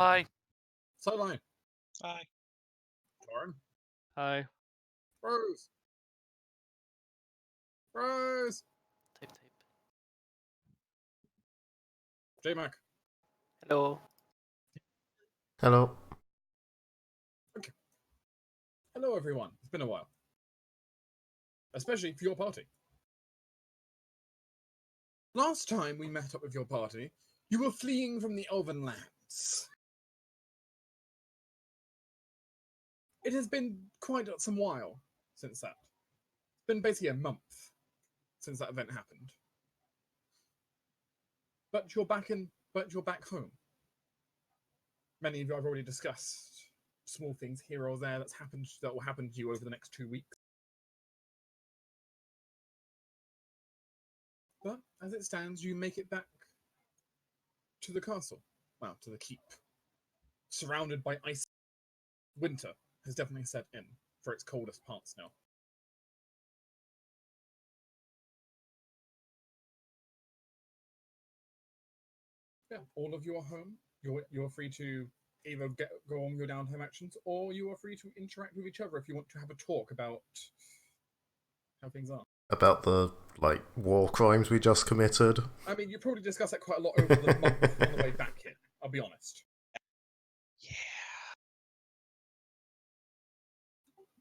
Hi. Sideline. Hi. Torrin. Hi. Rose. Rose. Type. J-Mac. Hello. Hello. Okay. Hello, everyone. It's been a while. Especially for your party. Last time we met up with your party, you were fleeing from the elven lands. It has been quite some while since that. It's been basically a month since that event happened. But you're back home. Many of you I've already discussed. Small things here or there that will happen to you over the next 2 weeks. But as it stands, you make it back to the castle. Well, to the keep. Surrounded by ice. Winter has definitely set in for its coldest parts now. Yeah, all of you are home. You're free to either go on your downtime actions, or you are free to interact with each other if you want to have a talk about how things are. About the, war crimes we just committed? I mean, you probably discussed that quite a lot over the month on the way back here, I'll be honest. Yeah.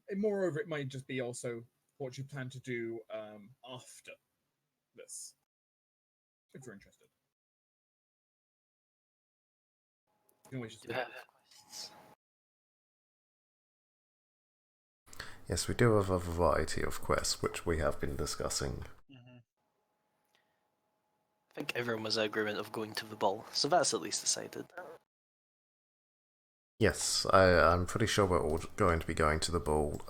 And moreover, it might just be also what you plan to do after this, if you're interested. You can always just quests. Yes, we do have a variety of quests, which we have been discussing. Mm-hmm. I think everyone was in agreement of going to the ball, so that's at least decided. Yes, I'm pretty sure we're all going to be going to the ball.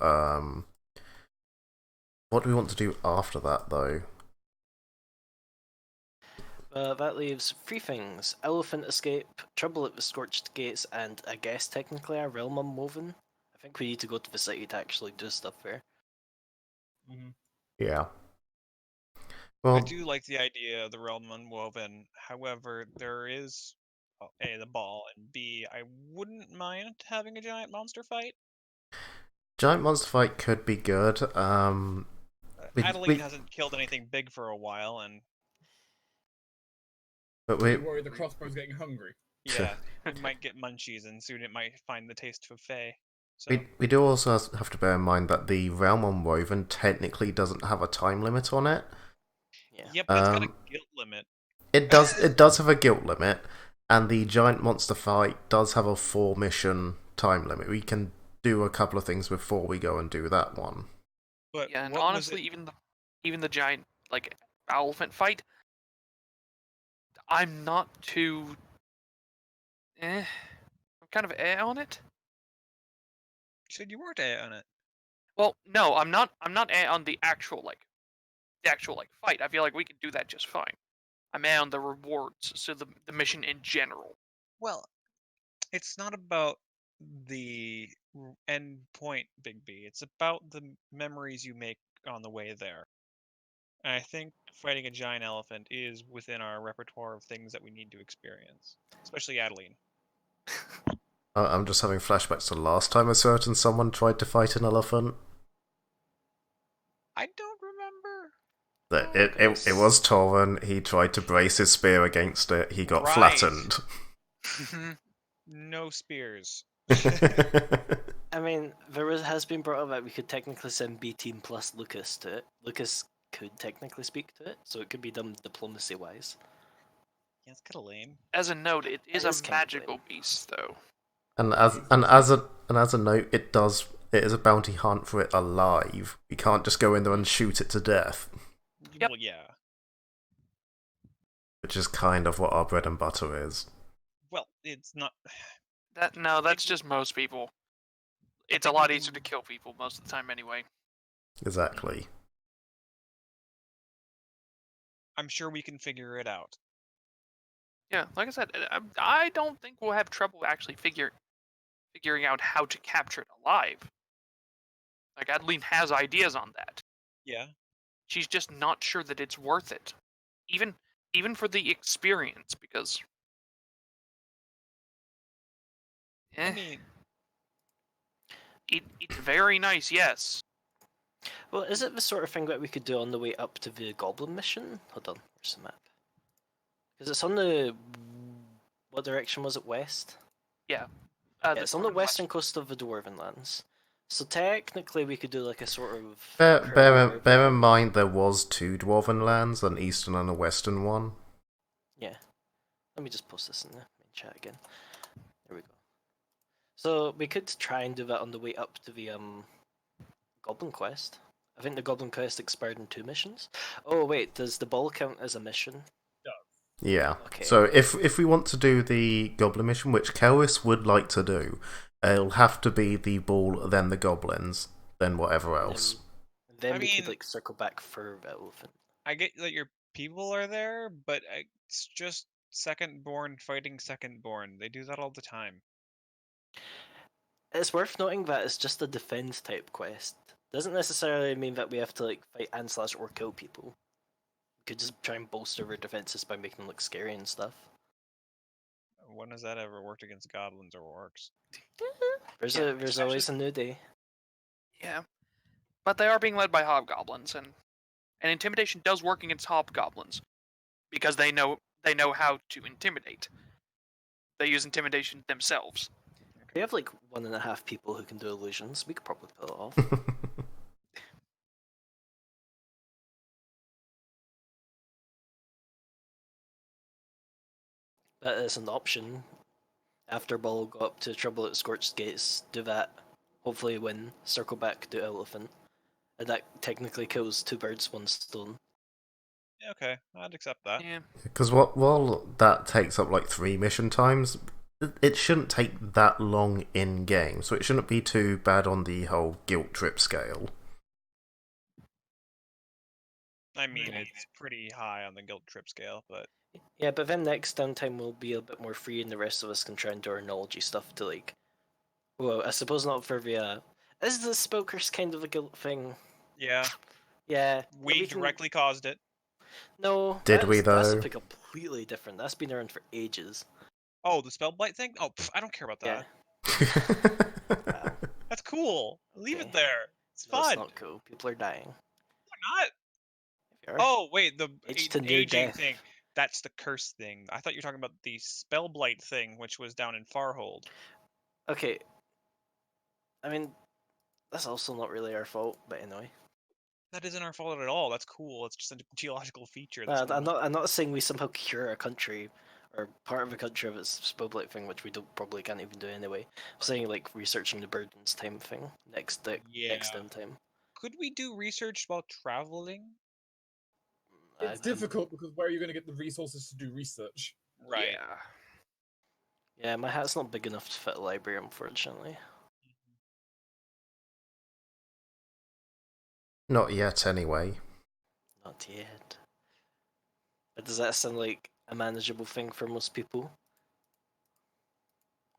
What do we want to do after that, though? That leaves 3 things: elephant escape, trouble at the scorched gates, and I guess technically a realm unwoven. I think we need to go to the city to actually do stuff there. Mm-hmm. Yeah. Well, I do like the idea of the realm unwoven. However, there is A, the ball, and B, I wouldn't mind having a giant monster fight. giant monster fight could be good. Adeline hasn't killed anything big for a while, and You worry the crossbow's getting hungry. yeah, it might get munchies, and soon it might find the taste of Fae. So. We do also have to bear in mind that the Realm Unwoven technically doesn't have a time limit on it. Yeah, but it's got a guilt limit. It does have a guilt limit, and the giant monster fight does have a 4-mission time limit. We can do a couple of things before we go and do that one. But yeah, and honestly, even the giant elephant fight, I'm not too. I'm kind of on it. You said you weren't on it. Well, no, I'm not. I'm not on the actual fight. I feel like we could do that just fine. I'm on the rewards, so the mission in general. Well, it's not about the end point, Big B. It's about the memories you make on the way there. And I think fighting a giant elephant is within our repertoire of things that we need to experience, especially Adeline. I'm just having flashbacks to last time a certain someone tried to fight an elephant. I don't remember. It was Torren. He tried to brace his spear against it. He got flattened. No spears. I mean, has been brought up that we could technically send B Team plus Lucas to it. Lucas could technically speak to it, so it could be done diplomacy-wise. Yeah, it's kind of lame. As a note, it is a magical beast, though. And as a note, it is a bounty hunt for it alive. We can't just go in there and shoot it to death. Yep. Well, yeah. Which is kind of what our bread and butter is. Well, it's not. That's just most people. It's a lot easier to kill people most of the time anyway. Exactly. I'm sure we can figure it out. Yeah, like I said, I don't think we'll have trouble actually figuring out how to capture it alive. Like, Adeline has ideas on that. Yeah. She's just not sure that it's worth it. Even for the experience, because I mean, It's very nice, yes. Well, is it the sort of thing that we could do on the way up to the Goblin mission? Hold on, where's the map? Because it's on the... What direction was it? West? Yeah. Yeah, it's on the western coast of the Dwarven Lands. So technically we could do like a sort of... Bear in mind there was 2 Dwarven lands, an eastern and a western one. Yeah. Let me just post this in the main chat again. There we go. So we could try and do that on the way up to the Goblin Quest. I think the Goblin Quest expired in 2 missions. Oh wait, does the ball count as a mission? Yeah. Okay. So if we want to do the Goblin mission, which Kelvis would like to do, it'll have to be the ball, then the goblins, then whatever else. Then I we mean- could like circle back for the elephant. I get that your people are there, but it's just secondborn fighting secondborn. They do that all the time. It's worth noting that it's just a defense type quest. Doesn't necessarily mean that we have to like fight and slash or kill people. We could just try and bolster our defenses by making them look scary and stuff. When has that ever worked against goblins or orcs? There's Yeah, there's always a new day. Yeah. But they are being led by hobgoblins, and intimidation does work against hobgoblins. Because they know how to intimidate. They use intimidation themselves. We have like 1.5 people who can do illusions. We could probably pull it off. That is an option. After Ball go up to Trouble at Scorched Gates, do that. Hopefully win. Circle back, do Elephant. And that technically kills 2 birds, 1 stone. Yeah, okay, I'd accept that. Yeah. Because while that takes up like 3 mission times, it shouldn't take that long in game, so it shouldn't be too bad on the whole guilt trip scale. I mean, it's pretty high on the guilt trip scale, but Yeah, but then next downtime will be a bit more free and the rest of us can try and do our knowledge stuff to like... Well, I suppose not for the... Is the spell curse kind of a guilt thing? yeah, Yeah. we can... directly caused it. No. Did we, That's though? something completely different. That's been around for ages. Oh, the spell blight thing? Oh, I don't care about that. Yeah. Wow. That's cool. Leave Okay. it there. It's No, fun. it's not cool. People are dying. They're not. If you are, Oh, wait, the Age to near aging death. thing. That's the curse thing. I thought you were talking about the spell blight thing, which was down in Farhold. Okay. I mean, that's also not really our fault, but anyway. That isn't our fault at all. That's cool. It's just a geological feature. That's I'm not saying we somehow cure a country or part of a country of its spellblight thing, which we probably can't even do anyway. I'm saying like researching the burdens time thing next downtime. Could we do research while traveling? It's difficult because where are you going to get the resources to do research? Right. Yeah, my hat's not big enough to fit a library, unfortunately. Not yet, anyway. Not yet. But does that sound like a manageable thing for most people?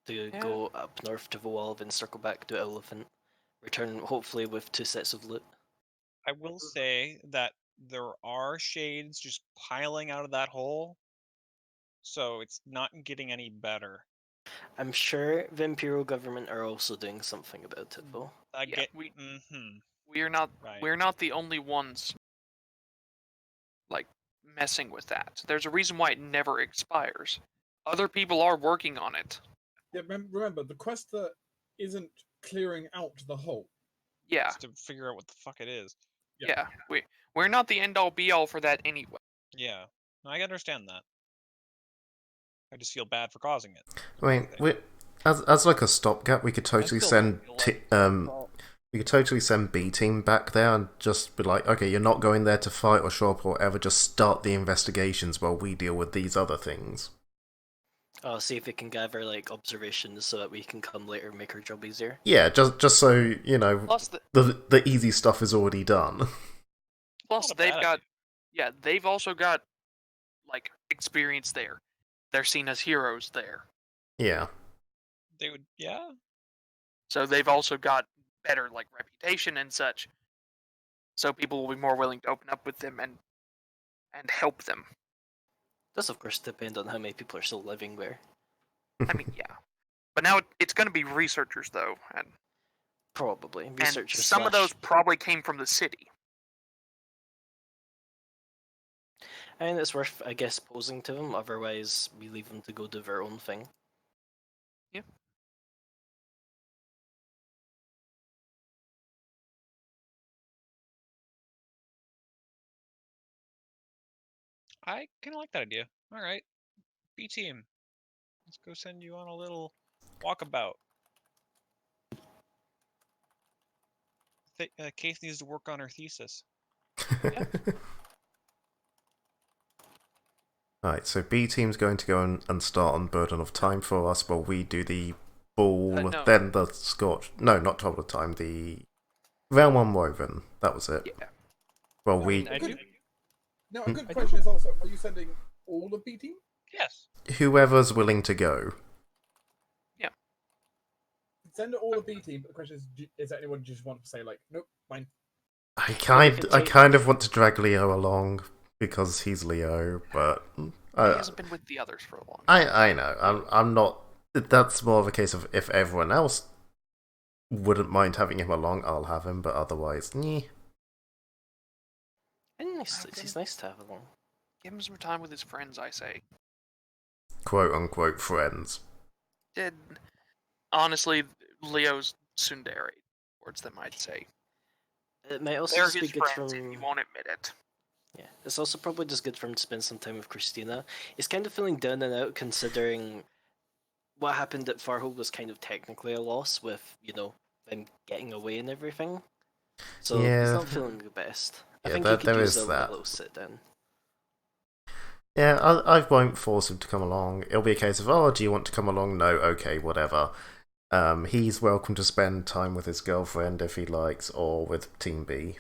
To go up north to the wall, then circle back to Elephant, return hopefully with 2 sets of loot. I will say that there are shades just piling out of that hole, so it's not getting any better. I'm sure the Imperial government are also doing something about it, though. We're not Right. we're not the only ones like messing with that. There's a reason why it never expires. Other people are working on it. Yeah, remember, the quest that isn't clearing out the hole. Yeah. Just to figure out what the fuck it is. Yeah. We're not the end all be all for that anyway. Yeah, I understand that. I just feel bad for causing it. I mean, as like a stopgap, we could totally send we could totally send B team back there and just be like, okay, you're not going there to fight or show up or whatever. Just start the investigations while we deal with these other things. Oh, see if we can gather like observations so that we can come later and make our job easier. Yeah, just so you know, Plus the easy stuff is already done. Plus they've also got like experience there. They're seen as heroes there. Yeah. They would, yeah. So they've also got better like reputation and such. So people will be more willing to open up with them and help them. Does of course depend on how many people are still living there. I mean, yeah. But now it's going to be researchers, though. Probably. And Researchers some of those slash... probably came from the city. And it's worth, I guess, posing to them, otherwise we leave them to go do their own thing. Yeah. I kind of like that idea. All right, B team, let's go send you on a little walkabout. Keith needs to work on her thesis. Alright, so B team's going to go and start on Burden of Time for us while we do the Ball, No. then the Scorch. No, not Trouble of Time, the Realm Unwoven. That was it. Yeah. Well, Now, we. a good I question is also: are you sending all of B team? Yes. Whoever's willing to go. Yeah. Send all of B team, but the question is there anyone you just want to say, like, nope, mine? I kind of want to drag Leo along because he's Leo, but He hasn't been with the others for a long time. I know. I'm not. That's more of a case of if everyone else wouldn't mind having him along, I'll have him. But otherwise, And he's nice to have along. Give him some time with his friends, I say. quote unquote friends. Honestly, Leo's tsundere, words that might say. It might also They're just be his good friends, from... and he won't admit it. Yeah, it's also probably just good for him to spend some time with Christina. He's kind of feeling down and out considering what happened at Farhold was kind of technically a loss with, them getting away and everything. So he's not feeling the best. I think he could use a little sit down. Yeah, I won't force him to come along. It'll be a case of, oh, do you want to come along? No, okay, whatever. He's welcome to spend time with his girlfriend if he likes, or with Team B.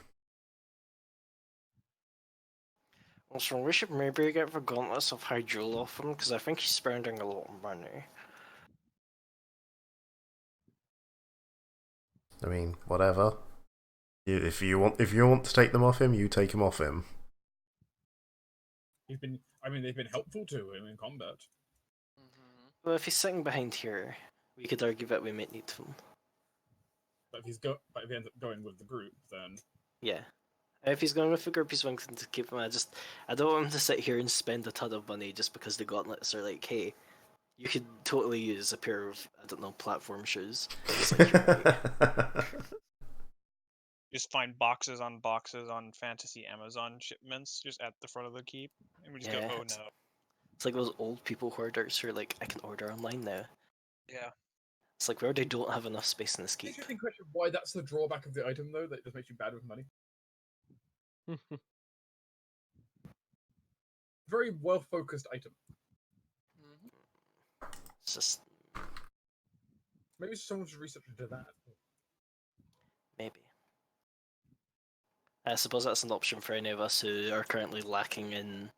Also, we should maybe get the gauntlets of Hydrol off him, because I think he's spending a lot of money. I mean, whatever. If you want to take them off him, you take them off him. They've been helpful to him in combat. Well, if he's sitting behind here, we could argue that we might need them. But if he ends up going with the group, then Yeah. If he's going with the group, he's wanting to keep him. I don't want him to sit here and spend a ton of money just because the gauntlets are like, hey, you could totally use a pair of, I don't know, platform shoes. It's like, right. Just find boxes on fantasy Amazon shipments just at the front of the keep, and we just go, oh no. It's like those old people hoarders who are like, I can order online now. Yeah. It's like, where they don't have enough space in this keep. Interesting question why that's the drawback of the item, though, that it just makes you bad with money. Very well-focused item. It's just... Maybe someone should research into that. Maybe. I suppose that's an option for any of us who are currently lacking in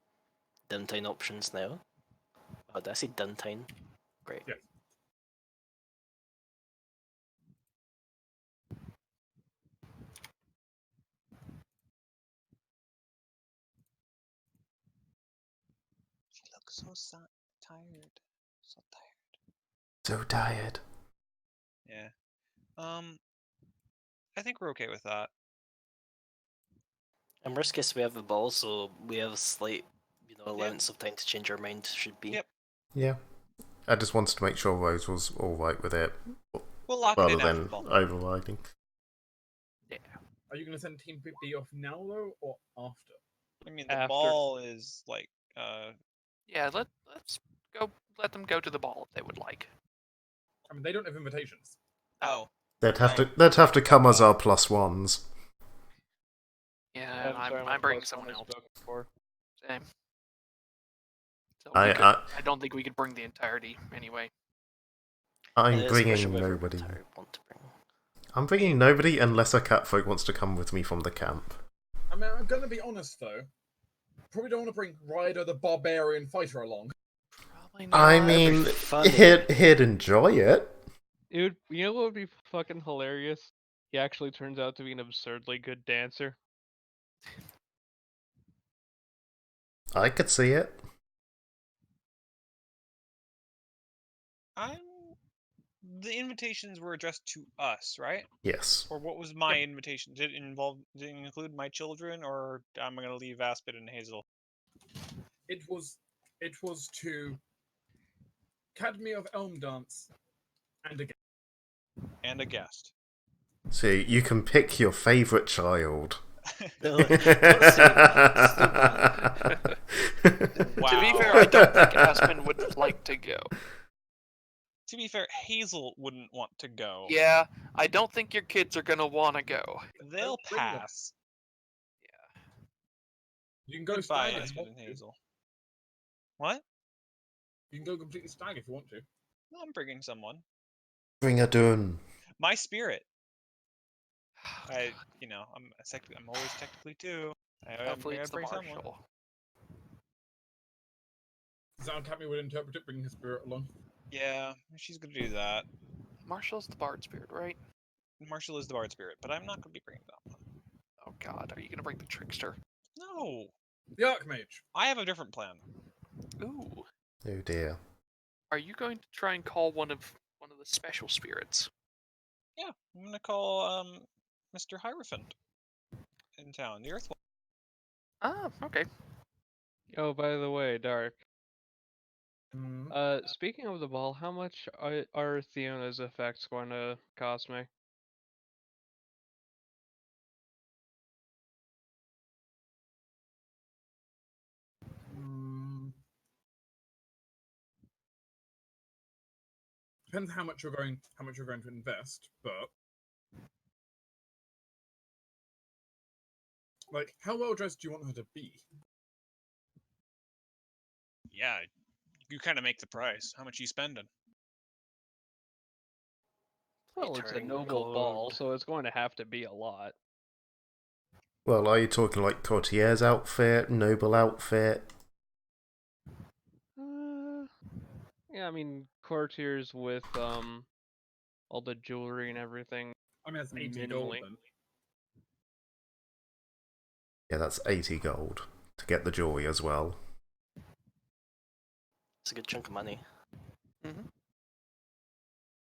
downtime options now. Oh, did I say downtime? Great. Yes. She looks so tired. So tired. So tired. Yeah. I think we're okay with that. In worst case, we have the ball, so we have a slight, allowance of time to change our mind. Should be. Yep. Yeah. I just wanted to make sure Rose was alright with it. We'll lock it in rather after than the ball. overriding. Yeah. Are you going to send Team B off now, though, or after? I mean, the After. ball is like, Yeah, let's go. Let them go to the ball if they would like. I mean, they don't have invitations. oh. They'd have to come as our plus ones. Yeah, I'm bringing someone else. Same. So I don't think we could bring the entirety anyway. I'm It's a bringing question whether nobody. I want to bring. I'm bringing nobody unless a catfolk wants to come with me from the camp. I mean, I'm going to be honest, though. Probably don't want to bring Ryder the Barbarian Fighter along. Probably not. I mean, he'd enjoy it. Dude, you know what would be fucking hilarious? He actually turns out to be an absurdly good dancer. I could see it. I'm the invitations were addressed to us, right? Yes. Or what was my invitation? Did it include my children, or am I going to leave Aspid and Hazel? It was to Academy of Elm Dance and again. And a guest. So you can pick your favourite child. No, don't say that. Wow. To be fair, I don't think Aspen would like to go. To be fair, Hazel wouldn't want to go. Yeah, I don't think your kids are gonna want to go. They'll Bring them. pass. You can go Goodbye, stag if you Aspid want and to. Hazel. What? You can go completely stag if you want to. No, I'm bringing someone. Bring a dun. My spirit. I'm always technically two. Hopefully I it's gotta the bring someone. Marshal. Is that how Academy would interpret it, bringing his spirit along? Yeah, she's gonna do that. Marshall's the Bard Spirit, right? Marshall is the bard spirit, but I'm not gonna be bringing that one. Oh god, are you gonna bring the Trickster? No, The Archmage. I have a different plan. Ooh. Oh dear. Are you going to try and call one of the special spirits? Yeah, I'm gonna call Mr. Hierophant in town, the Earthwalker. Ah, okay. Oh, by the way, Dark. Mm. Speaking of the ball, how much are Theona's effects going to cost me? Depends how much you're going to invest, but like, how well dressed do you want her to be? Yeah, you kind of make the price. How much you spending? Well, it's a Turning noble ball, gold. so it's going to have to be a lot. Well, are you talking like Courtier's outfit, noble outfit? Yeah, I mean, courtiers with all the jewelry and everything. I mean, that's 80 gold Minimally. then. Yeah, that's 80 gold to get the jewelry as well. It's a good chunk of money. Mm-hmm.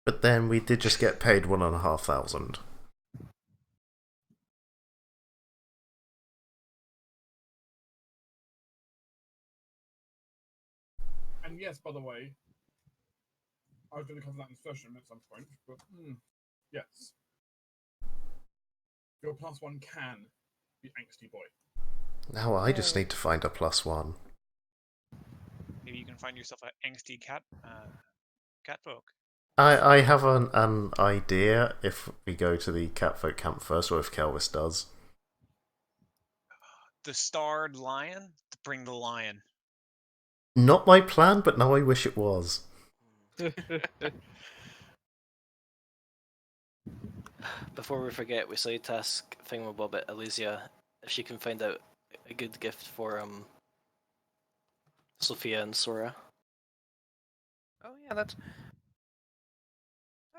But then we did just get paid 1,500. And yes, by the way, I was going to cover that in session at some point, but yes, your +1 can be angsty boy. Now I just need to find a +1. Maybe you can find yourself an angsty cat folk. I have an idea if we go to the Catfolk camp first, or if Kelvis does. The starred lion? Bring the lion. Not my plan, but now I wish it was. Before we forget, we say task Thingamabob at Elysia if she can find out a good gift for Sophia and Sora. Oh yeah, that's.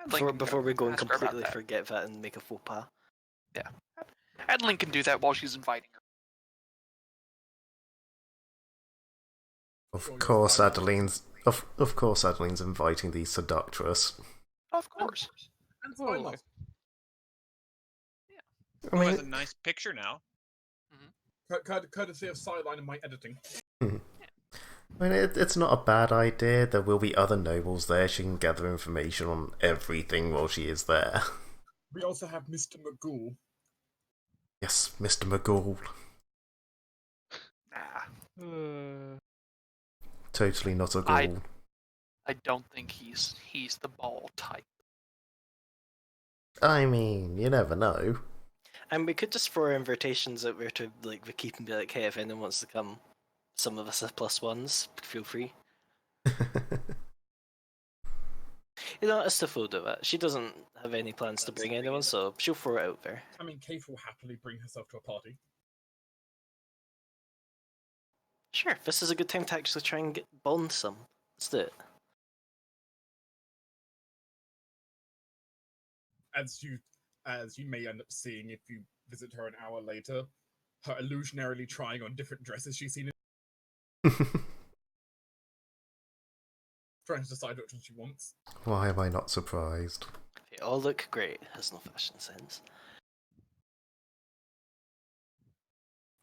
Before we go and ask her about completely that. forget that and make a faux pas. Yeah, I'd Lincoln do that while she's inviting her. Of course, Adeline's inviting the seductress. Of course. And so I Totally. lost. I Oh, that's a mean, nice picture now. Courtesy of Sideline and my editing. it's not a bad idea. There will be other nobles there. She can gather information on everything while she is there. We also have Mr. Magoo. Yes, Mr. McGall. Nah, Totally not a ghoul. I don't think he's the ball type. I mean, you never know. And we could just throw invitations out there to like the keep and be like, hey, if anyone wants to come, some of us have +1s, feel free. You know, Estef will do it. She doesn't have any plans to bring anyone, so she'll throw it out there. I mean, Kaith will happily bring herself to a party. Sure, this is a good time to actually try and bond some. Let's do it. As you may end up seeing if you visit her an hour later, her illusionarily trying on different dresses she's seen trying to decide which one she wants. Why am I not surprised? They all look great. Has no fashion sense.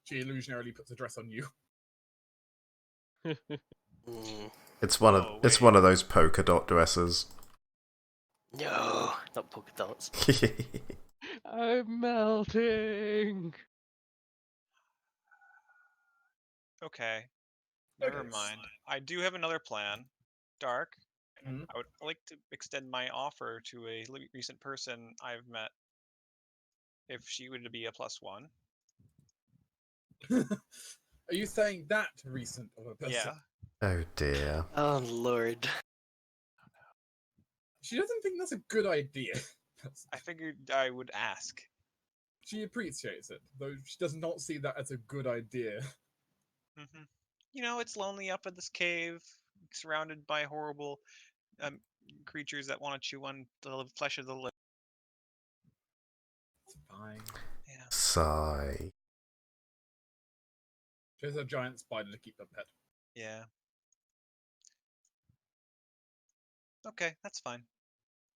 She illusionarily puts a dress on you. Mm, It's one Oh, of those polka dot dresses. no, not polka dots. I'm melting. Okay. Never Okay. mind. I do have another plan. Dark. Mhm. I would like to extend my offer to a recent person I've met. If she were to be a +1. Are you saying that recent of a person? Yeah. Oh dear. Oh lord. She doesn't think that's a good idea. I figured I would ask. She appreciates it, though she does not see that as a good idea. Hmm. You know, it's lonely up in this cave, surrounded by horrible creatures that want to chew on the flesh of the living. It's fine. Yeah. Sigh. She has a giant spider to keep her pet. Yeah. Okay, that's fine.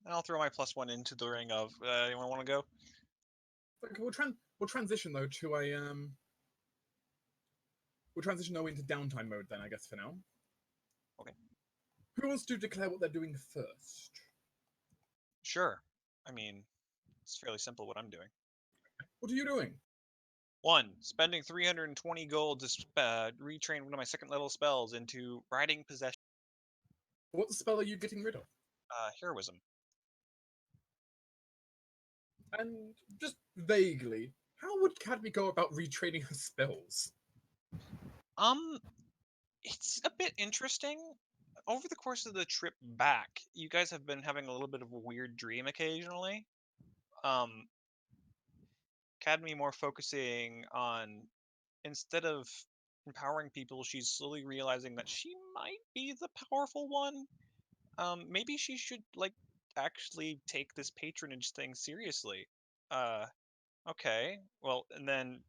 I'll throw my +1 into the ring of. Anyone want to go? Okay, we'll transition though to a We'll transition though into downtime mode then, I guess, for now. Okay. Who wants to declare what they're doing first? Sure. I mean, it's fairly simple what I'm doing. What are you doing? 1. Spending 320 gold to retrain one of my second level spells into Riding Possession. What spell are you getting rid of? Heroism. And just vaguely, how would Cadmy go about retraining her spells? It's a bit interesting. Over the course of the trip back, you guys have been having a little bit of a weird dream occasionally. Cadmy more focusing on, instead of empowering people, she's slowly realizing that she might be the powerful one. Maybe she should actually take this patronage thing seriously. Okay. Well, and then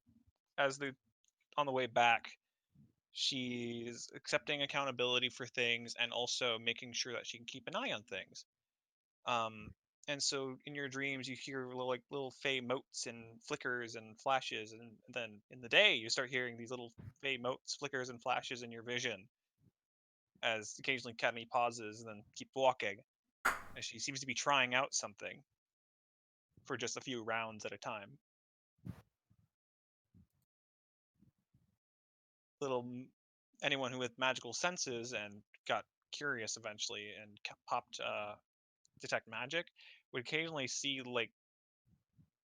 as the on the way back, she's accepting accountability for things and also making sure that she can keep an eye on things. And so in your dreams, you hear little fey motes and flickers and flashes, and then in the day, you start hearing these little fey motes, flickers, and flashes in your vision. As occasionally Cadmy pauses and then keeps walking, as she seems to be trying out something for just a few rounds at a time. Anyone who with magical senses and got curious eventually and popped detect magic would occasionally see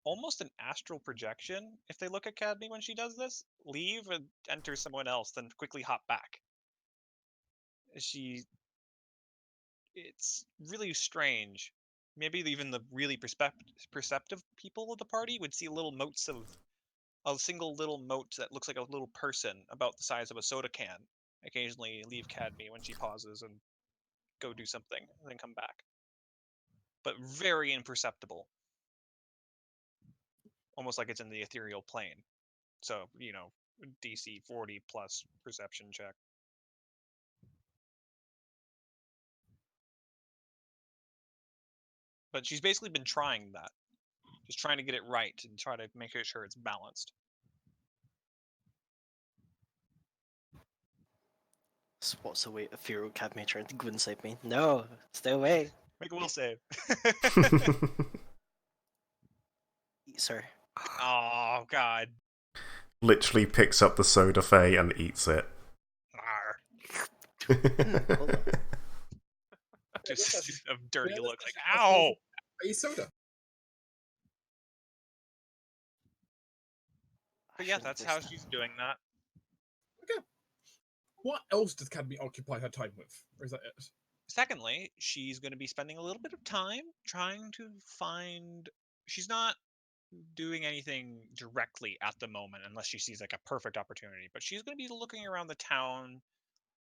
almost an astral projection if they look at Cadmy when she does this, leave and enter someone else, then quickly hop back. It's really strange. Maybe even the really perceptive people of the party would see little motes of a single little mote that looks like a little person about the size of a soda can. Occasionally leave Cadmy when she pauses and go do something and then come back. But very imperceptible. Almost like it's in the ethereal plane. So, DC 40 plus perception check. But she's basically been trying that. Just trying to get it right and try to make sure it's balanced. What's the way a feral Cadme trying to go inside me? No, stay away. Make a will save. Eat her. Oh, God. Literally picks up the soda fay and eats it. Hold on. Just a dirty look, like, That's ow! a soda. But yeah, that's how she's doing that. Okay. What else does Cadmy occupy her time with? Or is that it? Secondly, she's going to be spending a little bit of time trying to find. She's not doing anything directly at the moment unless she sees a perfect opportunity, but she's going to be looking around the town,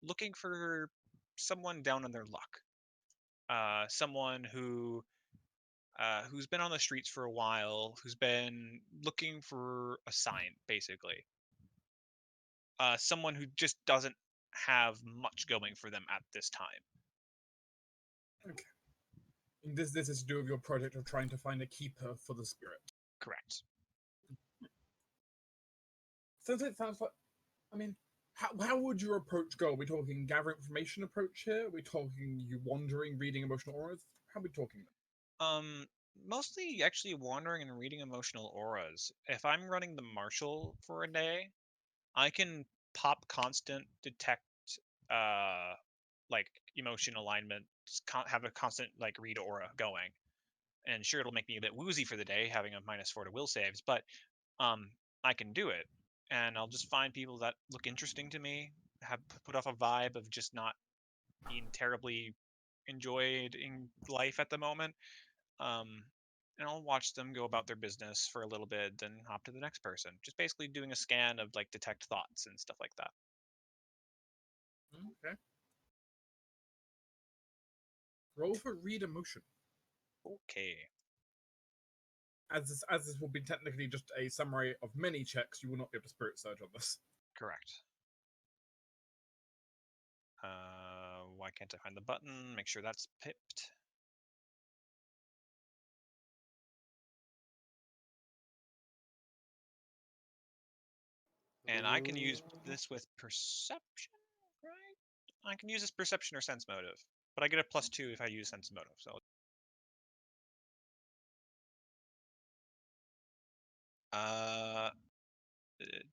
looking for someone down on their luck. Someone who's been on the streets for a while, who's been looking for a sign, basically. Someone who just doesn't have much going for them at this time. Okay. And this is to do with your project of trying to find a keeper for the spirit. Correct. Since it sounds like, I mean, how would your approach go? Are we talking gather information approach here? Are we talking you wandering, reading emotional auras? How are we talking? Mostly actually wandering and reading emotional auras. If I'm running the marshal for a day, I can pop constant detect like emotion alignment, just have a constant like read aura going. And sure, it'll make me a bit woozy for the day having a -4 to will saves, but I can do it. And I'll just find people that look interesting to me, have put off a vibe of just not being terribly enjoyed in life at the moment. And I'll watch them go about their business for a little bit, then hop to the next person. Just basically doing a scan of like detect thoughts and stuff like that. Okay. Roll for read emotion. Okay. As this will be technically just a summary of many checks, you will not be able to spirit surge on this. Correct. Why can't I find the button? Make sure that's pipped. And I can use this with perception, right? I can use this perception or sense motive, but I get a +2 if I use sense motive. So,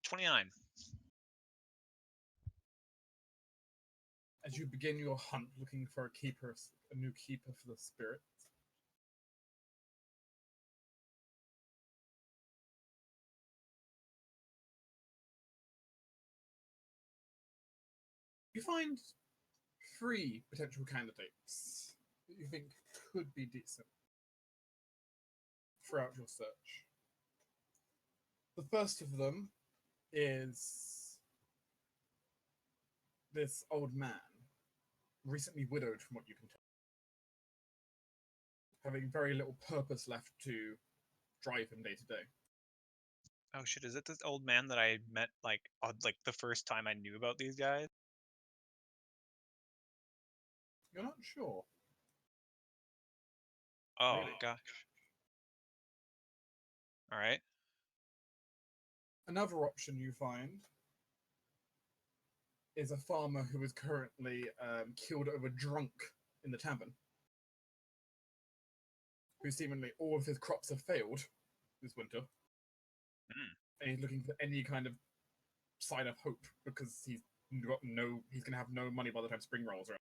29. As you begin your hunt looking for a new keeper for the spirit, you find 3 potential candidates that you think could be decent throughout your search. The first of them is this old man, recently widowed from what you can tell, having very little purpose left to drive him day to day. Oh shit! Is it this old man that I met like on like the first time I knew about these guys? You're not sure. Oh Really? gosh! All right. Another option you find is a farmer who is currently killed over drunk in the tavern, who seemingly all of his crops have failed this winter, and he's looking for any kind of sign of hope because he's going to have no money by the time spring rolls around.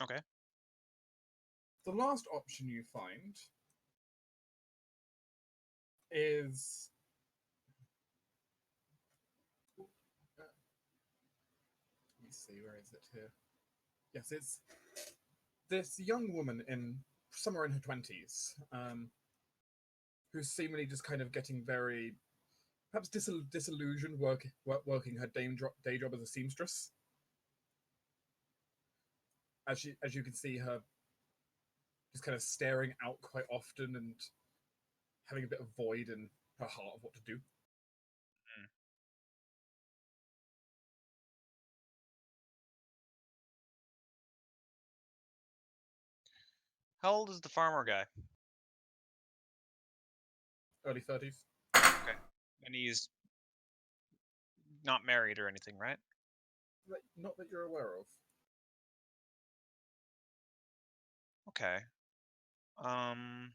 Okay. The last option you find is let me see, where is it here? Yes, it's this young woman in somewhere in her 20s, who's seemingly just kind of getting very perhaps disillusioned working her day job as a seamstress. As you can see her just kind of staring out quite often and having a bit of void in her heart of what to do. How old is the farmer guy? Early 30s. Okay. And he's not married or anything, right? Not that you're aware of. Okay. I'm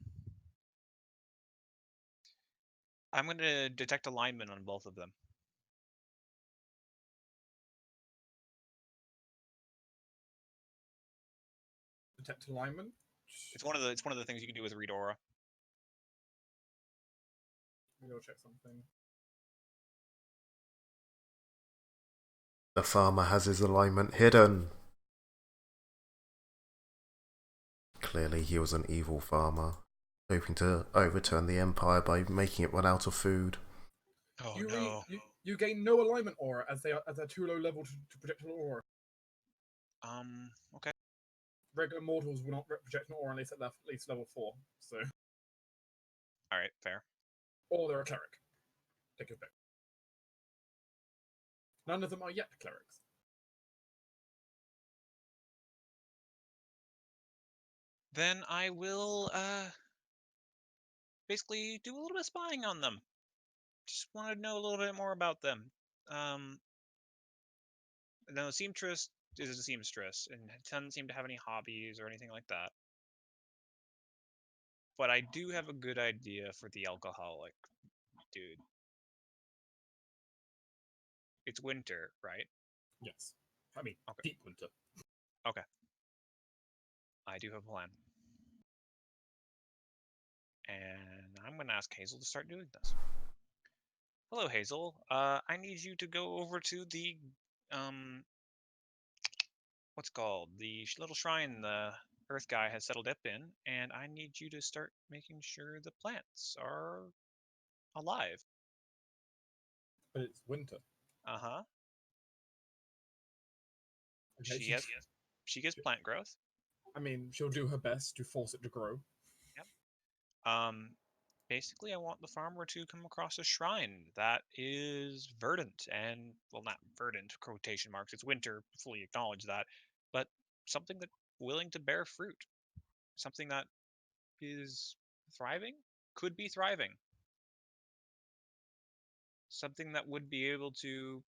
gonna detect alignment on both of them. Detect alignment. It's one of the things you can do with read aura. We'll check something. The farmer has his alignment hidden. Clearly he was an evil farmer, hoping to overturn the empire by making it run out of food. Oh no. You gain no alignment aura as they're too low level to project an aura. Okay. Regular mortals will not project an aura unless at least level 4. So, All right, fair. or they're a cleric. Take your pick. None of them are yet clerics. then I will basically do a little bit of spying on them. Just want to know a little bit more about them. No, the seamstress is a seamstress and doesn't seem to have any hobbies or anything like that. But I do have a good idea for the alcoholic dude. It's winter, right? Yes. I mean, Okay. deep winter. Okay. I do have a plan. And I'm going to ask Hazel to start doing this. Hello, Hazel. I need you to go over to the, what's it called? The little shrine the Earth guy has settled up in, and I need you to start making sure the plants are alive. But it's winter. Uh-huh. Okay, She gives plant growth. I mean, she'll do her best to force it to grow. Yep. Basically, I want the farmer to come across a shrine that is verdant and, well, not verdant, quotation marks. It's winter, fully acknowledge that, but something that willing to bear fruit, something that is thriving, could be thriving, something that would be able to,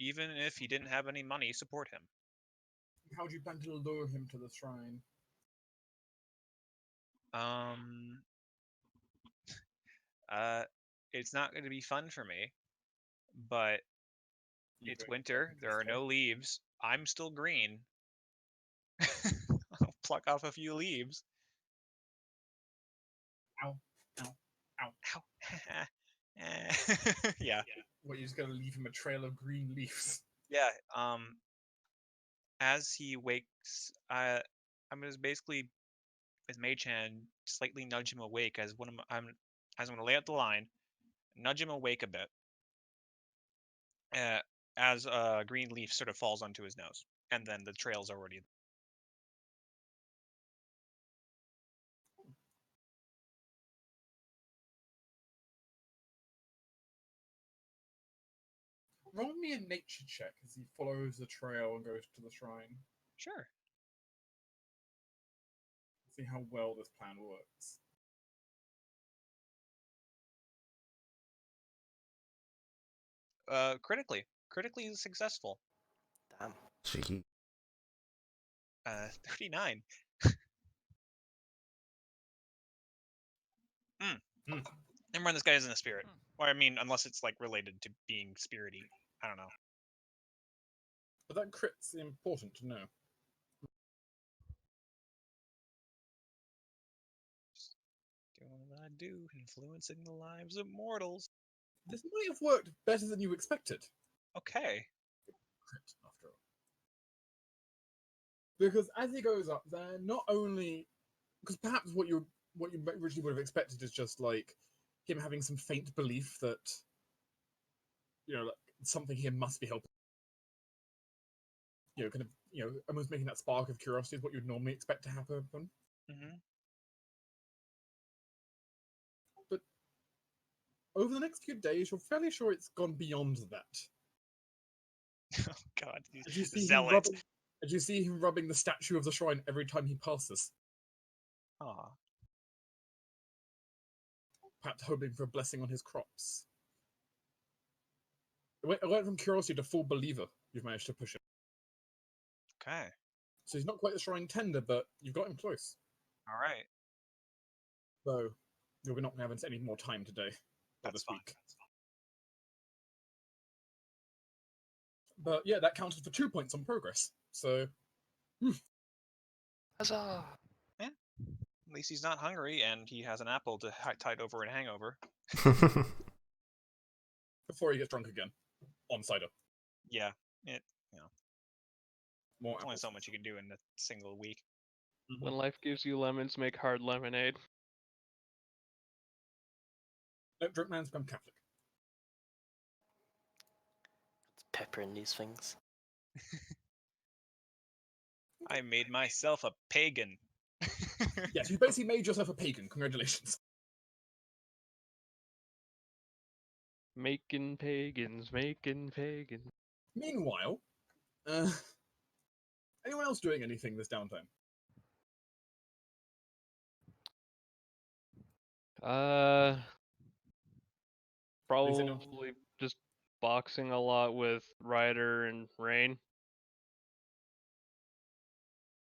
even if he didn't have any money, support him. How do you plan to lure him to the shrine? Uh, it's not going to be fun for me, but it's winter. There are no leaves. I'm still green. I'll pluck off a few leaves. Ow, ow, ow. Ow. Yeah. What, you're just gonna leave him a trail of green leaves? Yeah. As he wakes, I'm gonna basically, with Mage Hand, slightly nudge him awake as I'm gonna lay out the line, nudge him awake a bit, as a green leaf sort of falls onto his nose, and then the trail's already. Roll me a nature check as he follows the trail and goes to the shrine. Sure. See how well this plan works. Critically successful. Damn. Gee. 39. And run this guy isn't a spirit. Or I mean, unless it's like related to being spirity. I don't know. But that crit's important to know. Just doing what I do, influencing the lives of mortals. This might have worked better than you expected. Okay. Crit, after all. Because as he goes up there, not only because perhaps what you originally would have expected is just like him having some faint belief that like, something here must be helping. Kind of almost making that spark of curiosity is what you'd normally expect to happen. Mm-hmm. But over the next few days, you're fairly sure it's gone beyond that. Oh God, As you see him rubbing the statue of the shrine every time he passes. Aw. Perhaps hoping for a blessing on his crops. It went from curiosity to full believer. You've managed to push it. Okay. So he's not quite the shrine tender, but you've got him close. All right. Though we're not going to have any more time today or this week. But yeah, that counted for 2 points on progress. So, Huzzah! Yeah. At least he's not hungry, and he has an apple to tide over a hangover. before he gets drunk again on cider. Yeah. More There's only apples. so much you can do in a single week. When life gives you lemons, make hard lemonade. Don't drink man's become Catholic. It's pepper in these things. I made myself a pagan. Yes, you basically made yourself a pagan. Congratulations. Making pagans. Meanwhile, anyone else doing anything this downtime? Is it not? Probably just boxing a lot with Ryder and Rain.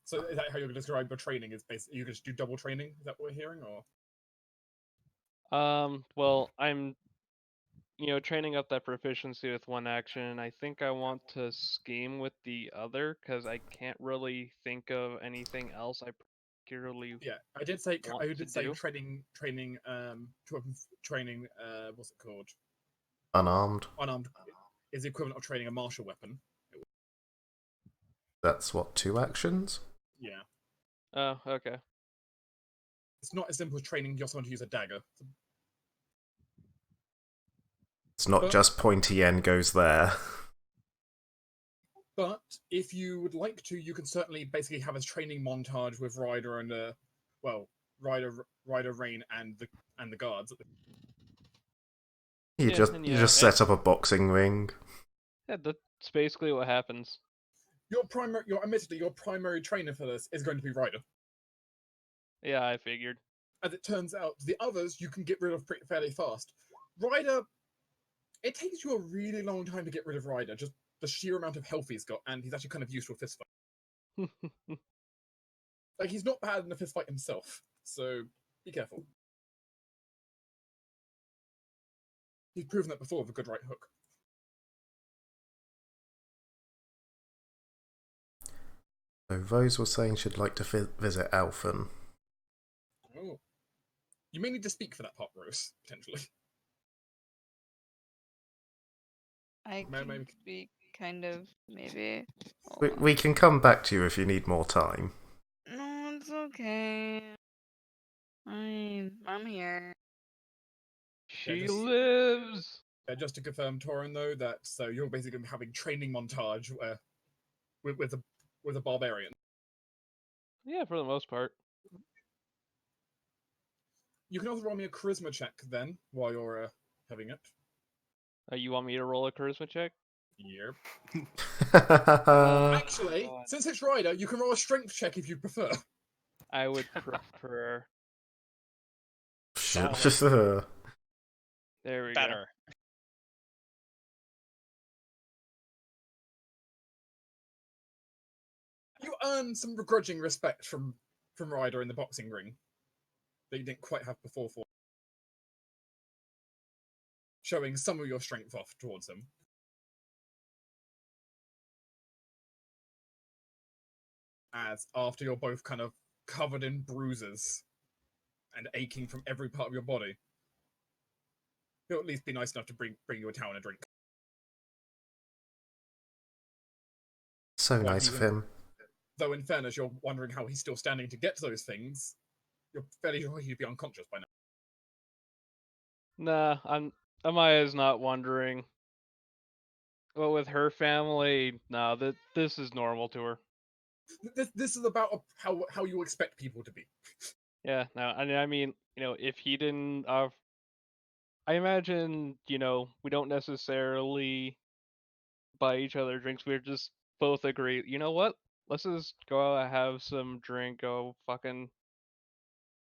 So is that how you describe your training? Is basically you just do double training? Is that what we're hearing, or? Well, I'm, training up that proficiency with one action. I think I want to scheme with the other, because I can't really think of anything else I particularly Yeah, I did say want to do. training training what's it called? Unarmed. Unarmed is the equivalent of training a martial weapon. That's what, 2 actions? Yeah, Oh, okay. it's not as simple as training someone to use a dagger. It's not But- just pointy end goes there. But if you would like to, you can certainly basically have a training montage with Ryder and Ryder, Rain, and the guards. You Yeah, just and you yeah, just set up a boxing ring. Yeah, that's basically what happens. Admittedly, your primary trainer for this is going to be Ryder. Yeah, I figured. As it turns out, the others you can get rid of fairly fast. Ryder, it takes you a really long time to get rid of Ryder, just the sheer amount of health he's got, and he's actually kind of used to a fist fight. Like, he's not bad in a fist fight himself, so be careful. He's proven that before with a good right hook. So Rose was saying she'd like to visit Alphen. Oh. You may need to speak for that part, Rose, potentially. I can speak, kind of, maybe. We can come back to you if you need more time. No, it's okay. I'm here. She lives! Just to confirm, Torin, though, that so you're basically going to be having training montage with a barbarian. Yeah, for the most part. You can also roll me a charisma check then while you're having it. You want me to roll a charisma check? Yep. Oh, Actually, God. since it's Ryder, you can roll a strength check if you prefer. I would prefer. Solid. There we Better. You earn some begrudging respect from Ryder in the boxing ring that you didn't quite have before, for showing some of your strength off towards him. As after you're both kind of covered in bruises and aching from every part of your body, he'll at least be nice enough to bring you a towel and a drink. So nice of him. Though in fairness, you're wondering how he's still standing to get to those things. You're fairly sure he'd be unconscious by now. Nah, Amaya's not wondering. But with her family, no, this is normal to her. This is about how you expect people to be. Yeah, no, I mean, if he didn't, I imagine, we don't necessarily buy each other drinks. We're just both agree. You know what? Let's just go out and have some drink. Go fucking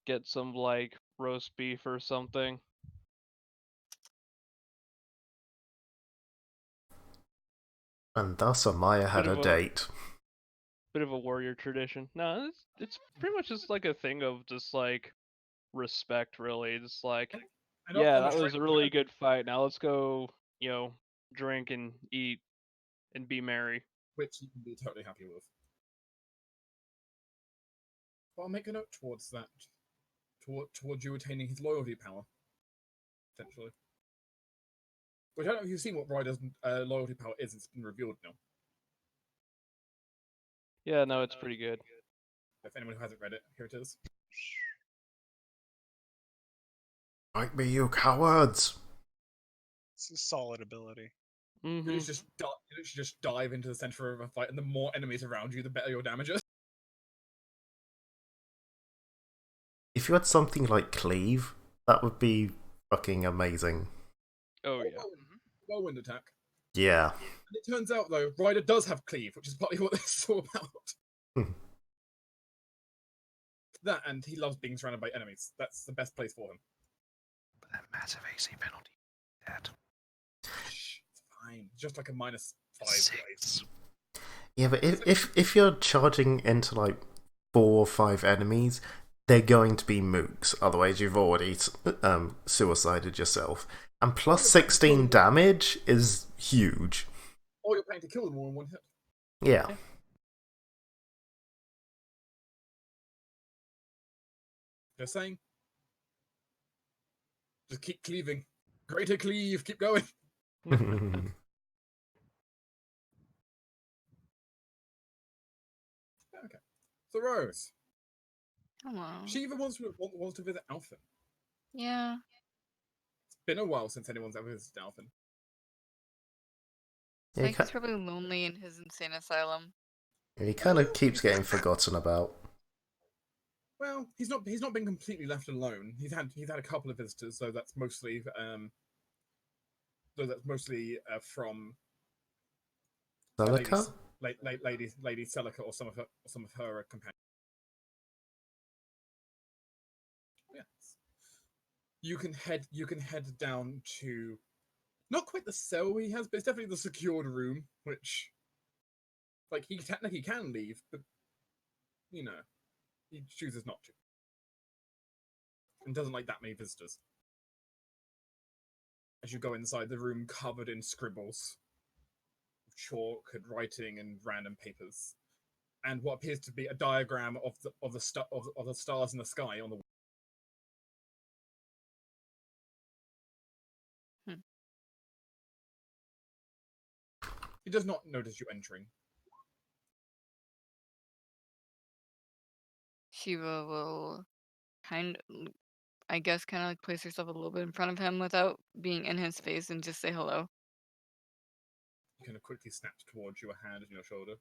get some like roast beef or something. And thus Amaya had a date. Bit of a warrior tradition. No, it's pretty much just like a thing of just like respect, really. Just like, yeah, that was a really good fight. Now let's go, drink and eat and be merry. Which you can be totally happy with. But I'll make a note towards that. Towards you attaining his loyalty power. Potentially. Which I don't know if you've seen what Ryder's loyalty power is. It's been revealed now. Yeah, no, it's pretty good. If anyone who hasn't read it, here it is. Fight me, you cowards! It's a solid ability. Mm-hmm. You just dive into the center of a fight, and the more enemies around you, the better your damage is. If you had something like Cleave, that would be fucking amazing. Oh, yeah. Whirlwind attack. Yeah. And it turns out, though, Ryder does have Cleave, which is partly what this is all about. That, and he loves being surrounded by enemies. That's the best place for him. that massive AC penalty. That Shh, it's fine. Just like a -5 six. Yeah, but if you're charging into like 4 or 5 enemies, they're going to be mooks. Otherwise, you've already suicided yourself. And plus 16 damage is huge. Or you're planning to kill them all in one hit. Yeah. Just saying. Just keep cleaving. Greater cleave, keep going. Okay. So Rose. Hello. She even wants to visit Alphen. Yeah. It's been a while since anyone's ever visited Alphen. Yeah, Like he's probably lonely in his insane asylum. he kind of keeps getting forgotten about. Well, he's not been completely left alone. He's had a couple of visitors, though that's mostly from Celica? Lady Celica or some of her companions. Yes. You can head down to not quite the cell he has, but it's definitely the secured room, which like he technically can leave, but you know, he chooses not to. And doesn't like that many visitors. As you go inside the room covered in scribbles, chalk and writing and random papers, and what appears to be a diagram of the stars in the sky on the wall. He does not notice you entering. Shiva will I guess, kind of like place herself a little bit in front of him without being in his face and just say hello. He kind of quickly snaps towards you, a hand on your shoulder.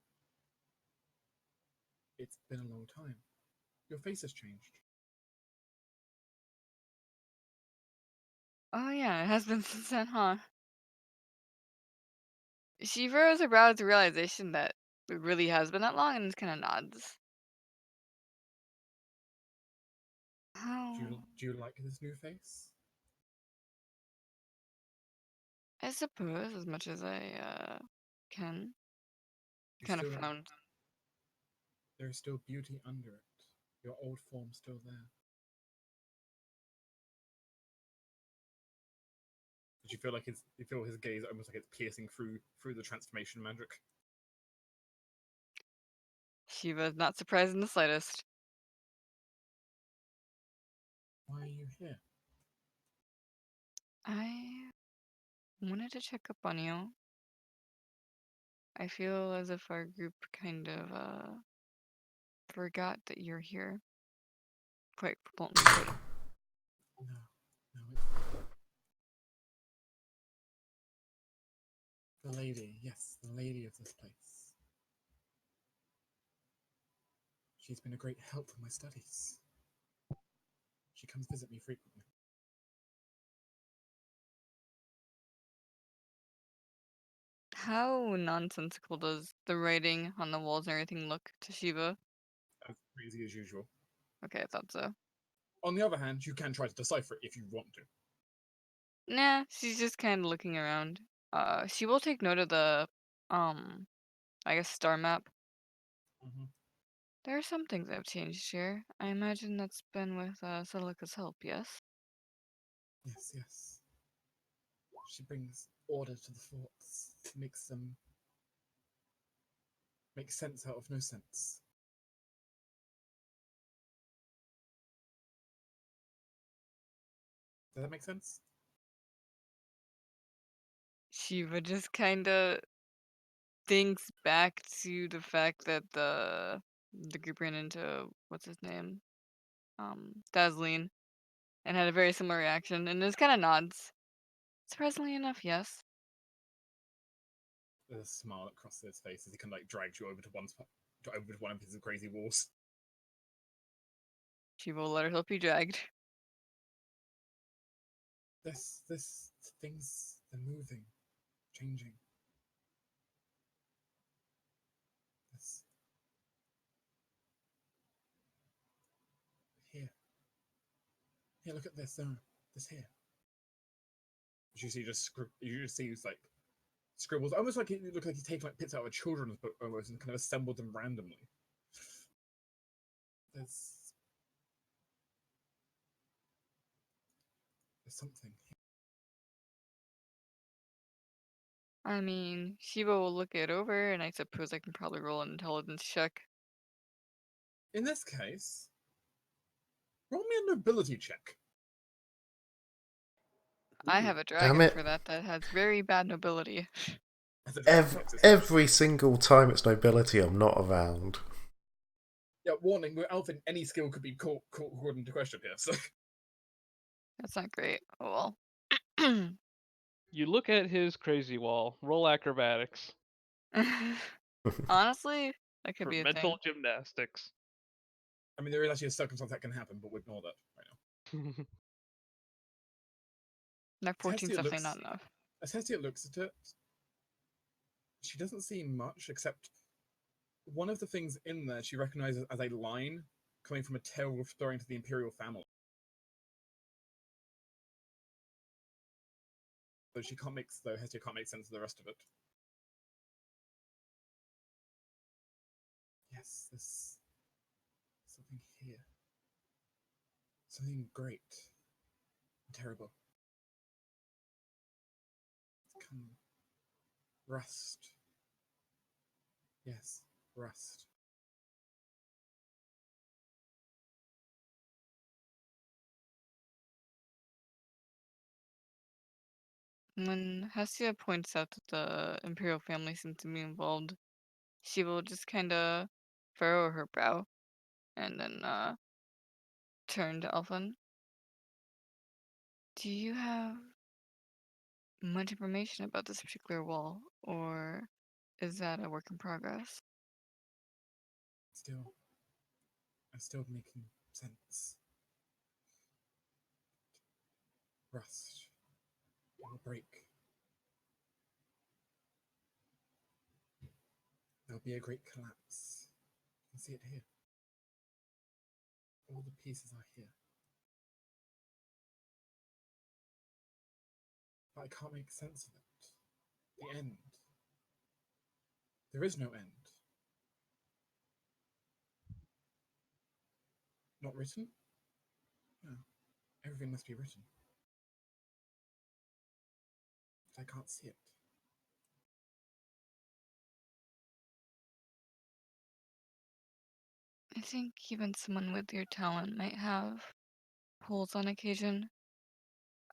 It's been a long time. Your face has changed. Oh yeah, it has been since then, huh? She furrows her brow with the realization that it really has been that long and just kind of nods. How? Do you like this new face? I suppose as much as I can. Kind of frowned. There is still beauty under it. Your old form's still there. Did you feel like his gaze almost like it's piercing through the transformation magic? Shiva's not surprised in the slightest. Why are you here? I wanted to check up on you. I feel as if our group kind of forgot that you're here. Quite bluntly put. No, it's fine. The lady, yes, the lady of this place. She's been a great help for my studies. She comes visit me frequently. How nonsensical does the writing on the walls and everything look to Shiva? As crazy as usual. Okay, I thought so. On the other hand, you can try to decipher it if you want to. Nah, she's just kind of looking around. She will take note of the, I guess star map. Mm-hmm. There are some things that have changed here. I imagine that's been with Celica's help, yes? Yes. She brings order to the thoughts, makes them make sense out of no sense. Does that make sense? Shiva just kind of thinks back to the fact that the group ran into what's his name, Dazzleen, and had a very similar reaction, and just kind of nods. Surprisingly enough, yes. There's a smile that crosses his face as he kind of like drags you over to one of his crazy walls. Shiva will let herself be dragged. This things they're moving, changing. This here, look at this. This here. You see you just see like scribbles, almost like it looks like he's taken like bits out of a children's book almost and kind of assembled them randomly. There's something. I mean, Shiva will look it over, and I suppose I can probably roll an intelligence check. In this case, roll me a nobility check. I Ooh. have a Damn dragon it. for that has very bad nobility. As a dragon takes its Every single time it's nobility, I'm not around. Yeah, warning, with Elven, any skill could be called into question here, so. That's not great. Oh well. You look at his crazy wall. Roll acrobatics Honestly, that could for be a mental thing. gymnastics. I mean, there is actually a circumstance that can happen, but we'll ignore that right now. That 14's Tessia definitely looks, not enough. as Tessia looks at it, she doesn't see much except one of the things in there she recognizes as a line coming from a tale referring to the imperial family. So Hestia can't make sense of the rest of it. Yes, there's something here. Something great and terrible. Come. Rust. Yes, rust. When Hestia points out that the Imperial family seems to be involved, she will just kind of furrow her brow and then turn to Elfin. Do you have much information about this particular wall, or is that a work in progress? I'm still making sense. Rust. It will break. There'll be a great collapse. You can see it here. All the pieces are here. But I can't make sense of it. The end. There is no end. Not written? No. Everything must be written. But I can't see it. I think even someone with your talent might have holes on occasion.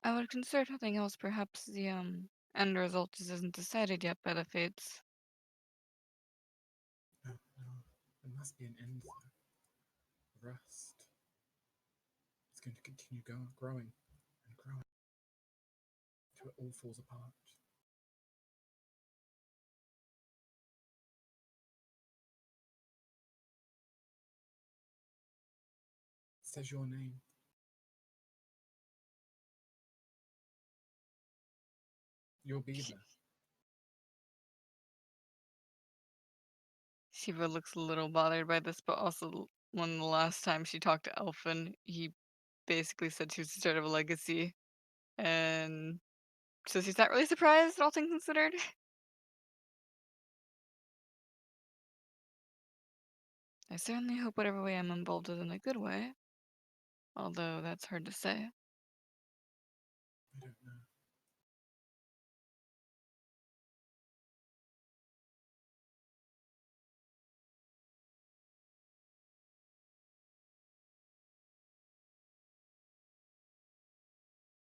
I would consider nothing else. Perhaps the end result just isn't decided yet by the fates. No. There must be an end there. Rust. It's going to continue growing and growing until it all falls apart. It says your name. You'll be there. Shiva looks a little bothered by this, but also when the last time she talked to Elfin, he basically said she was the start of a legacy. And so she's not really surprised, all things considered. I certainly hope whatever way I'm involved is in a good way. Although that's hard to say. I don't know.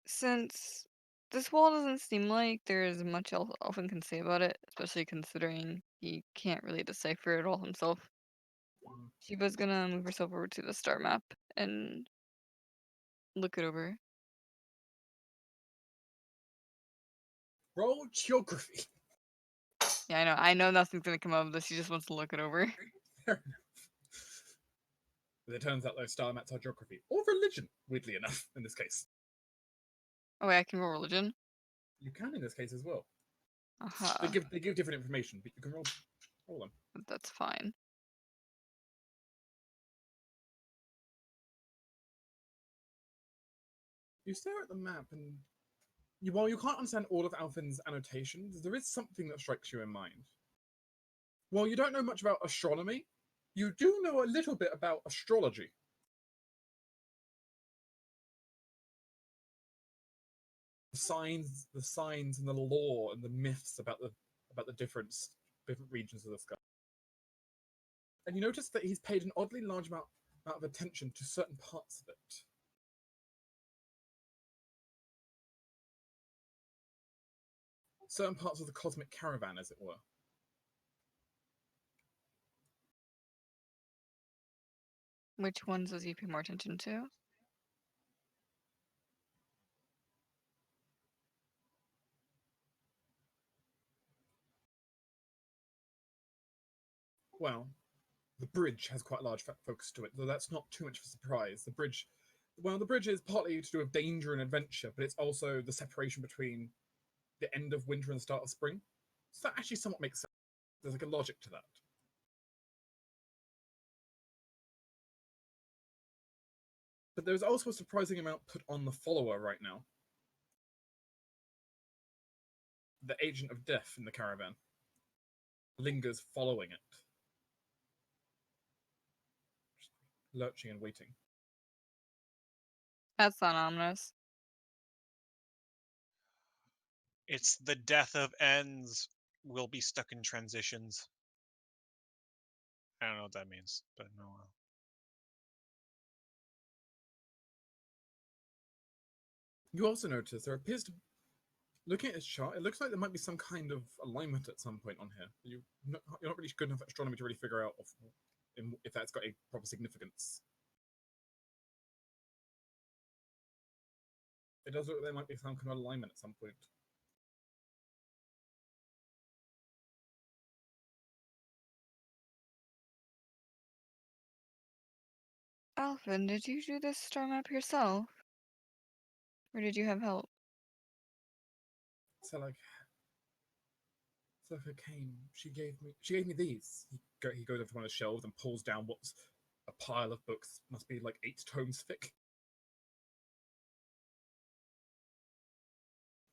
Since this wall doesn't seem like there is much Elfin can say about it, especially considering he can't really decipher it all himself, Shiva's gonna move herself over to the star map and look it over. Roll geography. Yeah, I know nothing's gonna come of this. She just wants to look it over. Fair enough. But it turns out those star maps are geography. Or religion, weirdly enough, in this case. Oh wait, I can roll religion. You can in this case as well. Aha, They give different information, but you can roll them. that's fine. You stare at the map and while you can't understand all of Alfin's annotations, there is something that strikes you in mind. While you don't know much about astronomy, you do know a little bit about astrology. The signs, and the lore and the myths about the different regions of the sky. And you notice that he's paid an oddly large amount of attention to certain parts of it. Certain parts of the cosmic caravan, as it were. Which ones does he pay more attention to? Well, the bridge has quite a large focus to it, though that's not too much of a surprise. The bridge is partly to do with danger and adventure, but it's also the separation between the end of winter and the start of spring. So that actually somewhat makes sense. There's like a logic to that. But there's also a surprising amount put on the follower right now. The agent of death in the caravan lingers following it, lurching and waiting. That's not ominous. It's the death of ends. We'll be stuck in transitions. I don't know what that means, but no. You also notice there appears to, looking at his chart, it looks like there might be some kind of alignment at some point on here. You're not really good enough at astronomy to really figure out if that's got a proper significance. It does look like there might be some kind of alignment at some point. Alvin, did you do this star map yourself? Or did you have help? Selika came. She gave me these. He goes over to one of the shelves and pulls down what's a pile of books. Must be like 8 tomes thick.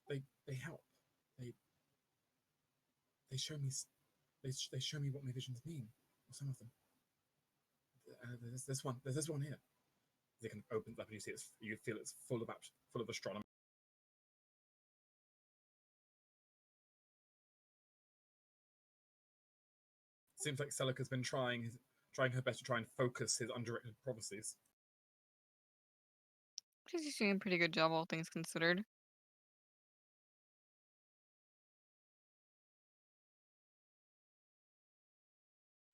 They help. They show me. They show me what my visions mean. Or some of them. There's this one. There's this one here. They can open it up and you see you feel it's full of astronomy. Seems like Selika's been trying her best to try and focus his undirected prophecies. She's doing a pretty good job, all things considered.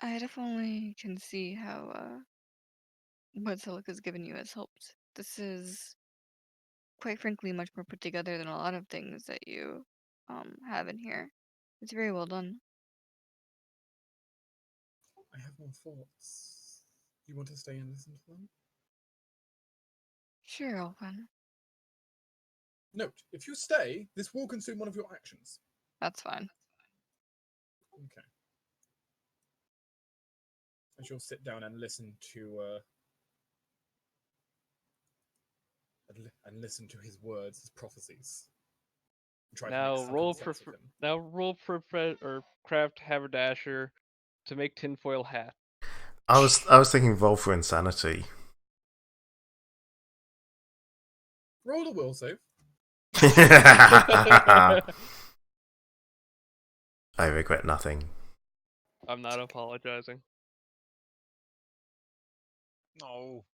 I definitely can see how what Selika's given you has helped. This is, quite frankly, much more put together than a lot of things that you have in here. It's very well done. I have more thoughts. You want to stay and listen to them? Sure, Alvin. Note, if you stay, this will consume one of your actions. That's fine. Okay. As you'll sit down and listen to his words, his prophecies. Try Now to roll sense for of him. craft haberdasher to make tinfoil hat. I was thinking roll for insanity. Roll a will save. I regret nothing. I'm not apologizing. No.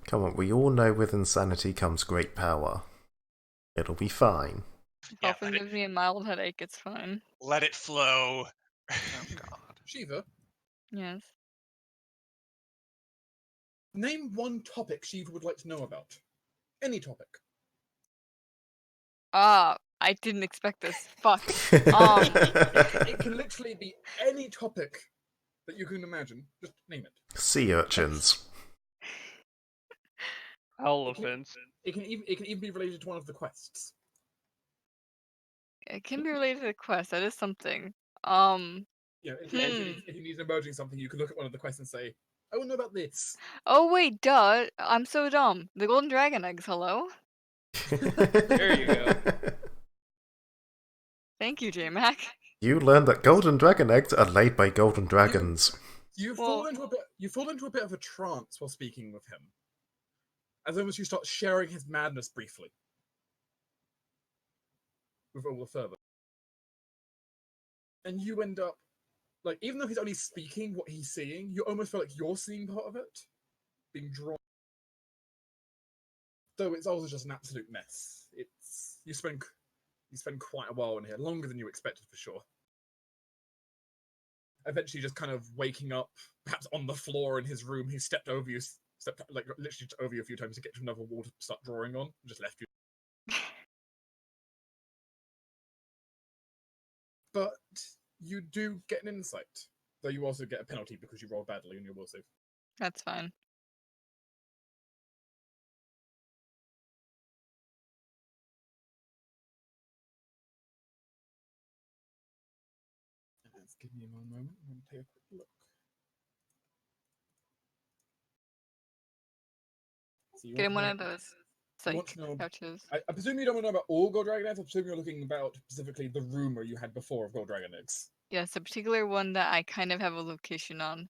Come on, we all know with insanity comes great power. It'll be fine. If Yeah, Alvin gives me a mild headache, it's fine. Let it flow. Oh god. Shiva, Yes. name one topic Shiva would like to know about. Any topic. I didn't expect this. Fuck. It can literally be any topic that you can imagine. Just name it. Sea urchins. Elephants. It can even be related to one of the quests. It can be related to the quest. That is something. If you need an emerging something, you can look at one of the quests and say, I want to know about this. Oh wait, duh. I'm so dumb. The golden dragon eggs, hello? There you go. Thank you, J-Mac. You learned that golden dragon eggs are laid by golden dragons. You fall into a bit of a trance while speaking with him. As almost you start sharing his madness briefly. With all the further. And you end up, like, even though he's only speaking what he's seeing, you almost feel like you're seeing part of it. Being drawn. Though it's also just an absolute mess. You spend quite a while in here, longer than you expected for sure. Eventually just kind of waking up, perhaps on the floor in his room, he stepped over you, like literally over you a few times to get to another wall to start drawing on, and just left you. But you do get an insight, though you also get a penalty because you rolled badly on your will save. That's fine. Let's give me a moment. I'm going to take a quick look. So Get him one of those psych know, couches. I presume you don't want to know about all Gold Dragon eggs. I presume you're looking about specifically the rumor you had before of Gold Dragon eggs. Yes, a particular one that I kind of have a location on.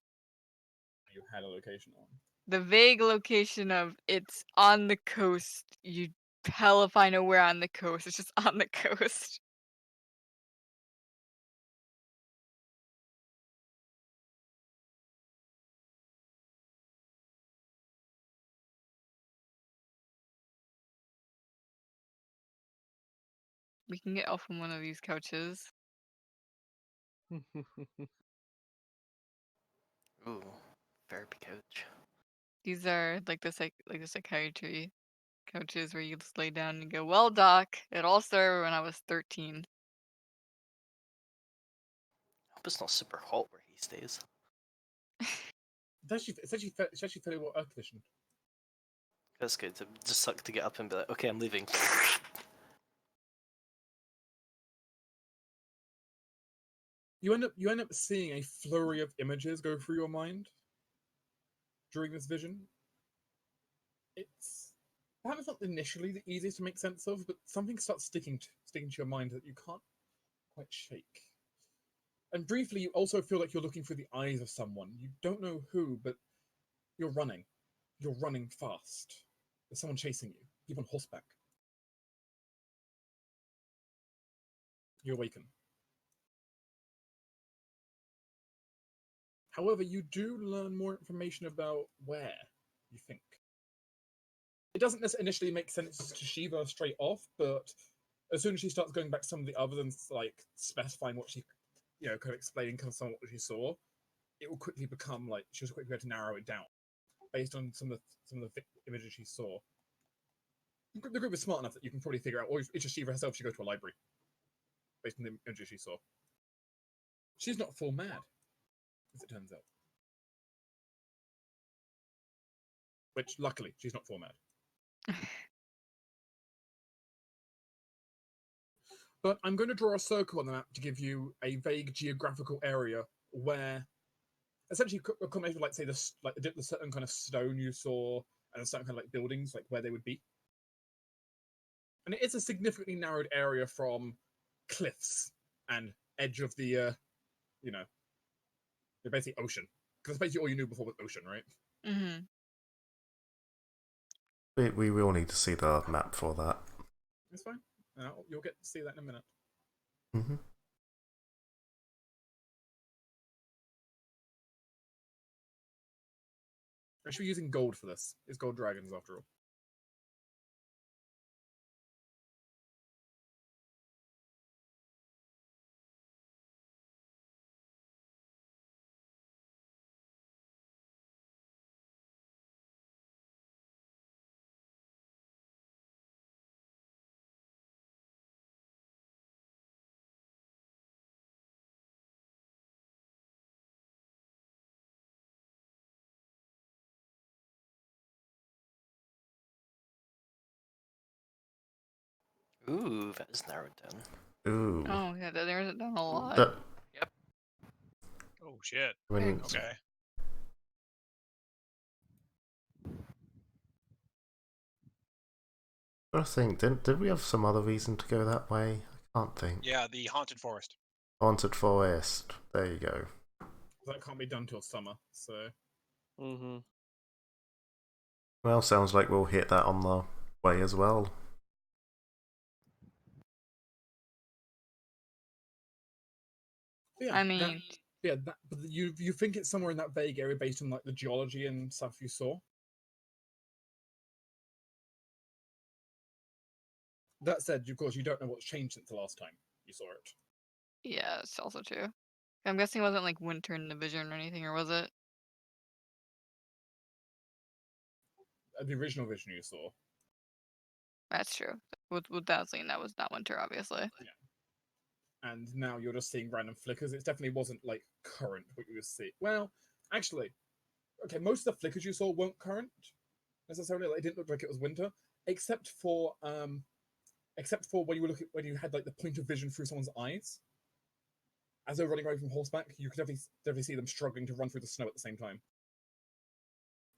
You had a location on. The vague location of it's on the coast. You hella find out where on the coast. It's just on the coast. We can get off on one of these couches. Ooh, therapy couch. These are like the psychiatry couches where you just lay down and go, well, doc, it all started when I was 13. I hope it's not super hot where he stays. It's actually fairly well air conditioned. That's good. It just suck to get up and be like, okay, I'm leaving. You end up seeing a flurry of images go through your mind during this vision. It's perhaps not initially the easiest to make sense of, but something starts sticking to your mind that you can't quite shake. And briefly, you also feel like you're looking through the eyes of someone. You don't know who, but you're running. You're running fast. There's someone chasing you. People on horseback. You awaken. However, you do learn more information about where you think. It doesn't necessarily initially make sense to Shiva straight off, but as soon as she starts going back to some of the others and like specifying what she, kind of explaining kind of some of what she saw, it will quickly become like she was quickly able to narrow it down based on some of the images she saw. The group is smart enough that you can probably figure out, or it's just Shiva herself should go to a library based on the images she saw. She's not full mad, as it turns out. Which, luckily, she's not full mad. But I'm going to draw a circle on the map to give you a vague geographical area where, essentially, a combination of, like, say, the certain kind of stone you saw and certain kind of like buildings, like where they would be. And it is a significantly narrowed area from cliffs and edge of the, basically ocean. Because that's basically all you knew before was ocean, right? Mm-hmm. We will need to see the map for that. That's fine. You'll get to see that in a minute. Mm-hmm. Actually, using gold for this. It's gold dragons, after all. Ooh, that is narrowed down. Ooh. Oh, yeah, there's done a lot. Oh shit. When, Okay. I think did we have some other reason to go that way? I can't think. Yeah, the haunted forest. Haunted forest. There you go. That can't be done till summer, so Mm-hmm. Well, sounds like we'll hit that on the way as well. yeah. I mean, But you think it's somewhere in that vague area based on like the geology and stuff you saw. That said, of course, you don't know what's changed since the last time you saw it. yeah, it's also true. I'm guessing it wasn't like winter in the vision or anything, or was it? The original vision you saw. That's true. With Dazzling, that was not winter, obviously. And now you're just seeing random flickers. It definitely wasn't like current what you were seeing. Well, actually, okay, most of the flickers you saw weren't current necessarily. Like, it didn't look like it was winter, except for when you were looking when you had like the point of vision through someone's eyes as they're running away from horseback. You could definitely see them struggling to run through the snow at the same time.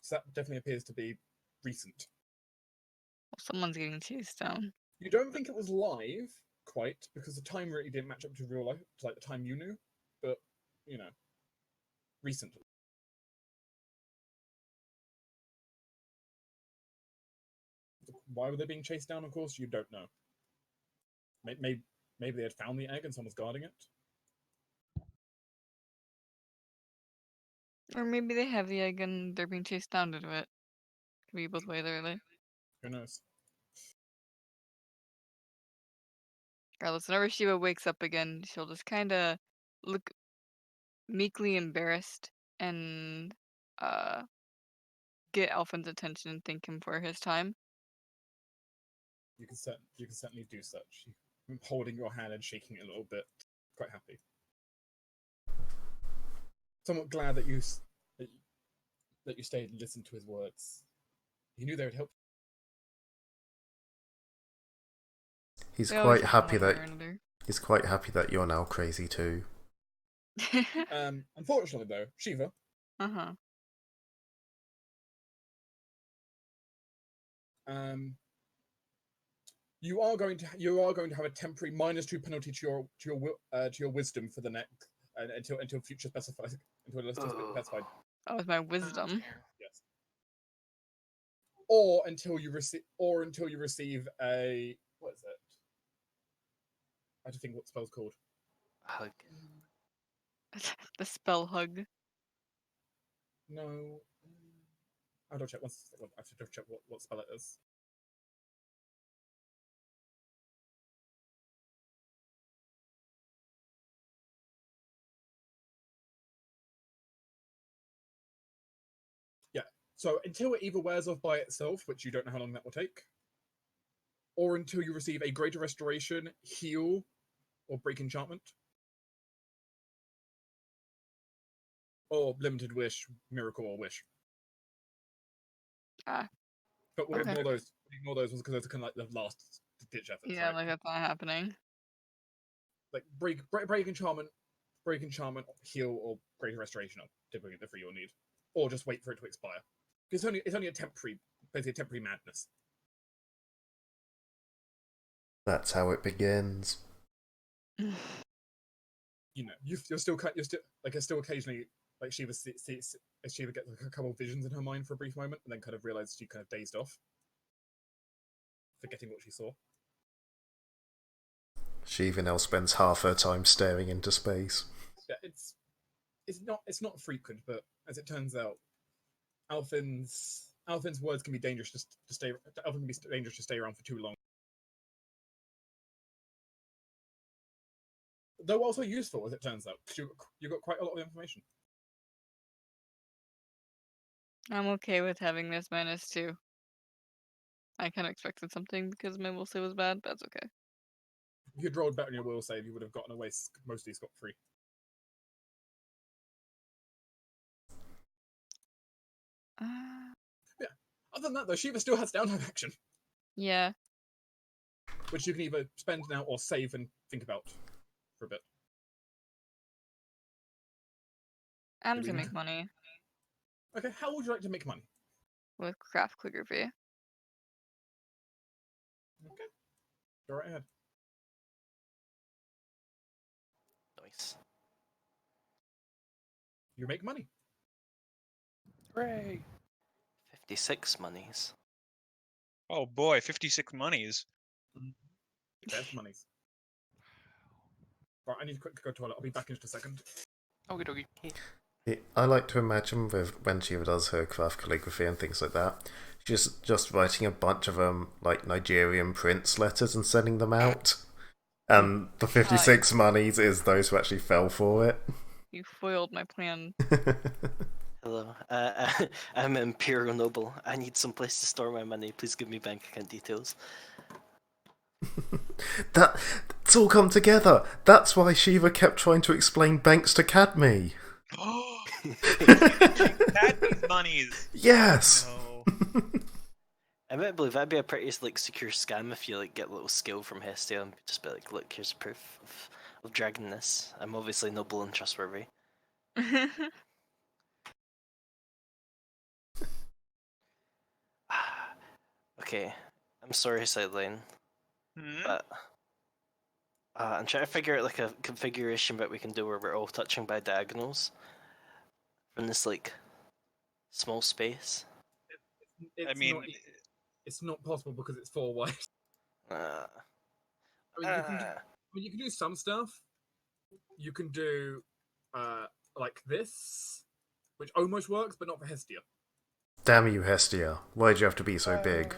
So that definitely appears to be recent. Well, someone's getting chased down. You don't think it was live quite because the time really didn't match up to real life, to like the time you knew, but you know, recent. Why were they being chased down? Of course, you don't know. Maybe they had found the egg and someone was guarding it. Or maybe they have the egg and they're being chased down to it. Could be both ways, really. Who knows? Regardless, whenever Shiva wakes up again, she'll just kind of look meekly embarrassed and uh get Elfin's attention and thank him for his time. You can certainly do such. I'm holding your hand and shaking it a little bit. Quite happy. Somewhat glad that you stayed and listened to his words. He knew they would help. He's They always quite help happy one way that or another. he's quite happy that you're now crazy too. Unfortunately, though, Shiva, Uh-huh. you are going to have a temporary -2 penalty to your wisdom for the next until future specified until a list is specified. Oh, with my wisdom. Yes. Or until you receive a what is it? I have to think what spell's called. Hug. The spell hug. No. I don't check. I have to check what spell it is. Yeah. So until it either wears off by itself, which you don't know how long that will take, or until you receive a greater restoration, heal, or break enchantment, or limited wish, miracle, or wish. Ah. But we'll Okay. ignore those. Ignore those ones because those are kind of like the last ditch efforts. Yeah, right? like that's not happening. Like break enchantment, heal, or greater restoration are typically the three you'll need, or just wait for it to expire. It's only a temporary, basically a temporary madness. That's how it begins. You know, you're still like it's still occasionally like Shiva gets like a couple of visions in her mind for a brief moment, and then kind of realizes she kind of dazed off, forgetting what she saw. Shiva now spends half her time staring into space. Yeah, it's not frequent, but as it turns out, Alfin's words can be dangerous to stay. Alfin can be dangerous to stay around for too long. Though also useful, as it turns out, because you got quite a lot of information. I'm okay with having this -2. I kind of expected something because my will save was bad, but that's okay. If you'd rolled better on your will save, you would have gotten away mostly scot-free. Yeah. Other than that, though, Shiva still has downtime action, Yeah. which you can either spend now or save and think about for a bit. I'm Do to we- make money Okay, how would you like to make money? with craft calligraphy. Okay. Go right ahead. Nice. You make money. Hooray! 56 monies. Oh boy, 56 monies. There's monies. Right, I need to quick go to the toilet. I'll be back in just a second. Okie dokie. I like to imagine when she does her craft calligraphy and things like that, she's just writing a bunch of like Nigerian prince letters and sending them out. And the 56 monies is those who actually fell for it. You foiled my plan. Hello, I'm an Imperial Noble. I need some place to store my money. Please give me bank account details. It's all come together. That's why Shiva kept trying to explain banks to Cadme. Cadme's monies. Yes. No. I might believe that'd be a pretty like secure scam if you like get a little skill from Hestia and just be like, look, here's proof of dragging this. I'm obviously noble and trustworthy. Okay, I'm sorry, Sideline, but I'm trying to figure out like a configuration that we can do where we're all touching by diagonals from this like small space. It's not possible because it's 4 wide. Uh, You can do some stuff. You can do like this, which almost works, but not for Hestia. Damn you, Hestia. Why'd you have to be so big?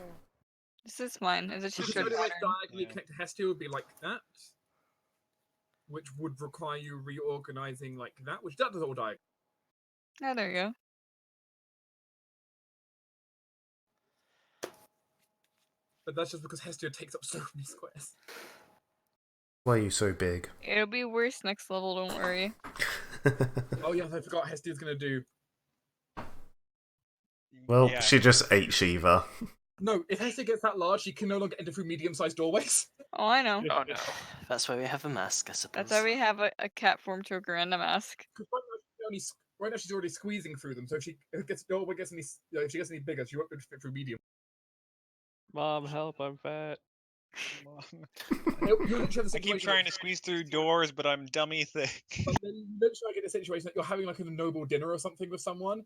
This is mine. Is it just Because good the only way to pattern? diagonally connect to Hestia would be like that, which would require you reorganizing like that, which that does all diagonal. Oh, there you go. But that's just because Hestia takes up so many squares. Why are you so big? It'll be worse next level, don't worry. Oh yes, I forgot Hestia's gonna do. Well, Yeah. she just ate Shiva. No, if Hestia gets that large, she can no longer enter through medium-sized doorways. Oh, I know. Oh no. That's why we have a mask, I suppose. That's why we have a cat form token and a mask. Because right now she's already squeezing through them, so if she gets any, if she gets any bigger, she won't be able to fit through medium. Mom, help! I'm fat. I keep trying to squeeze through doors, but I'm dummy thick. But then eventually I get a situation that you're having like a noble dinner or something with someone,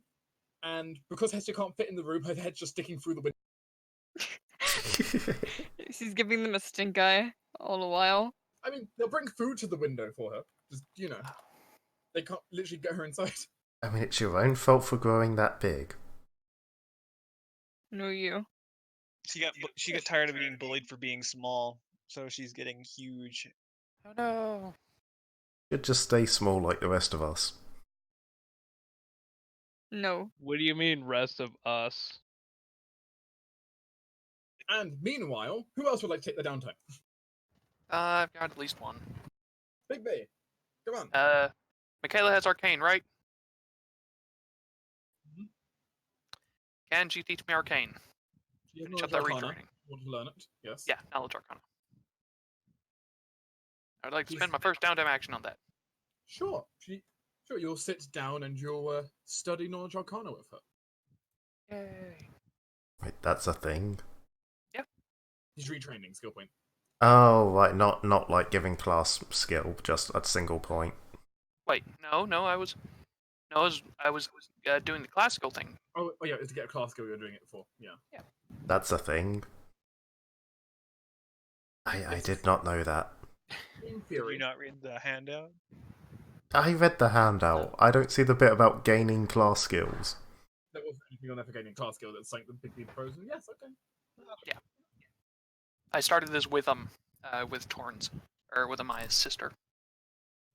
and because Hestia can't fit in the room, her head's just sticking through the window. She's giving them a stink eye all the while. I mean, they'll bring food to the window for her. Just, they can't literally get her inside. I mean, it's your own fault for growing that big. No, you. She got tired of being bullied for being small, so she's getting huge. Oh no. You'd just stay small like the rest of us. No. What do you mean, rest of us? And meanwhile, who else would like to take the downtime? I've got at least one. Big B, come on. Michaela has arcane, right? Can she teach me arcane? You have Finish up knowledge that arcana. retraining. Want to learn it? Yes. Yeah, knowledge arcana. I'd like to spend my first downtime action on that. Sure. Sure. You'll sit down and you'll study knowledge arcana with her. Yay. Wait, that's a thing? He's retraining skill point. Oh, right, not like giving class skill, just a single point. Wait, no, I was doing the classical thing. Oh yeah, it's to get a class skill you're doing it for. Yeah. That's a thing. I did not know that. In Did theory. you not read the handout? I read the handout. I don't see the bit about gaining class skills. There wasn't anything on there for gaining class skill that's like the big lead pros. And yes, okay. Yeah. I started this with Torrens, or with Amaya's sister,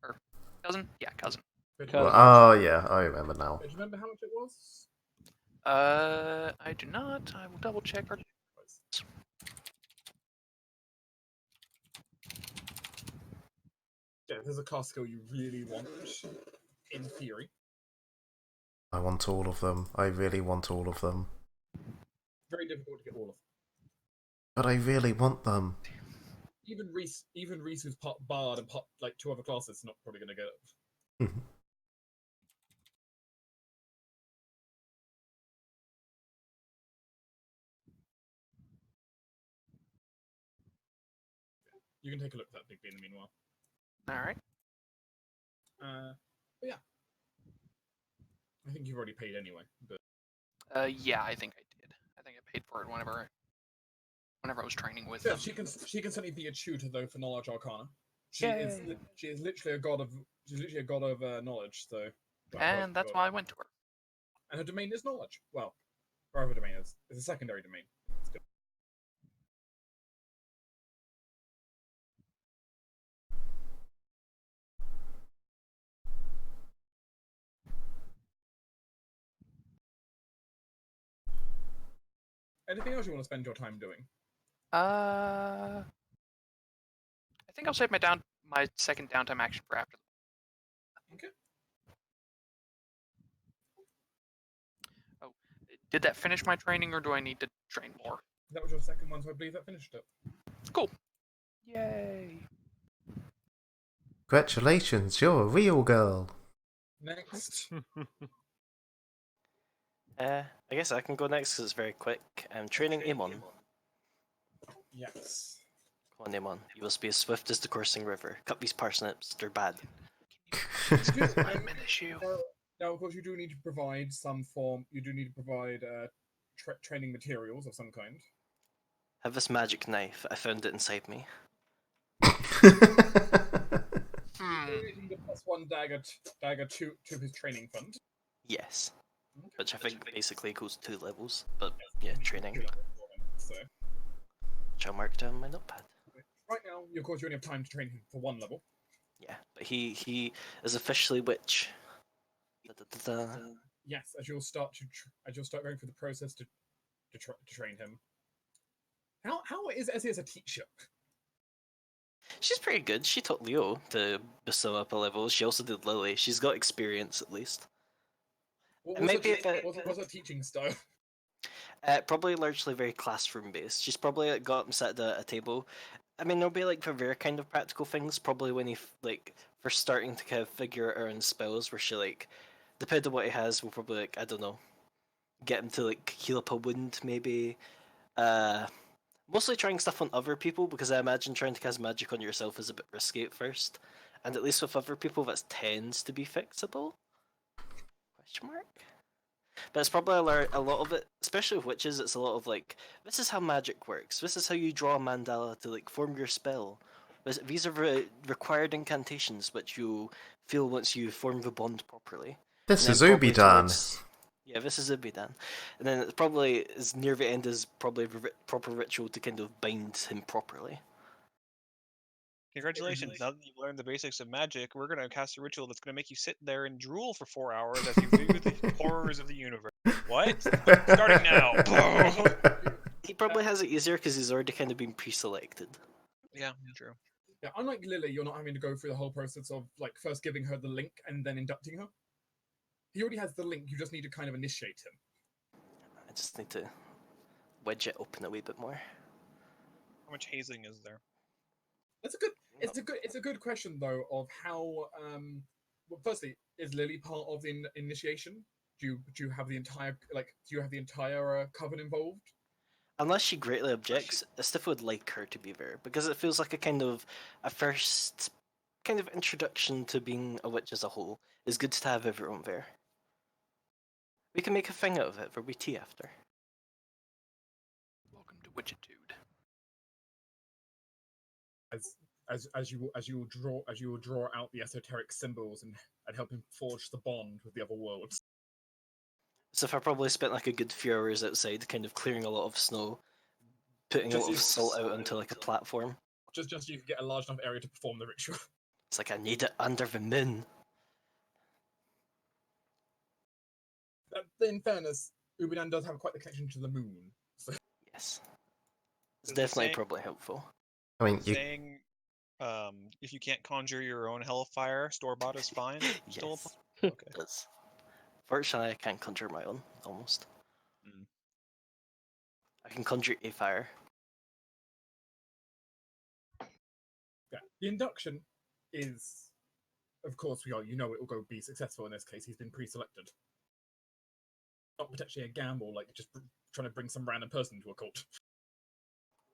or cousin. Yeah, cousin. Cousin. Oh, yeah, I remember now. Do you remember how much it was? I do not. I will double check our. Yeah, there's a class skill you really want, in theory. I want all of them. I really want all of them. Very difficult to get all of them. But I really want them. Even Reese, who's part bard and part like 2 other classes, is not probably going to get it. You can take a look at that Big B in the meanwhile. All right. But yeah, I think you've already paid anyway. But Yeah, I think I did. I think I paid for it whenever I was training with yeah, them. she can certainly be a tutor though for knowledge arcana. She Yay. is literally a god of knowledge. So And that's why I went to her. And her domain is knowledge. Well, her other domain is a secondary domain. Still. Anything else you want to spend your time doing? I think I'll save my second downtime action for after. Okay. Oh, did that finish my training, or do I need to train more? That was your second one, so I believe that finished it. Cool. Yay. Congratulations, you're a real girl. Next. I guess I can go next because it's very quick. Training Amon. Yes. Come on, Amon. You must be as swift as the coursing river. Cut these parsnips, they're bad. Excuse me. I'm an issue. Now, of course, you do need to provide some form. You do need to provide training materials of some kind. Have this magic knife. I found it inside me. Using the +1 dagger to his training fund. Yes. Okay. Which I think basically equals 2 levels. But yeah, training. So Which I'll mark down my notepad. right now, of course, you only have time to train him for 1 level. Yeah, but he is officially witch. Yes, as you'll start going through the process to train him. How is Essie as a teacher? She's pretty good. She taught Leo to boost him up a level. She also did Lily. She's got experience at least. What's her teaching style? Probably largely very classroom based. She's probably got him sat at a table. I mean, there'll be like for very kind of practical things. Probably when he first starting to kind of figure out her own spells, where she depending on what he has, will probably I don't know, get him to heal up a wound maybe. Mostly trying stuff on other people because I imagine trying to cast magic on yourself is a bit risky at first, and at least with other people that tends to be fixable. Question mark. But it's probably a lot of it, especially with witches. It's a lot of this is how magic works. This is how you draw a mandala to form your spell. These are required incantations which you feel once you form the bond properly. This is Ubidan. Yeah, this is Ubidan. And then it probably is near the end is probably the proper ritual to kind of bind him properly. Congratulations, now that you've learned the basics of magic, we're going to cast a ritual that's going to make you sit there and drool for 4 hours as you view the horrors of the universe. What? Starting now! He probably has it easier because he's already kind of been pre-selected. Yeah, true. Yeah, unlike Lily, you're not having to go through the whole process of first giving her the link and then inducting her. He already has the link, you just need to kind of initiate him. I just need to wedge it open a wee bit more. How much hazing is there? It's a good question though of how. Well, firstly, is Lily part of the initiation? Do you have the entire coven involved? Unless she greatly objects, Stiff would like her to be there because it feels like a first kind of introduction to being a witch as a whole. It's good to have everyone there. We can make a thing out of it for we tea after. Welcome to Witchitude. As you will draw out the esoteric symbols and help him forge the bond with the other worlds. So if I probably spent a good few hours outside, kind of clearing a lot of snow, putting a lot of salt out onto a platform. Just so you can get a large enough area to perform the ritual. It's I need it under the moon. In fairness, Ubidan does have quite the connection to the moon. So. Yes. It's definitely probably helpful. I mean, saying, if you can't conjure your own hellfire, store-bought is fine? Yes. Okay. It does. Fortunately, I can't conjure my own, almost. I can conjure a fire. Yeah, the induction is, of course, it will be successful in this case. He's been pre-selected. Not potentially a gamble, just trying to bring some random person to a cult.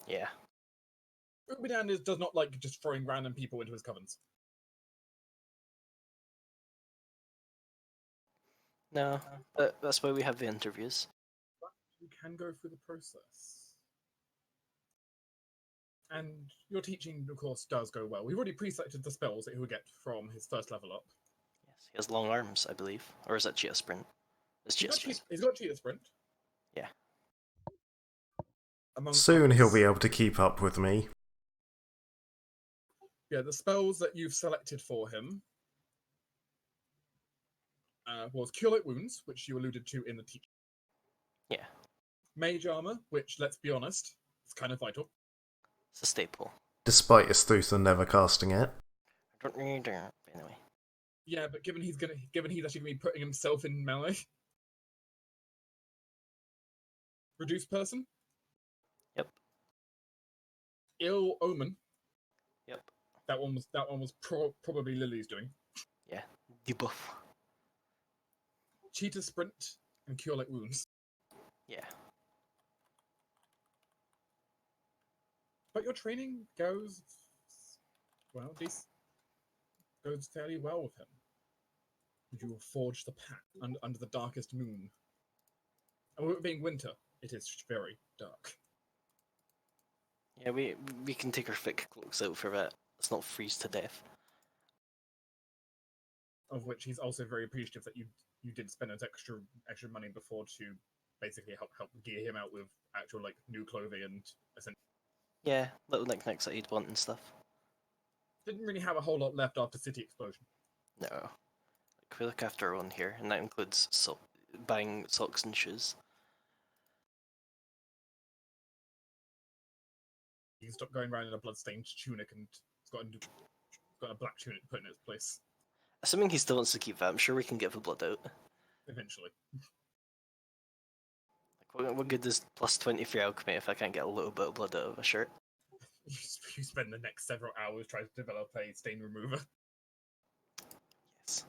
Yeah. Ubidan does not like just throwing random people into his covens. No, but that's why we have the interviews. But you can go through the process. And your teaching, of course, does go well. We've already pre-selected the spells that he will get from his first level up. Yes, he has long arms, I believe. Or is that Cheetah Sprint? It's Cheetah Sprint. He's got Cheetah Sprint. Yeah. Soon he'll be others. able to keep up with me. Yeah, the spells that you've selected for him was Cure Light Wounds, which you alluded to in the teaching. Yeah. Mage Armor, which, let's be honest, is kind of vital. It's a staple. Despite Astutha never casting it. I don't need it. Anyway. Yeah, but given he's actually gonna be putting himself in melee. Reduce person. Yep. Ill Omen. Yep. That one was probably Lily's doing. Yeah. Debuff. Cheetah Sprint and Cure Light Wounds. Yeah. But your training goes goes fairly well with him. You will forge the path under the darkest moon. And with it being winter, it is very dark. Yeah, we can take our thick cloaks out for that. Let's not freeze to death. Of which he's also very appreciative that you did spend extra money before to basically help gear him out with actual new clothing and essentially Yeah, little knickknacks that he'd want and stuff. didn't really have a whole lot left after City Explosion. No. Like, we look after our own here, and that includes buying socks and shoes. You can stop going around in a bloodstained tunic and it's got a black tunic put in its place Assuming he still wants to keep that, I'm sure we can get the blood out. eventually. Like, what good is plus 23 alchemy if I can't get a little bit of blood out of a shirt? You spend the next several hours trying to develop a stain remover. Yes.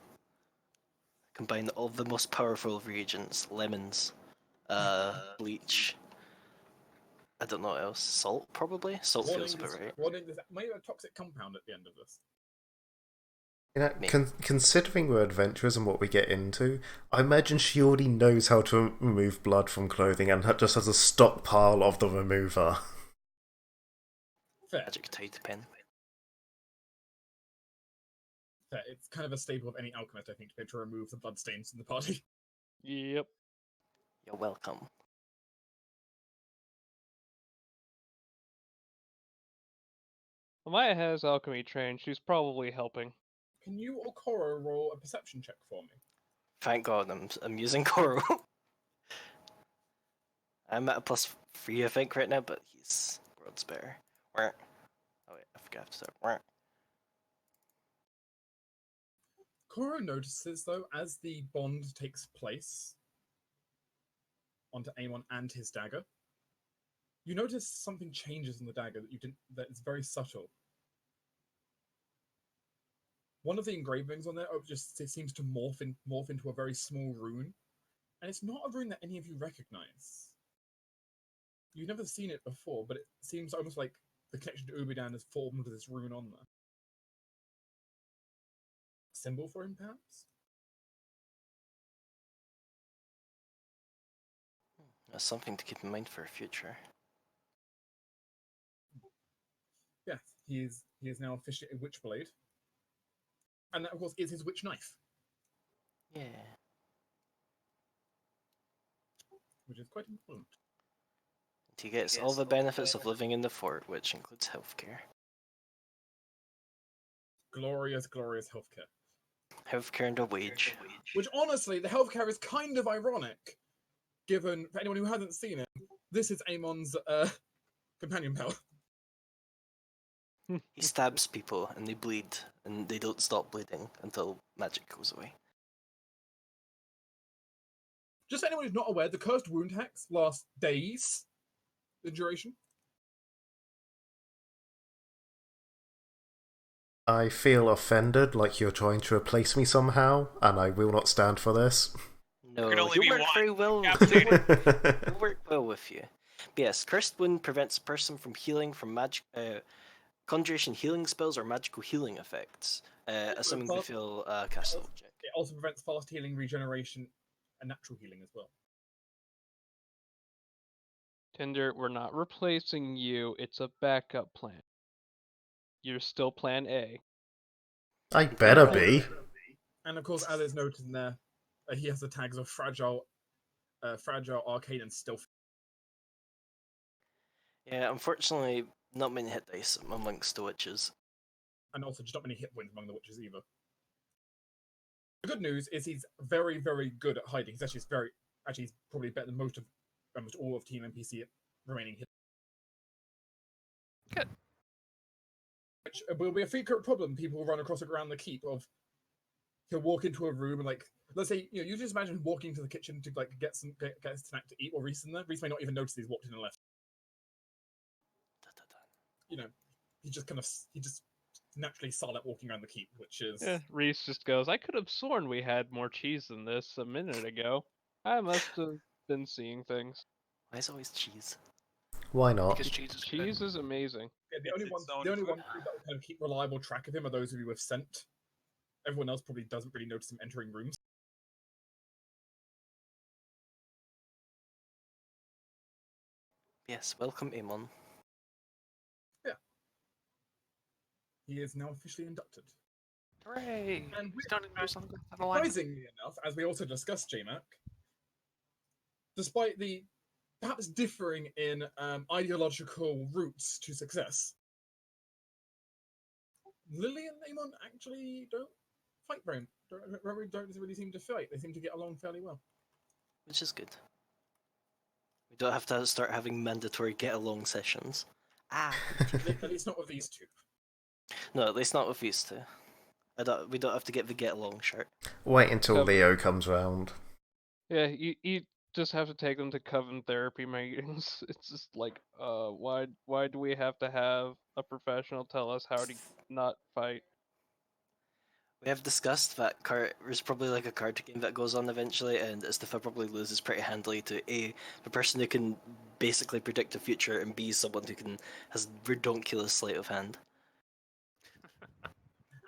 Combine all the most powerful reagents, lemons, bleach. I don't know what else. Salt, probably? Salt feels about right. There's maybe a toxic compound at the end of this. You know, considering we're adventurers and what we get into, I imagine she already knows how to remove blood from clothing and just has a stockpile of the remover. Fair. Magic Tide pen. Fair. It's kind of a staple of any alchemist, I think, to be able to remove the bloodstains in the party. Yep. You're welcome. Maya has alchemy trained. She's probably helping. Can you or Cora roll a perception check for me? Thank God I'm using Koro. I'm at a +3 I think right now, but he's worlds better. Oh wait, I forgot to start. Cora notices, though, as the bond takes place onto Amon and his dagger, you notice something changes in the dagger that is very subtle. One of the engravings on there it seems to morph into a very small rune, and it's not a rune that any of you recognize. You've never seen it before, but it seems almost like the connection to Ubidan has formed with this rune on there. Symbol for him, perhaps? That's something to keep in mind for a future. Yes, he is now officially a Witchblade. And that, of course, is his witch knife. Yeah. Which is quite important. He gets all the benefits of living in the fort, which includes healthcare. Glorious, glorious healthcare. Healthcare and a wage. Which, honestly, the healthcare is kind of ironic, given, for anyone who hasn't seen it, this is Amon's companion power. He stabs people and they bleed, and they don't stop bleeding until magic goes away. Just anyone who's not aware, the cursed wound hex lasts days in duration. I feel offended, like you're trying to replace me somehow, and I will not stand for this. No, can only you be work one. very well. Captivated. Will work well with you. But yes, cursed wound prevents a person from healing from magic conjuration healing spells or magical healing effects, assuming they fast- fail a castle check. It also prevents fast healing, regeneration, and natural healing as well. Tinder, we're not replacing you. It's a backup plan. You're still plan A. I better Right. be. And of course, as is noted in there, he has the tags of fragile, arcane, and stealth. Yeah, unfortunately, not many hit dice amongst the witches. And also just not many hit points among the witches either. The good news is he's very, very good at hiding. He's probably better than almost all of Team NPC remaining hit. Good. Which will be a frequent problem people will run across it around the keep of he'll walk into a room and let's say you just imagine walking to the kitchen to get a snack to eat, or Reese in there. Reese may not even notice he's walked in and left. He just naturally silent walking around the keep, which is Reese just goes, I could have sworn we had more cheese than this a minute ago. I must have been seeing things. Why is it always cheese? Why not? Because cheese is good. Cheese is amazing. the only one own that will food. kind of keep reliable track of him are those of you with scent. Everyone else probably doesn't really notice him entering rooms. Yes, welcome, Amon. He is now officially inducted. Hooray! And He's done it something out of the line. surprisingly enough, as we also discussed, JMac, despite the perhaps differing in ideological routes to success, Lily and Amon actually don't fight don't really seem to fight. They seem to get along fairly well. Which is good. We don't have to start having mandatory get-along sessions. At least not with these two. No, at least not with these two. We don't have to get the get-along shirt. Wait until Leo comes round. Yeah, you just have to take them to coven therapy meetings. It's just like, why do we have to have a professional tell us how to not fight? We have discussed that there's probably like a card game that goes on eventually, and Istifa probably loses pretty handily to A, the person who can basically predict the future, and B, someone who has redonkulous sleight of hand.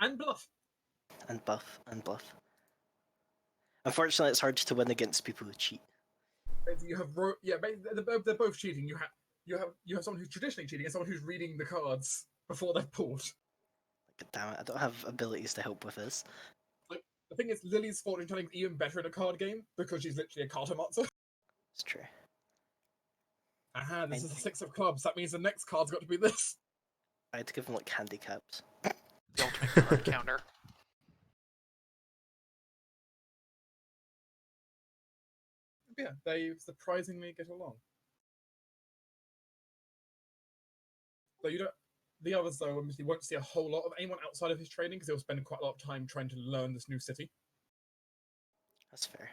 And bluff. And buff. Unfortunately, it's hard to win against people who cheat. You have they're both cheating. You have someone who's traditionally cheating and someone who's reading the cards before they're pulled. God damn it, I don't have abilities to help with this. The thing is, Lily's fortune telling is even better in a card game because she's literally a cartomancer. It's true. Aha, this is a 6 of clubs. That means the next card's got to be this. I had to give them like handicaps. The ultimate card counter. Yeah, they surprisingly get along. Though the others though, obviously won't see a whole lot of anyone outside of his training because he'll spend quite a lot of time trying to learn this new city. That's fair.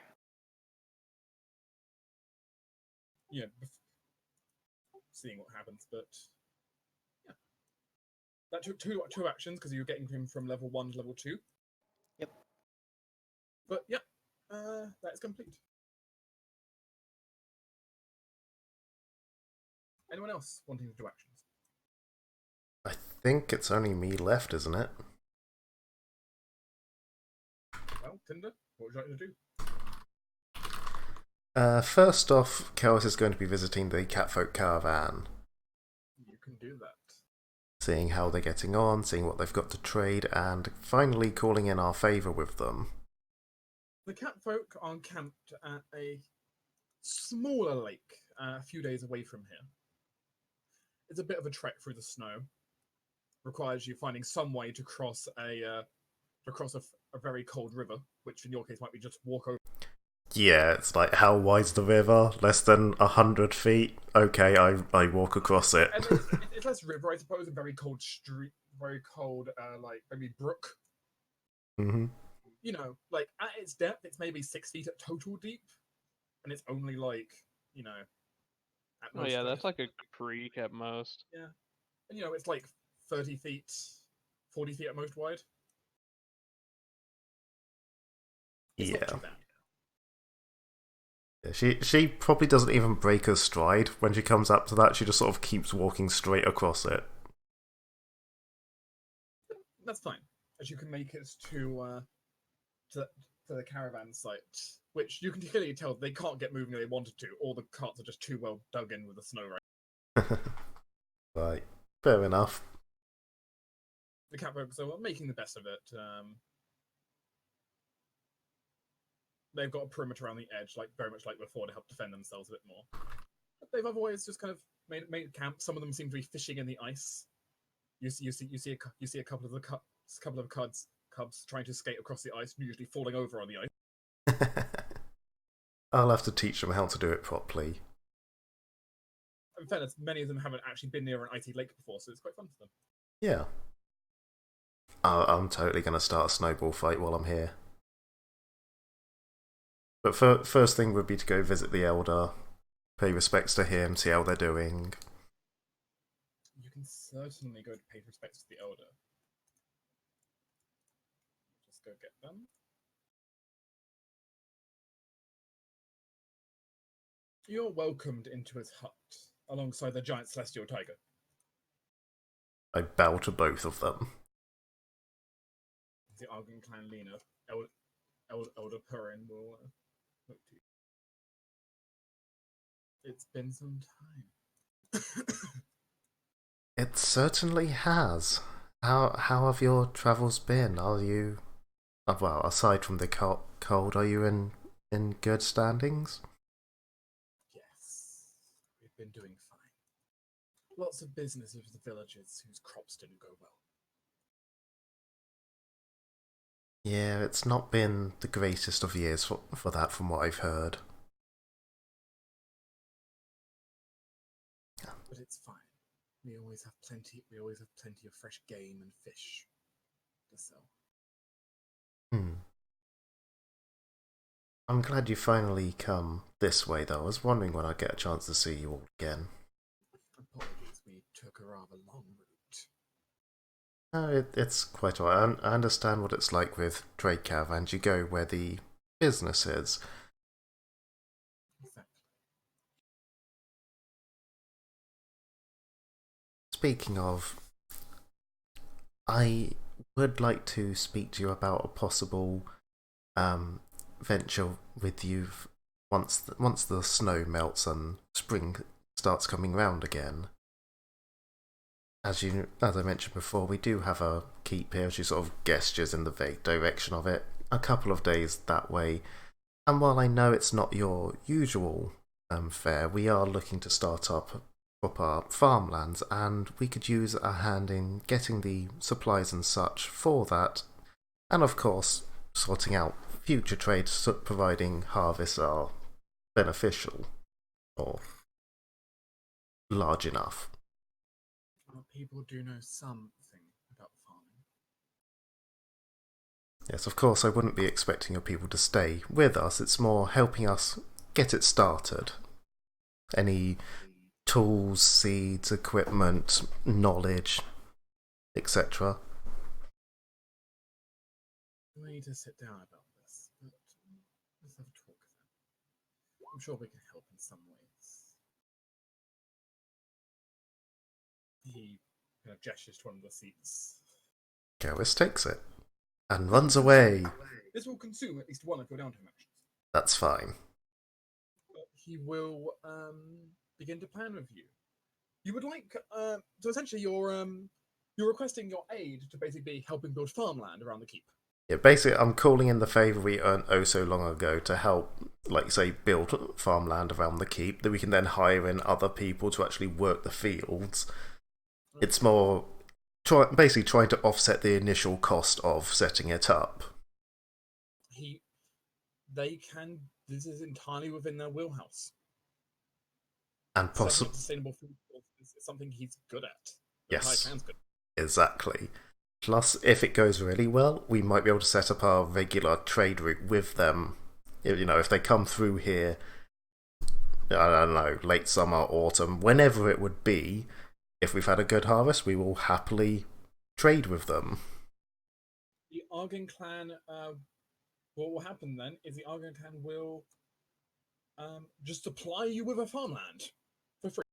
Yeah, seeing what happens, but yeah, that took two actions because you were getting him from level 1 to level 2. Yep. But yeah, that's complete. Anyone else wanting to do actions? I think it's only me left, isn't it? Well, Tinder, what would you like to do? First off, Chaos is going to be visiting the Catfolk Caravan, You can do that. seeing how they're getting on, seeing what they've got to trade, and finally calling in our favour with them. The Catfolk are camped at a smaller lake a few days away from here. It's a bit of a trek through the snow. Requires you finding some way to cross a very cold river, which in your case might be just walk over. Yeah, it's like, how wide's the river? Less than 100 feet? Okay, I walk across it. And it's less river, I suppose, a very cold street, very cold, like maybe brook. Mm-hmm. You know, like at its depth, it's maybe 6 feet at total deep, and it's only like, you know, at Oh most yeah, 30 that's like a creek at most. Yeah, and you know, it's like 30 feet, 40 feet at most wide. It's not Yeah. too bad. She probably doesn't even break her stride when she comes up to that. She just sort of keeps walking straight across it. That's fine, as you can make it to the caravan site, which you can clearly tell they can't get moving if they wanted to, or the carts are just too well dug in with the snow right. Right, fair enough. The cat folks are making the best of it. They've got a perimeter around the edge, like very much like before, to help defend themselves a bit more. But they've otherwise just kind of made camp. Some of them seem to be fishing in the ice. You see a couple of cubs trying to skate across the ice, usually falling over on the ice. I'll have to teach them how to do it properly. In fairness, many of them haven't actually been near an icy lake before, so it's quite fun for them. Yeah. I'm totally going to start a snowball fight while I'm here. But first thing would be to go visit the Elder, pay respects to him, see how they're doing. You can certainly go to pay respects to the Elder. Just go get them. You're welcomed into his hut, alongside the giant celestial tiger. I bow to both of them. The Argon clan leader, Elder Purin, will look to you. It's been some time. It certainly has. How have your travels been? Are you, well, aside from the cold, are you in good standings? Yes, we've been doing fine. Lots of business with the villagers whose crops didn't go well. Yeah, it's not been the greatest of years for that, from what I've heard. But it's fine. We always have plenty of fresh game and fish to sell. I'm glad you finally come this way, though. I was wondering when I'd get a chance to see you all again. Apologies, we took a rather long route. No, it's quite alright. I understand what it's like with trade caravans. You go where the business is. Exactly. Speaking of, I would like to speak to you about a possible venture with you once the snow melts and spring starts coming round again. As I mentioned before, we do have a keep here. She sort of gestures in the vague direction of it. A couple of days that way, and while I know it's not your usual fare, we are looking to start up our farmlands, and we could use a hand in getting the supplies and such for that, and of course sorting out future trade, providing harvests are beneficial or large enough. Well, people do know something about farming. Yes, of course, I wouldn't be expecting your people to stay with us. It's more helping us get it started. Any tools, seeds, equipment, knowledge, etc. We need to sit down about this, but let's have a talk then. I'm sure we can help in some ways. He kind of gestures to one of the seats. Garrus takes it and runs away. This will consume at least one of your downtime actions. That's fine. But he will begin to plan with you. You would like so essentially you're requesting your aid to basically be helping build farmland around the keep. Yeah, basically, I'm calling in the favour we earned oh so long ago to help, like, say, build farmland around the keep, that we can then hire in other people to actually work the fields. It's more basically trying to offset the initial cost of setting it up. This is entirely within their wheelhouse. And possibly sustainable food is something he's good at. Yes, good. Exactly. Plus, if it goes really well, we might be able to set up our regular trade route with them. You know, if they come through here, I don't know, late summer, autumn, whenever it would be, if we've had a good harvest, we will happily trade with them. The Argon clan, what will happen then is the Argon clan will just supply you with a farmland for free.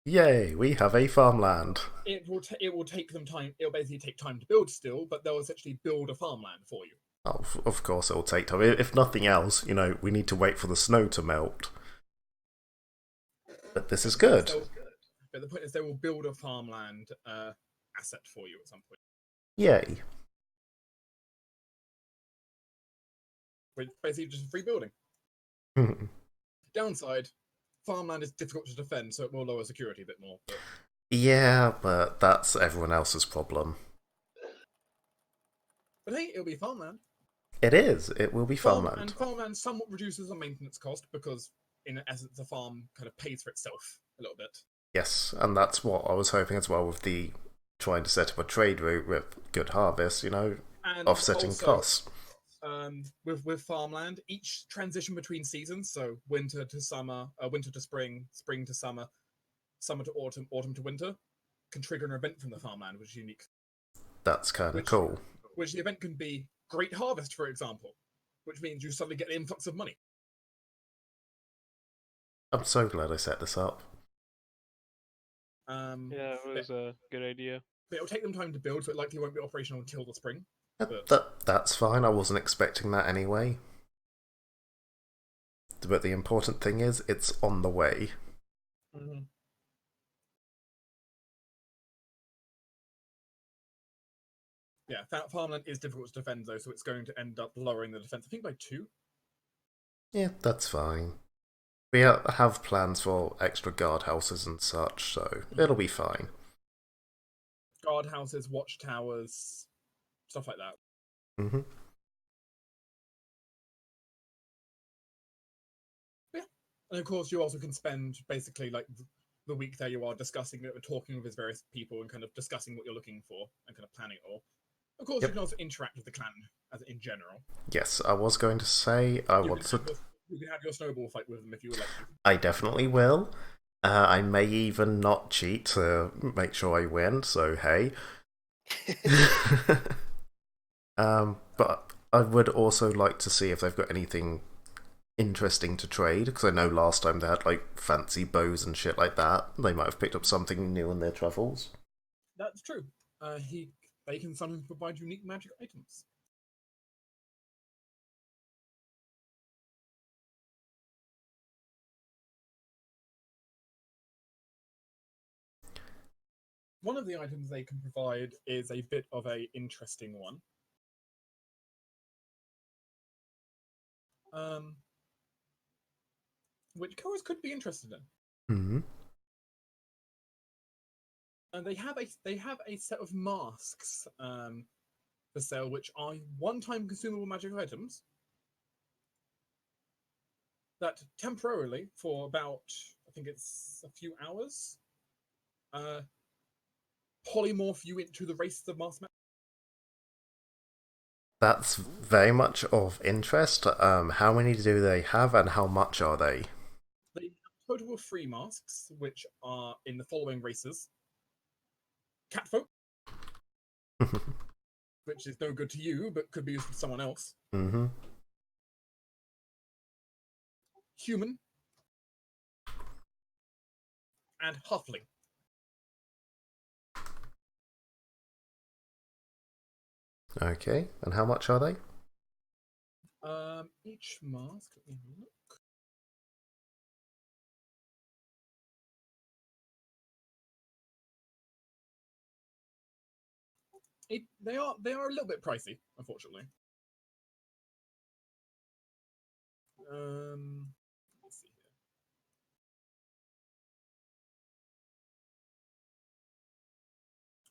Yay, we have a farmland. It will take them time. It'll basically take time to build still, but they'll essentially build a farmland for you. Oh, of course it'll take time. If nothing else, we need to wait for the snow to melt. But this is good. But the point is, they will build a farmland asset for you at some point. Yay. Which basically just free building. Downside, farmland is difficult to defend, so it will lower security a bit more. But... Yeah, but that's everyone else's problem. But hey, it'll be farmland. It is. It will be farmland. And farmland somewhat reduces the maintenance cost because, in essence, the farm kind of pays for itself a little bit. Yes, and that's what I was hoping as well with the trying to set up a trade route with good harvest, And offsetting also, costs. With farmland, each transition between seasons, so winter to summer, winter to spring, spring to summer, summer to autumn, autumn to winter, can trigger an event from the farmland, which is unique. That's kind of cool. Which the event can be Great Harvest, for example, which means you suddenly get an influx of money. I'm so glad I set this up. Yeah, it was a good idea. But it'll take them time to build, so it likely won't be operational until the spring. That's fine. I wasn't expecting that anyway. But the important thing is, it's on the way. Mm-hmm. Yeah, farmland is difficult to defend, though, so it's going to end up lowering the defense, I think, by 2. Yeah, that's fine. We have plans for extra guardhouses and such, so it'll be fine. Guardhouses, watchtowers, stuff like that. Mm-hmm. Yeah. And of course, you also can spend basically like the week there you are discussing it, talking with his various people and kind of discussing what you're looking for and kind of planning it all. Of course, you can also interact with the clan as in general. Yes, I was going to say You can have your snowball fight with them if you would like to. I definitely will. I may even not cheat to make sure I win, so hey. But I would also like to see if they've got anything interesting to trade, because I know last time they had like fancy bows and shit like that. They might have picked up something new in their travels. That's true. They can sometimes provide unique magic items. One of the items they can provide is a bit of an interesting one. Which Koas could be interested in. Mm-hmm. And they have a set of masks for sale, which are one-time consumable magic items that temporarily, for about, I think it's a few hours, polymorph you into the race of mask. That's very much of interest. How many do they have, and how much are they? They have a total of 3 masks, which are in the following races: Catfolk, which is no good to you, but could be used for someone else. Mm-hmm. Human, and Halfling. Okay, and how much are they? Each mask, let me look. They are a little bit pricey, unfortunately. Let's see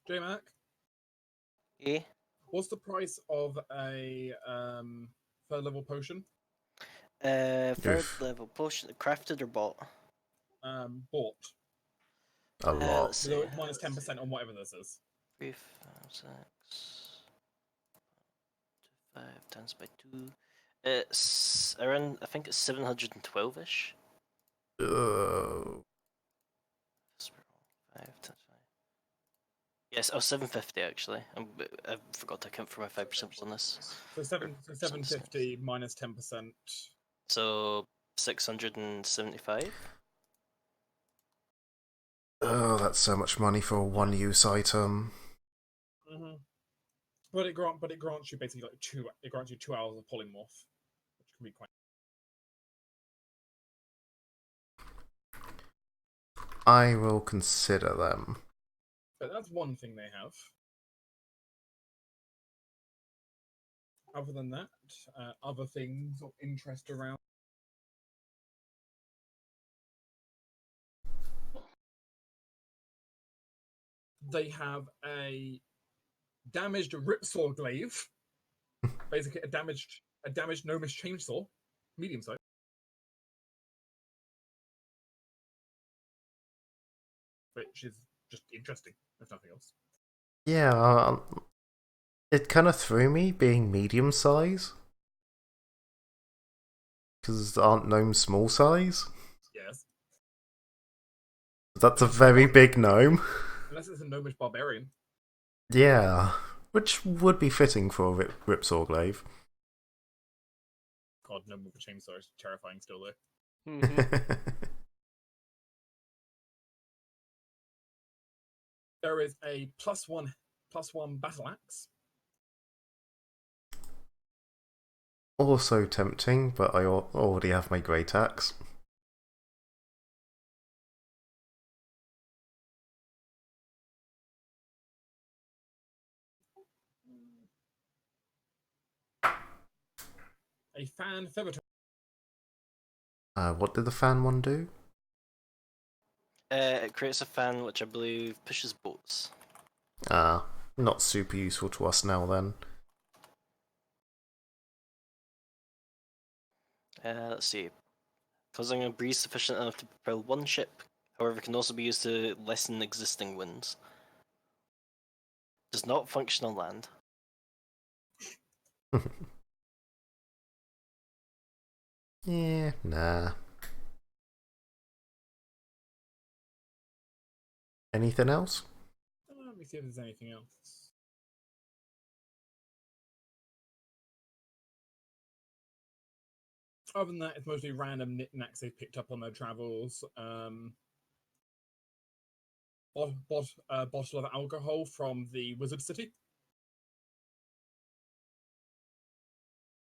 here. J-Mac? Eh? What's the price of a 3rd level potion? 3rd level potion, crafted or bought? Bought. A lot. Let's see. So it's minus 10% on whatever this is. 3, 5, 6, 5 times by 2. It's around, I think it's 712-ish. 5 times 5. Yes, 750 actually. I forgot to account for my 5% on this. So 750 minus 10%. So 675. Oh, that's so much money for a one-use item. Mm-hmm. But it grants you basically like 2 hours of polymorph, which can be quite. I will consider them. But that's one thing they have. Other than that, other things of interest around. They have a damaged ripsaw glaive, basically a damaged gnomish chainsaw, medium size. Which is just interesting, if nothing else. Yeah, it kind of threw me being medium size. Because aren't gnomes small size? Yes. That's a very big gnome. Unless it's a gnomish barbarian. Yeah, which would be fitting for a Ripsaw Glaive. God, gnome with a chainsaw is terrifying still though. Mm-hmm. There is a +1 battle axe. Also tempting, but I already have my Great Axe. A fan feather. What did the fan one do? It creates a fan which I believe pushes boats. Not super useful to us now then. Let's see. Causing a breeze sufficient enough to propel one ship. However, it can also be used to lessen existing winds. Does not function on land. Yeah, nah. Anything else? Let me see if there's anything else. Other than that, it's mostly random knickknacks they've picked up on their travels. Bottle of alcohol from the Wizard City.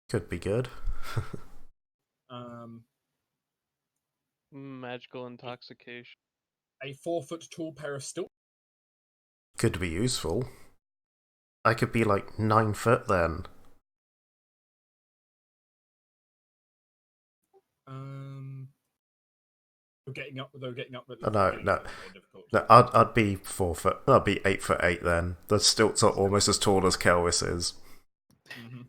Could be good. Magical intoxication. A 4-foot tall pair of stilts. Could be useful. I could be like 9 foot then. Getting up. No, getting no. up is more difficult. No, I'd be 4 foot. I'd be 8'8" then. The stilts are almost as tall as Kelvis is. Mm-hmm.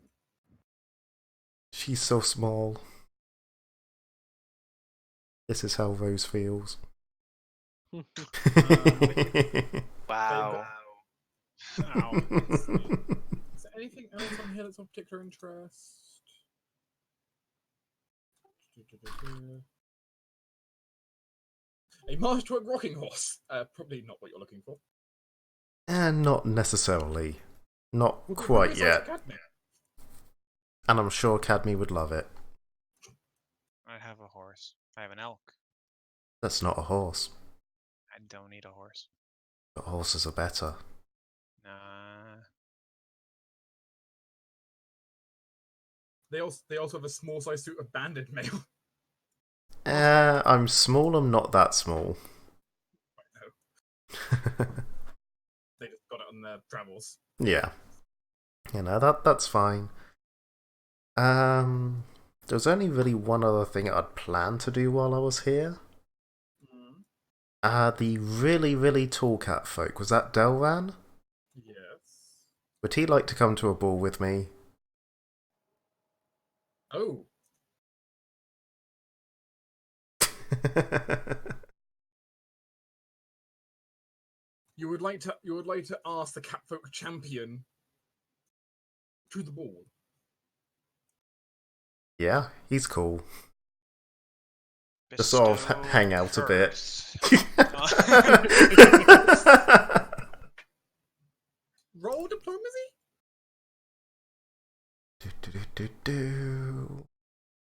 She's so small. This is how Rose feels. Wow. Wow. Is there anything else on here that's of particular interest? A Masterwork rocking horse. Probably not what you're looking for. And not necessarily. Not Would be quite very exciting, yet. Cadme. And I'm sure Cadme would love it. I have a horse. I have an elk. That's not a horse. I don't need a horse. But horses are better. Nah. They also have a small size suit of banded mail. I'm small, I'm not that small. They just got it on their travels. Yeah. You know, that's fine. There's only really one other thing I'd planned to do while I was here. The really, really tall cat folk. Was that Delran? Yes. Would he like to come to a ball with me? Oh. You would like to ask the Catfolk champion to the ball. Yeah, he's cool. Just sort of hang out a bit. Roll diplomacy?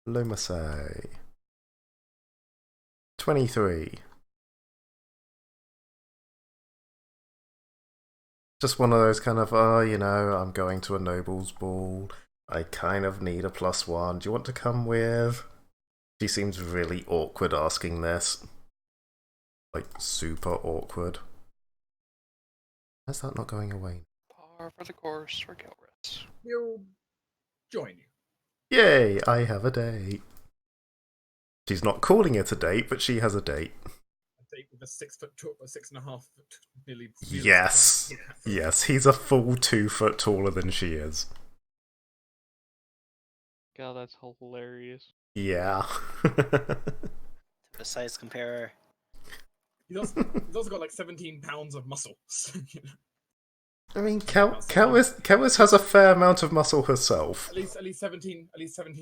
Lumasay. 23. Just one of those kind of, oh, you know, I'm going to a noble's ball. I kind of need a +1. Do you want to come with? She seems really awkward asking this. Like, super awkward. Why's that not going away? Par for the course for Gilris. We'll join you. Yay, I have a date. She's not calling it a date, but she has a date. A date with a 6 foot tall, a 6.5 foot, nearly. Yes. Yes, he's a full 2 foot taller than she is. God, that's hilarious. Yeah. The size comparer. He's also got like 17 pounds of muscle. I mean, Kelwis has a fair amount of muscle herself. At least 17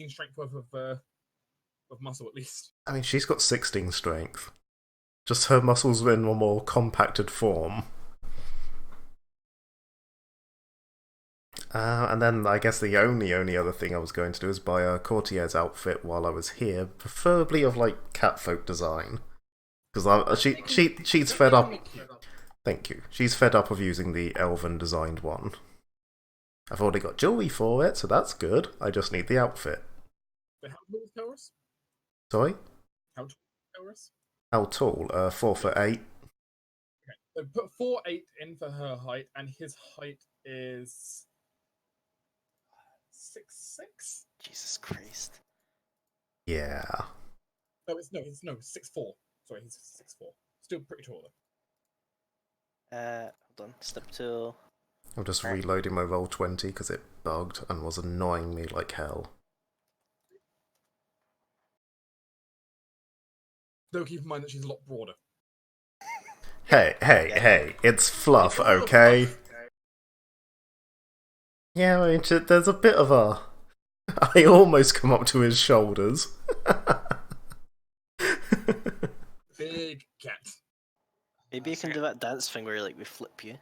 strength worth of muscle at least. I mean, she's got 16 strength. Just her muscles in a more compacted form. And then I guess the only other thing I was going to do is buy a courtier's outfit while I was here, preferably of like catfolk design, because she's fed up. Thank you. She's fed up of using the elven designed one. I've already got jewelry for it, so that's good. I just need the outfit. But how tall is Kelris? Sorry? How tall is Kelris? How tall? 4'8". Okay, so put 4'8" in for her height, and his height is 6'6". Jesus Christ. Yeah. No, it's 6'4". Sorry, he's 6'4". Still pretty tall though. Hold on. Step 2. I'm just reloading my Roll20 because it bugged and was annoying me like hell. Though keep in mind that she's a lot broader. Hey, it's fluff, okay? Yeah, I mean, there's a bit of a... I almost come up to his shoulders. Big cat. Maybe you can do that dance thing where like we flip you.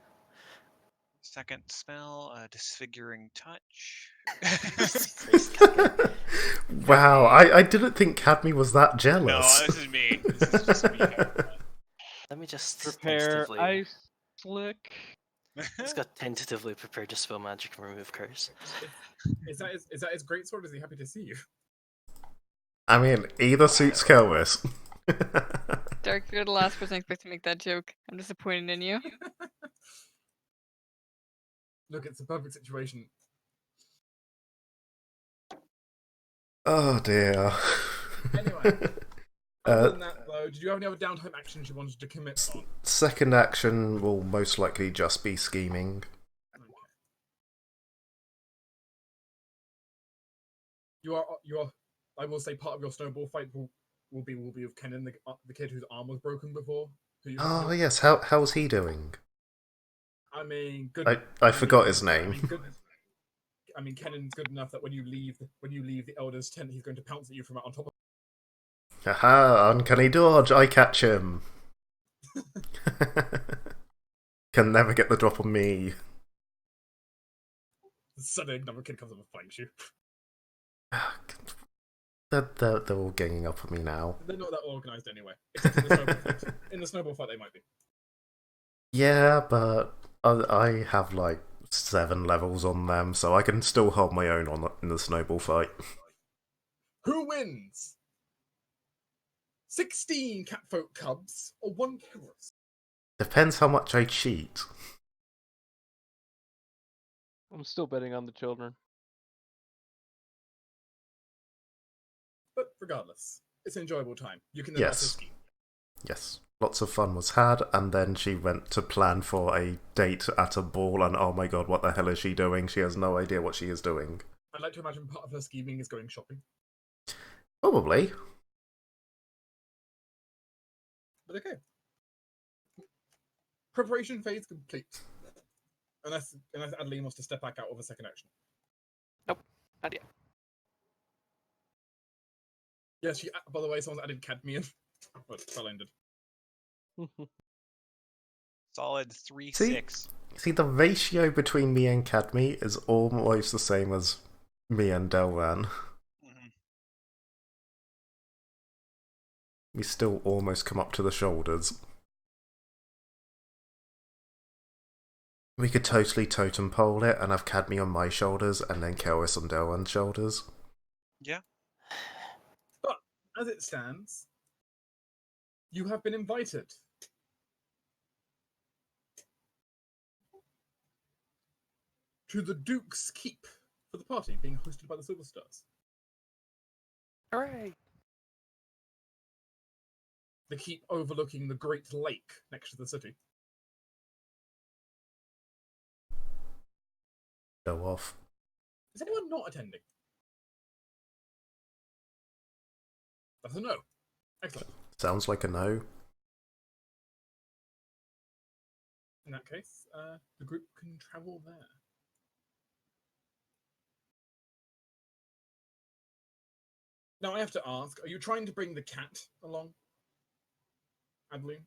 Second spell, disfiguring touch. Wow, I didn't think Cadme was that No, jealous. this is me. This is just me. Let me just Prepare tentatively. ice slick. Just got tentatively prepare to spell magic and remove curse. Is that his greatsword? Is he happy to see you? I mean, either suits Kelvis. Dark, you're the last person I expect to make that joke. I'm disappointed in you. Look, it's a perfect situation. Oh dear. Anyway, other than that, though, did you have any other downtime actions you wanted to commit on? Second action will most likely just be scheming. Okay. You are. I will say part of your snowball fight will be with Kenan, the kid whose arm was broken before. Oh yes, how's he doing? I mean, good. I forgot his name. I mean, Kenan's good enough that when you leave the Elder's tent, he's going to pounce at you from out on top of. Haha, uncanny dodge, I catch him. Can never get the drop on me. Suddenly, another kid comes up and fights you. They're all ganging up on me now. They're not that organised anyway. Except in the snowball fight. In the snowball fight, they might be. Yeah, but I have like 7 levels on them, so I can still hold my own in the snowball fight. Who wins? 16 catfolk cubs or 1 Kelris? Depends how much I cheat. I'm still betting on the children. But regardless, it's an enjoyable time. You can then also Yes. ski. Yes. Lots of fun was had, and then she went to plan for a date at a ball, and oh my god, what the hell is she doing? She has no idea what she is doing. I'd like to imagine part of her scheming is going shopping. Probably. But okay. Preparation phase complete. Unless Adeline wants to step back out of a second action. Nope, not yet. Yeah, by the way, someone's added cadmium. Well, spell ended. Solid 3-6. See, the ratio between me and Cadme is almost the same as me and Delran. Mhm. We still almost come up to the shoulders. We could totally totem pole it and have Cadme on my shoulders and then Kelris on Delwan's shoulders. Yeah. But as it stands, you have been invited. To the Duke's Keep for the party being hosted by the Silver Stars. Hooray! The keep overlooking the Great Lake next to the city. Go off. Is anyone not attending? That's a no. Excellent. Sounds like a no. In that case, the group can travel there. Now I have to ask, are you trying to bring the cat along? Adeline?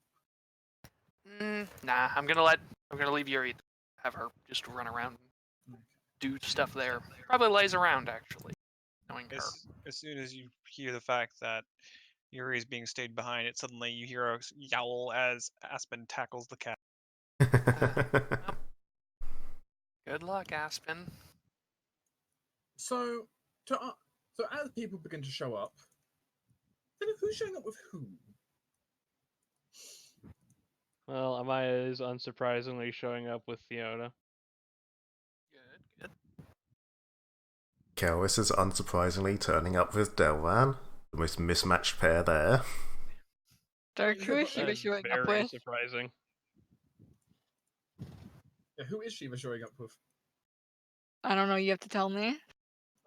Nah, I'm gonna leave Yuri, have her just run around and do stuff there. Probably lays around, actually, knowing her. As soon as you hear the fact that Yuri is being stayed behind, it suddenly you hear a yowl as Aspen tackles the cat. Good luck, Aspen. So as people begin to show up, then who's showing up with who? Well, Amaya is unsurprisingly showing up with Fiona. Good. Kelris is unsurprisingly turning up with Delwan. The most mismatched pair there. Dark, who is That Shiva That is showing up very with? surprising. Yeah, who is Shiva showing up with? I don't know, you have to tell me.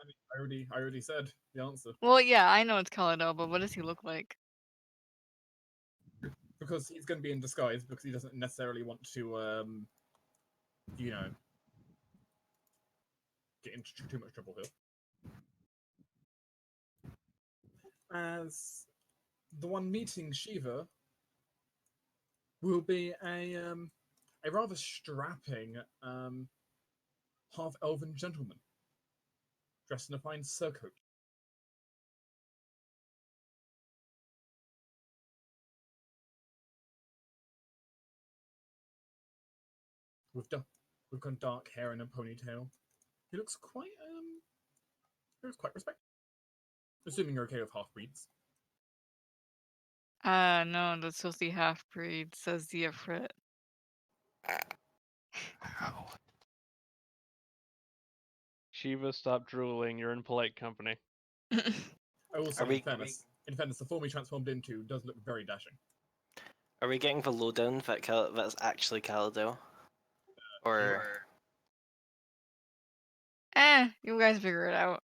I mean, I already said the answer. Well, yeah, I know it's Kaladel, but what does he look like? Because he's going to be in disguise because he doesn't necessarily want to, you know, get into too much trouble here. As the one meeting Shiva will be a rather strapping half-elven gentleman dressed in a fine surcoat. With kind of dark hair and a ponytail. He looks quite respectable. Assuming you're okay with half-breeds. No, the filthy half-breed, says the Ifrit. Wow. Shiva, stop drooling. You're in polite company. I will say, Are we- in fairness, the form he transformed into does look very dashing. Are we getting the lowdown that that's actually Caladel? Or You guys figure it out.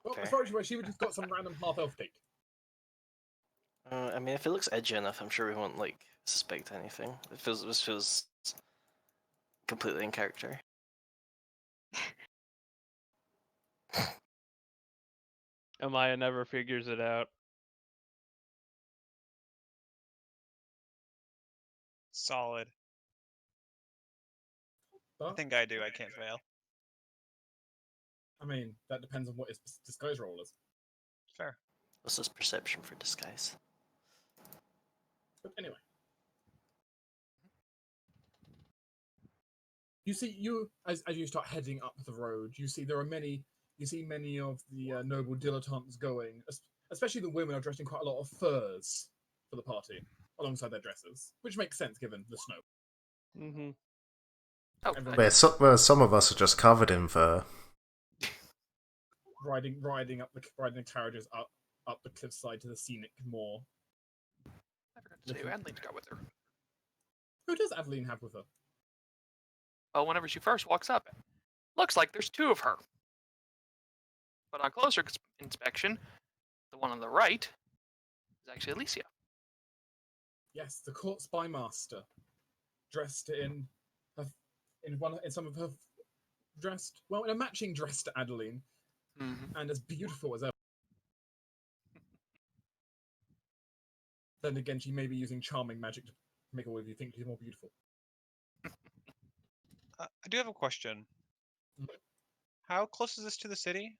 Well, Fair. as far as you know, Shiva just got some random half-elf date. I mean, if it looks edgy enough, I'm sure we won't like suspect anything. This feels completely in character. Amaya never figures it out. Solid. I But, think I do. I can't fail. I mean, that depends on what his disguise role is. Fair. What's this perception for disguise? But anyway. You see, as you start heading up the road, you see many of the noble dilettantes going, especially the women are dressed in quite a lot of furs for the party, alongside their dresses, which makes sense given the snow. Mm-hmm. Oh, Everyone Where some of us are just covered in fur. riding the carriages up the cliffside to the scenic moor. I forgot to say who Adeline's got with her. Who does Adeline have with her? Well, whenever she first walks up, looks like there's two of her. But on closer inspection, the one on the right is actually Alicia. Yes, the court spy master, dressed in a matching dress to Adeline, and as beautiful as ever. Then again, she may be using charming magic to make all of you think she's more beautiful. I do have a question. How close is this to the city?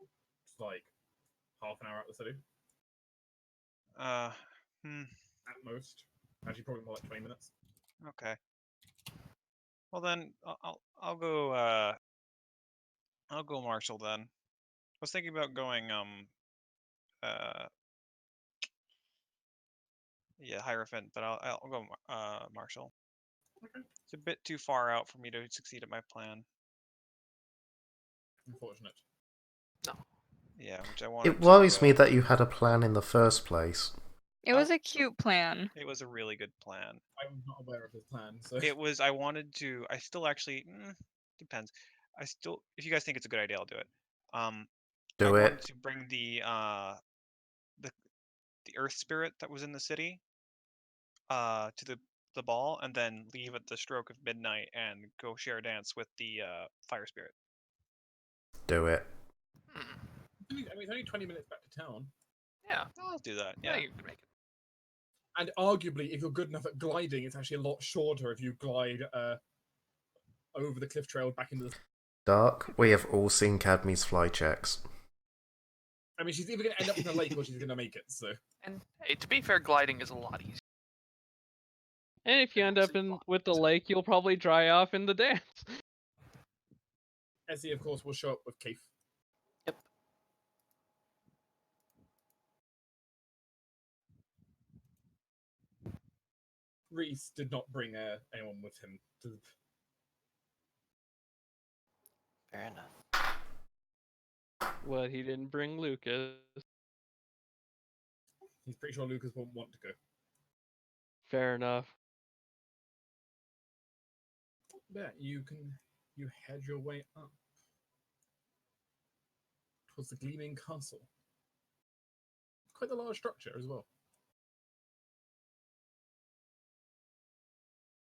It's like half an hour out of the city, Uh, at most. Actually, probably more like 20 minutes. Okay. Well then, I'll go. I'll go Marshall then. I was thinking about going yeah, Hierophant, but I'll go Marshall. Okay. It's a bit too far out for me to succeed at my plan. Unfortunate. Yeah, which I wanted It worries to, me that you had a plan in the first place. It was a cute plan. It was a really good plan. I'm not aware of his plan, so It was. I wanted to. I still actually depends. I still, if you guys think it's a good idea, I'll do it. I Do wanted it. to bring the earth spirit that was in the city to the ball, and then leave at the stroke of midnight and go share a dance with the fire spirit. Do it. Hmm. I mean, it's only 20 minutes back to town. Yeah. I'll do that. Yeah, Yeah. you can make it. And arguably, if you're good enough at gliding, it's actually a lot shorter if you glide over the cliff trail back into the. Dark, we have all seen Cadmy's fly checks. I mean, she's either going to end up in the lake or she's going to make it. So And hey, to be fair, gliding is a lot easier. And if you end up with the lake, you'll probably dry off in the dance. Essie, of course, will show up with Keith. Yep. Reese did not bring anyone with him. Fair enough. What, he didn't bring Lucas? He's pretty sure Lucas won't want to go. Fair enough. Yeah, you head your way up towards the Gleaming Castle. Quite a large structure as well.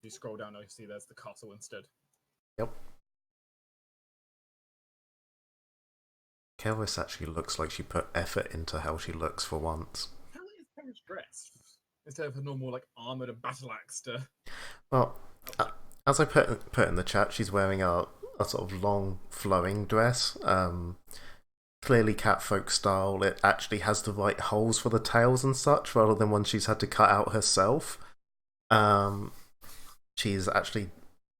You scroll down, you see there's the castle instead. Yep. Kelvis actually looks like she put effort into how she looks for once. How is Paris dressed? Instead of her normal, like, armoured and battle-axed. Well, as I put in the chat, she's wearing a sort of long, flowing dress. Clearly catfolk style. It actually has the right holes for the tails and such, rather than one she's had to cut out herself. She's actually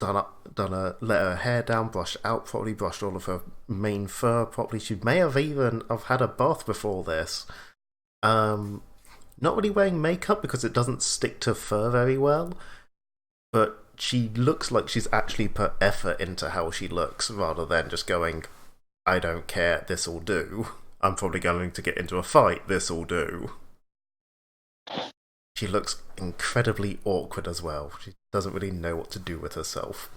let her hair down, brushed out properly, brushed all of her mane fur properly. She may have even have had a bath before this. Not really wearing makeup because it doesn't stick to fur very well, but she looks like she's actually put effort into how she looks, rather than just going, I don't care, this'll do. I'm probably going to get into a fight, this'll do. She looks incredibly awkward as well. She doesn't really know what to do with herself.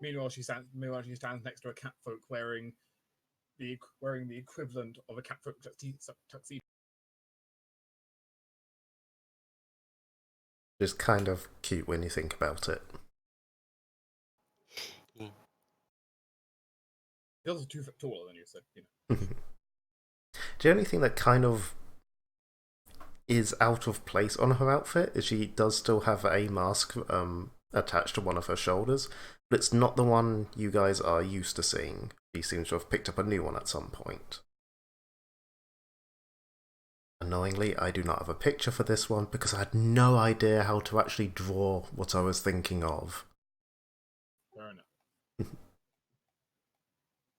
Meanwhile, she stands next to a catfolk wearing the equivalent of a catfolk tuxedo. It's kind of cute when you think about it. He's also 2 foot taller than you, so you know. The only thing that kind of is out of place on her outfit is she does still have a mask attached to one of her shoulders, but it's not the one you guys are used to seeing. She seems to have picked up a new one at some point. Annoyingly, I do not have a picture for this one because I had no idea how to actually draw what I was thinking of. Fair enough.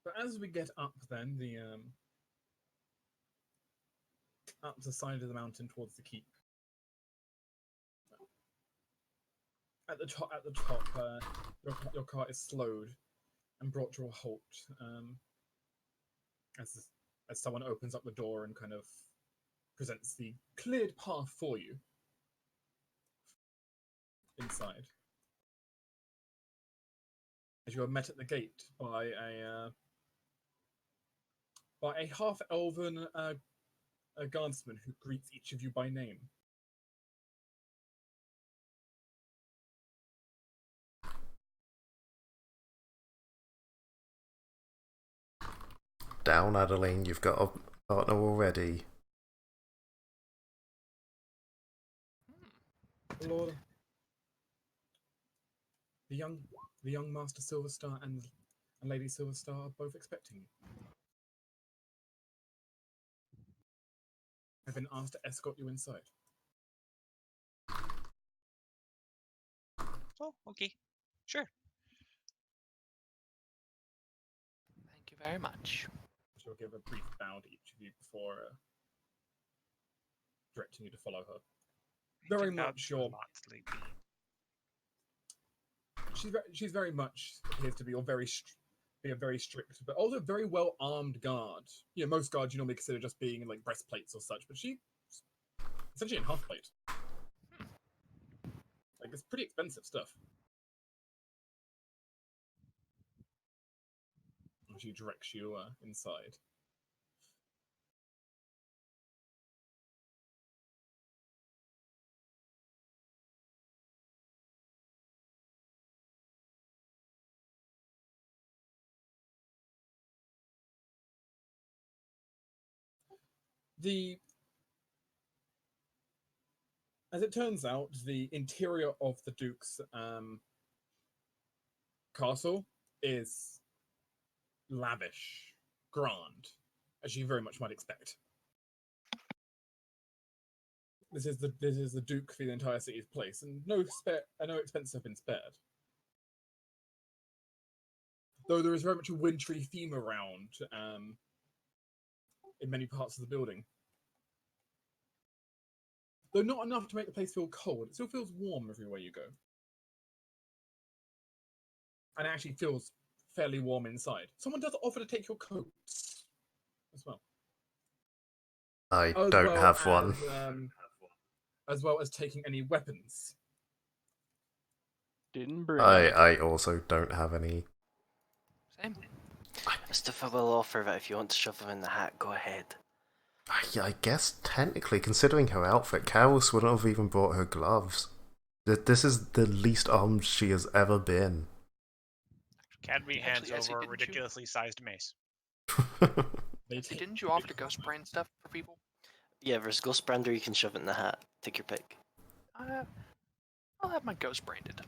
But as we get up, then up the side of the mountain towards the keep. At the top, your car is slowed and brought to a halt as someone opens up the door and kind of presents the cleared path for you inside. As you are met at the gate by a half-elven guardsman who greets each of you by name. Down, Adeline, you've got a partner already. Lord, the young Master Silverstar and Lady Silverstar are both expecting you. I've been asked to escort you inside. Oh, okay. Sure. Thank you very much. She'll give a brief bow to each of you before directing you to follow her. Very much your. She's very much appears to be a very strict, but also very well armed guard. You know, most guards you normally consider just being in like breastplates or such, but she's essentially in half plate. Like it's pretty expensive stuff. And she directs you inside. As it turns out, the interior of the Duke's castle is lavish, grand, as you very much might expect. This is the Duke for the entire city's place, and no expenses have been spared. Though there is very much a wintry theme around in many parts of the building. Though not enough to make the place feel cold, it still feels warm everywhere you go. And it actually feels fairly warm inside. Someone does offer to take your coats as well. I don't have one. As well as taking any weapons. Didn't bring. I also don't have any. Same. Mustafa will offer that if you want to shove them in the hat, go ahead. I guess technically, considering her outfit, Carolus wouldn't have even brought her gloves. This is the least armed she has ever been. Cadby hands Actually, Essie, over a didn't you- ridiculously sized mace. Didn't you offer to ghost brand stuff for people? Yeah, there's Ghost Brander, you can shove it in the hat. Take your pick. I'll have my ghost branded.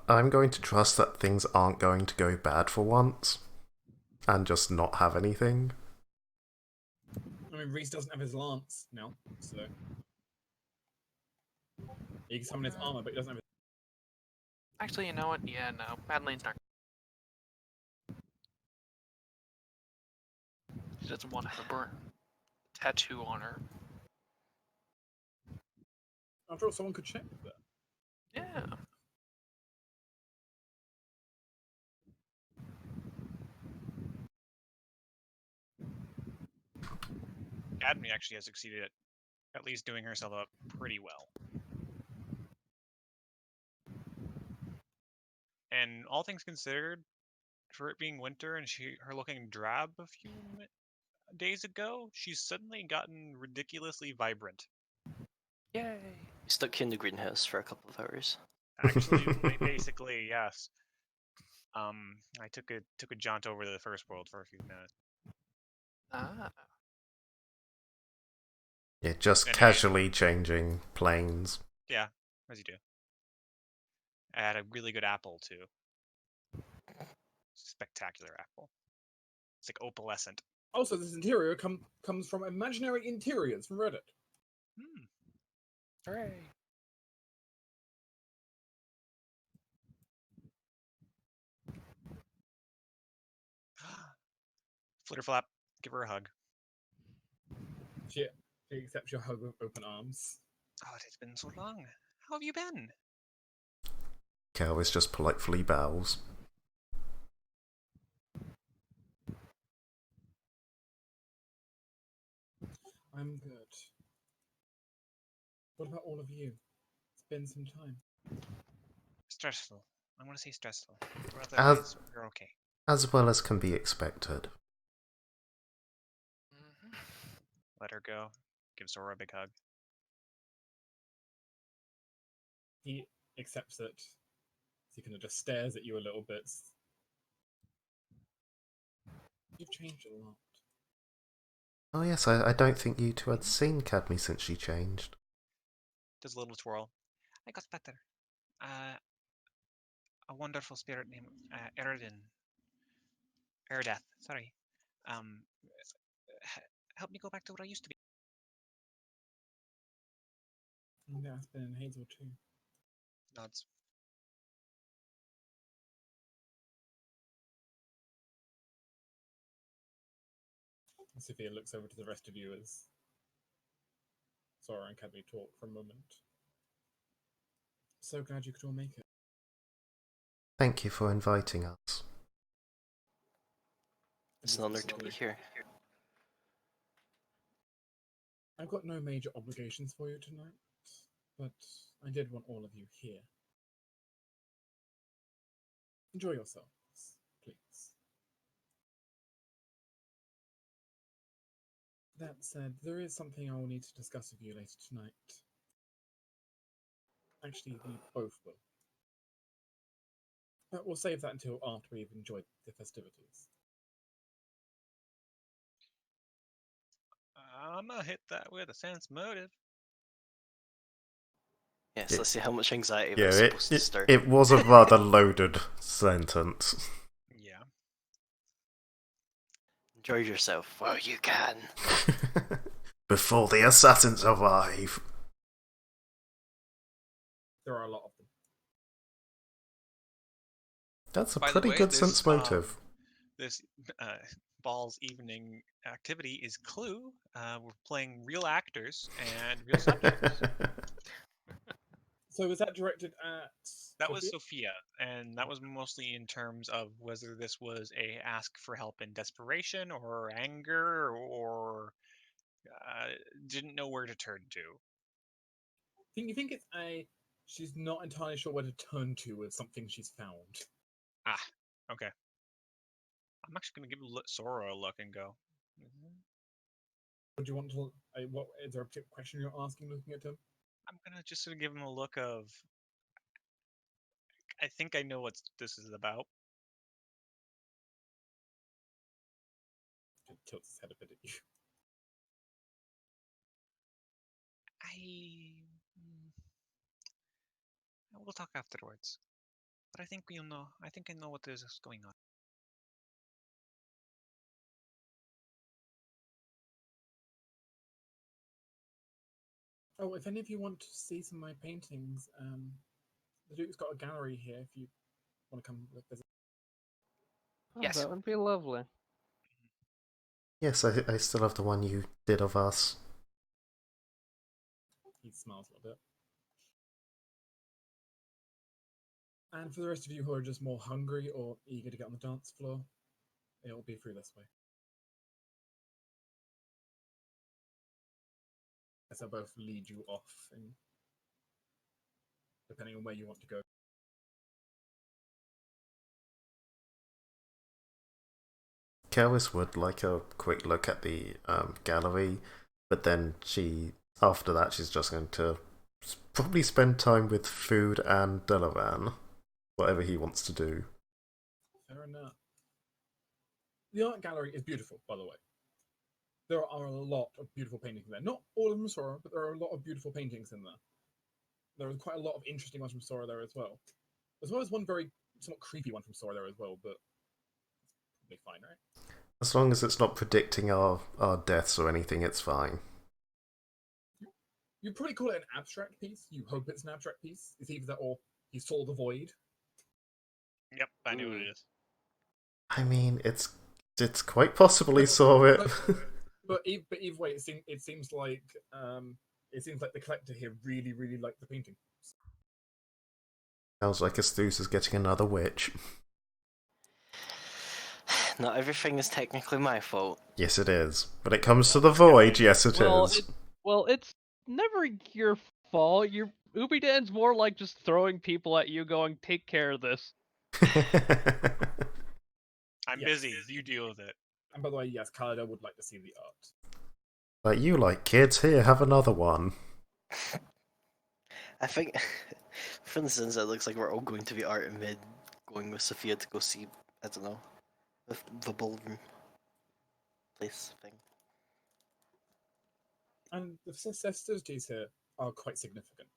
I'm going to trust that things aren't going to go bad for once, and just not have anything. I mean, Reese doesn't have his lance now, so he can summon his armor, but he doesn't have his. Actually, you know what? Yeah, no. Madelaine's not. She doesn't want a burnt tattoo on her. After all, someone could check that. Yeah. Cadby actually has succeeded at least doing herself up pretty well. And all things considered, for it being winter and her looking drab a few days ago, she's suddenly gotten ridiculously vibrant. Yay! You stuck you in the greenhouse for a couple of hours. Actually, basically, yes. I took a jaunt over to the first world for a few minutes. Ah. Yeah, just Anyway. casually changing planes. Yeah, as you do. I had a really good apple too. Spectacular apple. It's like opalescent. Also, this interior comes from Imaginary Interiors from Reddit. Hooray. Flitterflap, give her a hug. She accepts your hug with open arms. Oh, it's been so long. How have you been? Carolus just politely bows. I'm good. What about all of you? It's been some time. Stressful. I want to say stressful. But As- otherwise, you're okay. As well as can be expected. Mm-hmm. Let her go. Give Sora a big hug. He accepts it. He kind of just stares at you a little bit. You've changed a lot. Oh yes, I don't think you two had seen Cadmy since she changed. Does a little twirl. I got better. A wonderful spirit named Eridath, sorry. Help me go back to what I used to be. Yeah, it's been in Hazel too. Nods. Sophia looks over to the rest of you as Sora and Cadby talk for a moment. So glad you could all make it. Thank you for inviting us. It's an honor to be here. I've got no major obligations for you tonight, but I did want all of you here. Enjoy yourselves, please. That said, there is something I will need to discuss with you later tonight. Actually, we both will. But we'll save that until after we've enjoyed the festivities. I'm gonna hit that with a sense motive. Yes, let's see how much anxiety Yeah, that's supposed to stir. it was a rather loaded sentence. Yeah. Enjoy yourself while you can. Before the assassins arrive. There are a lot of them. That's a By the pretty way, good this, sense motive. This Ball's evening activity is Clue. We're playing real actors and real subjects. So was that directed at... That was Sophia? Sophia, and that was mostly in terms of whether this was a ask for help in desperation or anger or didn't know where to turn to. You think it's a... She's not entirely sure where to turn to with something she's found. Ah, okay. I'm actually going to give Sora a look and go. Would you want to... what is there a particular question you're asking looking at him? I'm going to just sort of give him a look of, I think I know what this is about. He tilts his head a bit at you. We'll talk afterwards. But I think I know what is going on. Oh, if any of you want to see some of my paintings, the Duke's got a gallery here if you want to come visit. Oh, Yes. that would be lovely. Yes, I still have the one you did of us. He smiles a little bit. And for the rest of you who are just more hungry or eager to get on the dance floor, it'll be through this way. As I'll both lead you off, and depending on where you want to go. Keris would like a quick look at the gallery, but then after that, she's just going to probably spend time with Food and Delavan, whatever he wants to do. Fair enough. The art gallery is beautiful, by the way. There are a lot of beautiful paintings in there. Not all of them Sora, but there are a lot of beautiful paintings in there. There are quite a lot of interesting ones from Sora there as well. As well as one very somewhat creepy one from Sora there as well, but probably fine, right? As long as it's not predicting our deaths or anything, it's fine. You'd probably call it an abstract piece. You hope it's an abstract piece. It's either that or he saw the void. Yep, I knew what it is. I mean, it's quite possibly saw it. But either way, it seems like the collector here really, really liked the painting. Sounds like Asthus is getting another witch. Not everything is technically my fault. Yes, it is. When it comes to the void, yes, it is. It's never your fault. Ubidan's more like just throwing people at you, going, "Take care of this." I'm busy. You deal with it. And by the way, yes, Kalida would like to see the art. Like, you like kids? Here, have another one. I think, for instance, it looks like we're all going to be art and mid, going with Sophia to go see, I don't know, the ballroom place thing. And the festivities here are quite significant.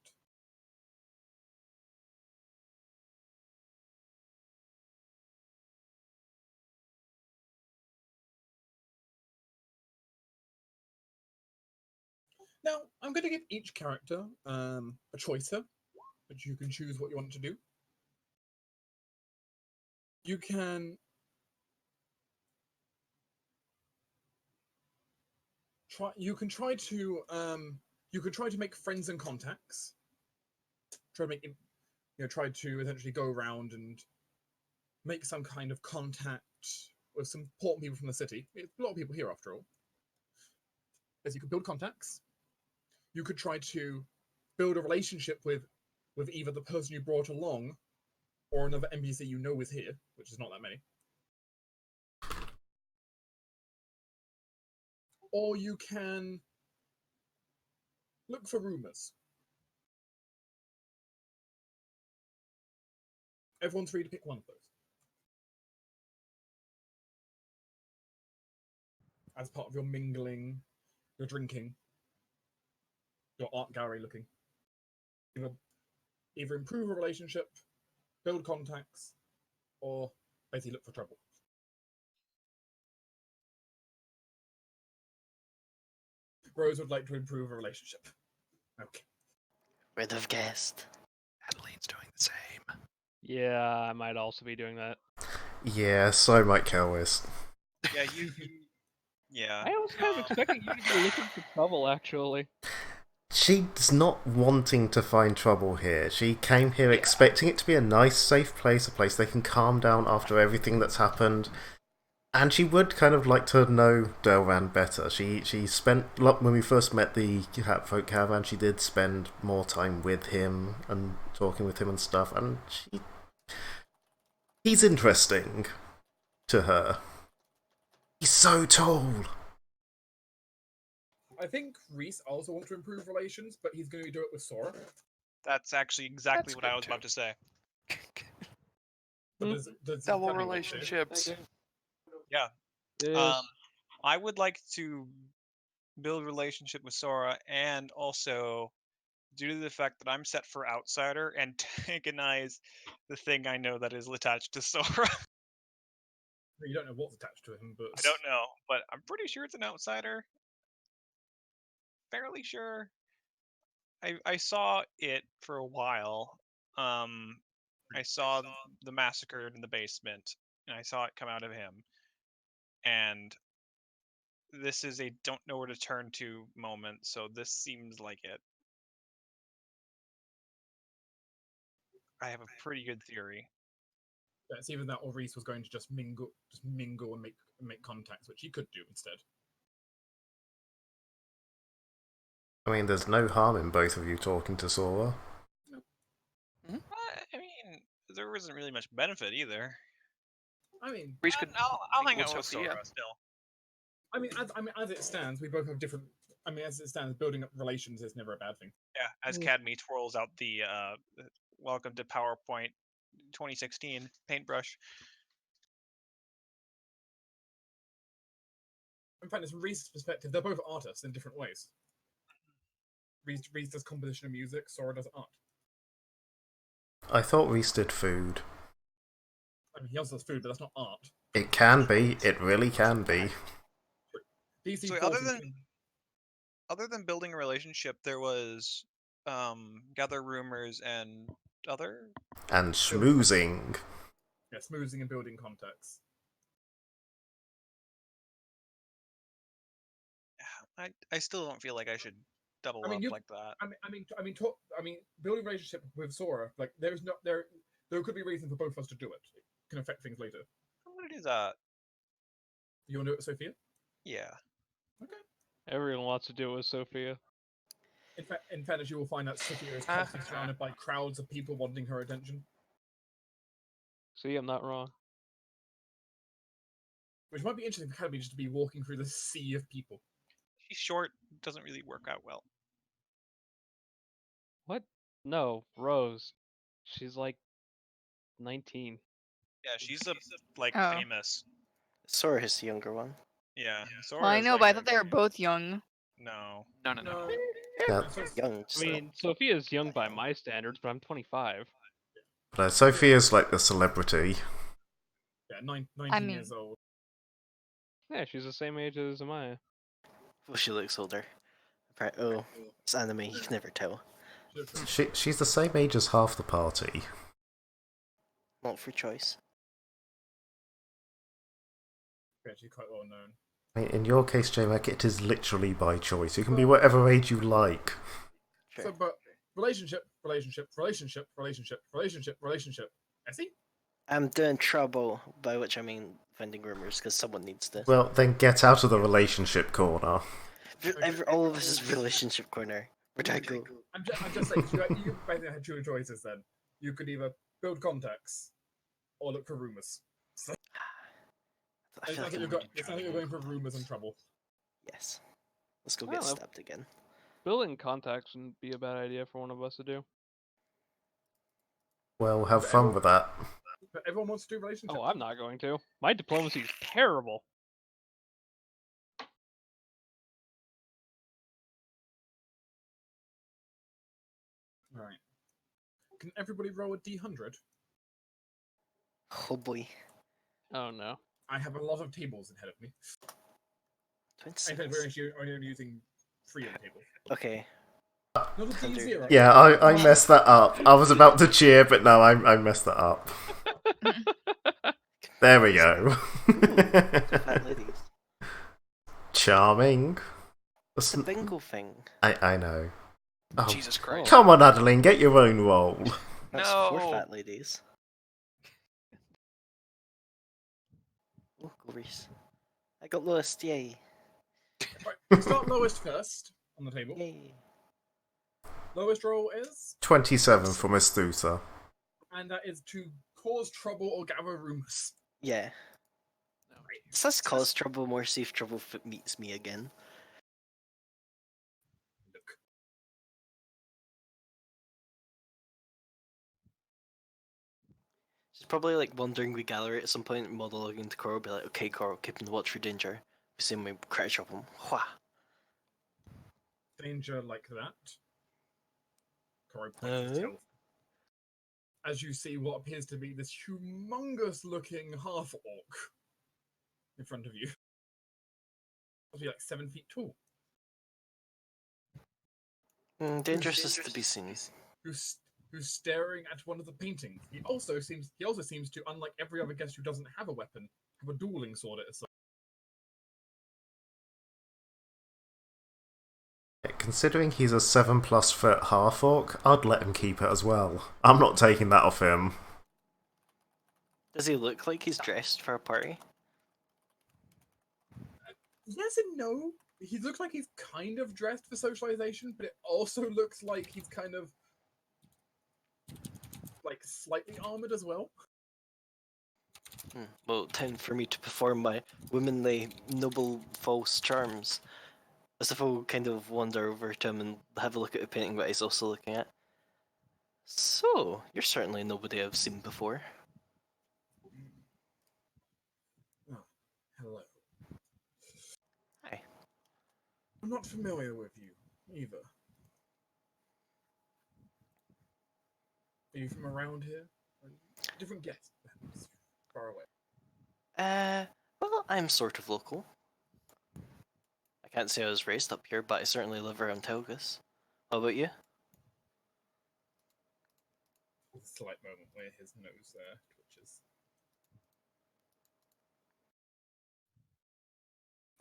Now, I'm going to give each character a choice here, but you can choose what you want to do. You can try. You can try to. You can try to make friends and contacts. Try to make. Try to essentially go around and make some kind of contact with some important people from the city. It's a lot of people here, after all. As you can build contacts. You could try to build a relationship with either the person you brought along or another NPC you know is here, which is not that many. Or you can look for rumors. Everyone's free to pick one of those. As part of your mingling, your drinking, your art gallery looking. Either improve a relationship, build contacts, or basically look for trouble. Rose would like to improve a relationship. Okay. Would have guessed. Adeline's doing the same. Yeah, I might also be doing that. Yeah, so might Kelwis. Yeah, yeah. I was kind of expecting you to be looking for trouble, actually. She's not wanting to find trouble here. She came here expecting it to be a nice, safe place, a place they can calm down after everything that's happened. And she would kind of like to know Delran better. She spent, when we first met the Folk Caravan, she did spend more time with him and talking with him and stuff, and he's interesting to her. He's so tall. I think Reese also wants to improve relations, but he's going to do it with Sora. That's actually exactly That's what I good was about to say. But does Double Kelly want to? relationships. Yeah. Yes. I would like to build relationship with Sora, and also, due to the fact that I'm set for outsider, antagonize the thing I know that is attached to Sora. You don't know what's attached to him, but I don't know, but I'm pretty sure it's an outsider. Fairly sure. I saw it for a while. I saw the massacre in the basement, and I saw it come out of him. And this is a don't know where to turn to moment, so this seems like it. I have a pretty good theory. it's either that or Reese was going to just mingle and make contacts, which he could do instead. I mean, there's no harm in both of you talking to Sora. I mean, there isn't really much benefit either. I mean, Reese could I'll hang mingle out with Sophia. Sora still. as it stands, we both have different. As it stands, building up relations is never a bad thing. Yeah, as Cadme twirls out the welcome to PowerPoint 2016 paintbrush. In fact, from Reese's perspective, they're both artists in different ways. Reese does composition and music, Sora does art. I thought Reese did food. I mean, he also does food, but that's not art. It can be. It really can be. DC So other than building a relationship, there was gather rumors and other. And schmoozing. Yeah, smoothing and building contacts. I still don't feel like I should double up like that. Building a relationship with Sora, like there could be a reason for both of us to do it. It can affect things later. I'm gonna do that. You want to do it with Sophia? Yeah. Okay. Everyone wants to do it with Sophia. In fact, as you will find out, Sophia is constantly surrounded by crowds of people wanting her attention. See, I'm not wrong. Which might be interesting for Academy just to be walking through the sea of people. She's short, doesn't really work out well. What? No, Rose. She's like 19. Yeah, she's famous. Sora is the younger one. Yeah. Well, I know, but I thought they were both young. No. No. Yeah. Young. I mean, Sophia's young by my standards, but I'm 25. But Sophia's like the celebrity. Yeah, 19 years old. Yeah, she's the same age as Amaya. Well, she looks older. Oh, it's anime. You can never tell. She's the same age as half the party. Not for choice. Yeah, she's quite well known. In your case, J-Mac, it is literally by choice. You can be whatever age you like. Sure. So, but relationship. I see. I'm doing trouble, by which I mean finding rumors, because someone needs to. Well, then get out of the relationship corner. All of this is relationship corner. Where'd I go? I'm just saying, you basically had two choices then. You could either build contacts or look for rumors. So, I it feel sounds like like you're going for rumors and trouble. Yes. Let's go I get don't know. stabbed again. Building contacts wouldn't be a bad idea for one of us to do. Well, have fun with that. But everyone wants to do relationships. Oh, I'm not going to. My diplomacy is terrible. Alright. Can everybody roll a d100? Oh boy. Oh no. I have a lot of tables ahead of me. 26. We're only using 3 of the tables. Okay. Not a d0. Yeah, I messed that up. I was about to cheer, but no, I messed that up. There we go. Fat ladies. Charming. It's a bingo thing. I know. Oh, Jesus Christ. come on, Adeline, get your own roll. That's No. 4 fat ladies. Oh, go Reese. I got lowest, yay. Right, start lowest first on the table. Yay. Lowest roll is, 27 for Miss Thusa. and that is to cause trouble or gather rumors. Yeah. Does this cause trouble more see if trouble meets me again? Look. She's probably like wandering the gallery at some point, monologuing to Coral, be like, okay, Coral, keeping the watch for danger. We see me crash up him. Wha! Danger like that. Corey points to tell. As you see what appears to be this humongous looking half orc in front of you. Must be like 7 feet tall. Dangerous is to be seen. Who's staring at one of the paintings. He also seems to, unlike every other guest who doesn't have a weapon, have a dueling sword at his side. Considering he's a 7+ foot half orc, I'd let him keep it as well. I'm not taking that off him. Does he look like he's dressed for a party? Yes and no. He looks like he's kind of dressed for socialization, but it also looks like he's kind of like slightly armored as well. Well, time for me to perform my womanly, noble, false charms. As if I'll kind of wander over to him and have a look at the painting that he's also looking at. So, you're certainly nobody I've seen before. Oh, hello. Hi. I'm not familiar with you, either. Are you from around here? Different guess, perhaps. Far away. Well, I'm sort of local. I can't say I was raised up here, but I certainly live around Telgus. How about you? A slight moment where his nose there twitches.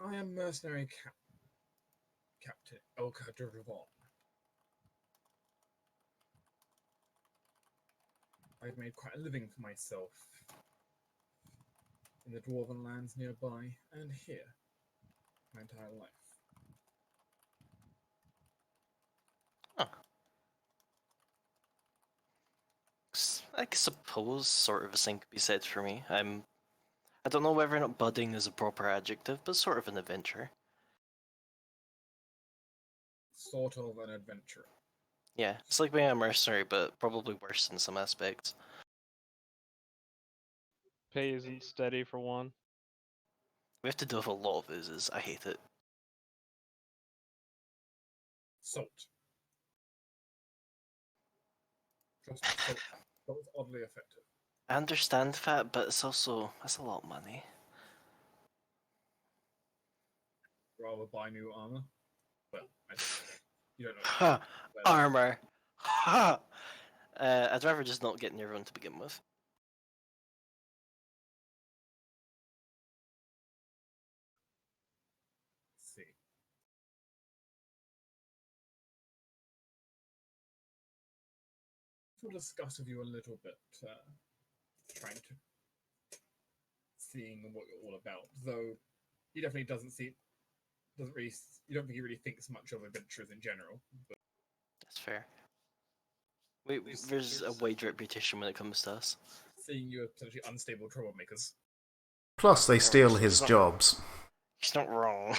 I am mercenary Captain Elka de Rivon. I've made quite a living for myself in the dwarven lands nearby and here my entire life. I suppose sort of the same could be said for me. I don't know whether or not budding is a proper adjective, but sort of an adventurer. Sort of an adventurer. Yeah, it's like being a mercenary, but probably worse in some aspects. Pay isn't steady for one. We have to deal with a lot of oozes. I hate it. Salt. Just salt. That was oddly effective. I understand that, but that's a lot of money. Rather buy new armor. Well, you don't know. Huh, armor. I'd rather just not get near one to begin with. Let's see. We'll discuss with you a little bit, trying to seeing what you're all about. Though he definitely doesn't really. You don't think he really thinks much of adventurers in general. But That's fair. There's a wide reputation when it comes to us. seeing you as potentially unstable troublemakers. Plus, they steal so his it's not- jobs. He's not wrong.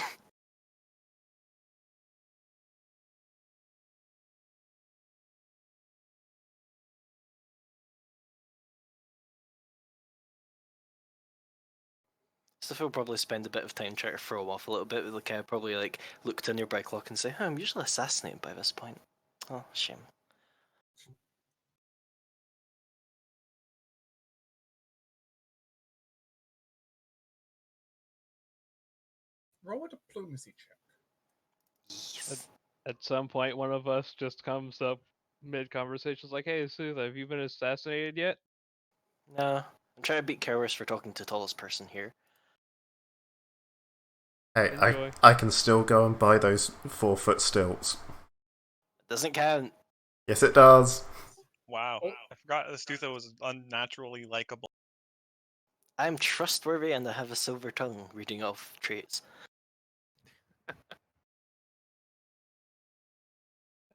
Stuff will probably spend a bit of time trying to throw him off a little bit. Like, probably like look to a nearby clock and say, I'm usually assassinated by this point. Oh, shame. Roll a diplomacy check. Yes. At some point, one of us just comes up mid-conversations like, hey, Sooth, have you been assassinated yet? No, I'm trying to beat Cowards for talking to the tallest person here. Hey, Enjoy. I can still go and buy those 4-foot stilts. It doesn't count. Yes, it does. Wow. Oh. I forgot Astutha was unnaturally likable. I'm trustworthy and I have a silver tongue, reading off traits.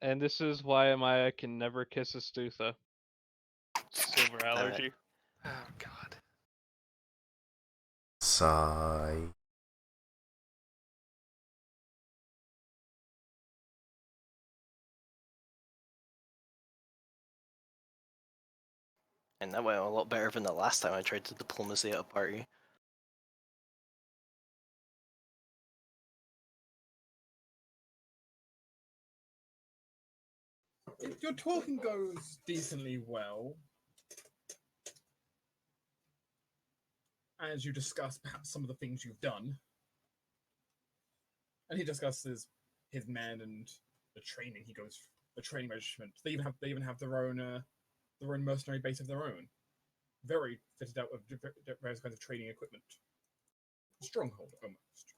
And this is why Amaya can never kiss a Stutha. Silver allergy. Oh God. Sigh. And that went a lot better than the last time I tried to diplomacy at a party. If your talking goes decently well, as you discuss perhaps some of the things you've done, and he discusses his men and the training he goes, the training regiment. They even have their own mercenary base of their own, very fitted out with various kinds of training equipment. Stronghold almost.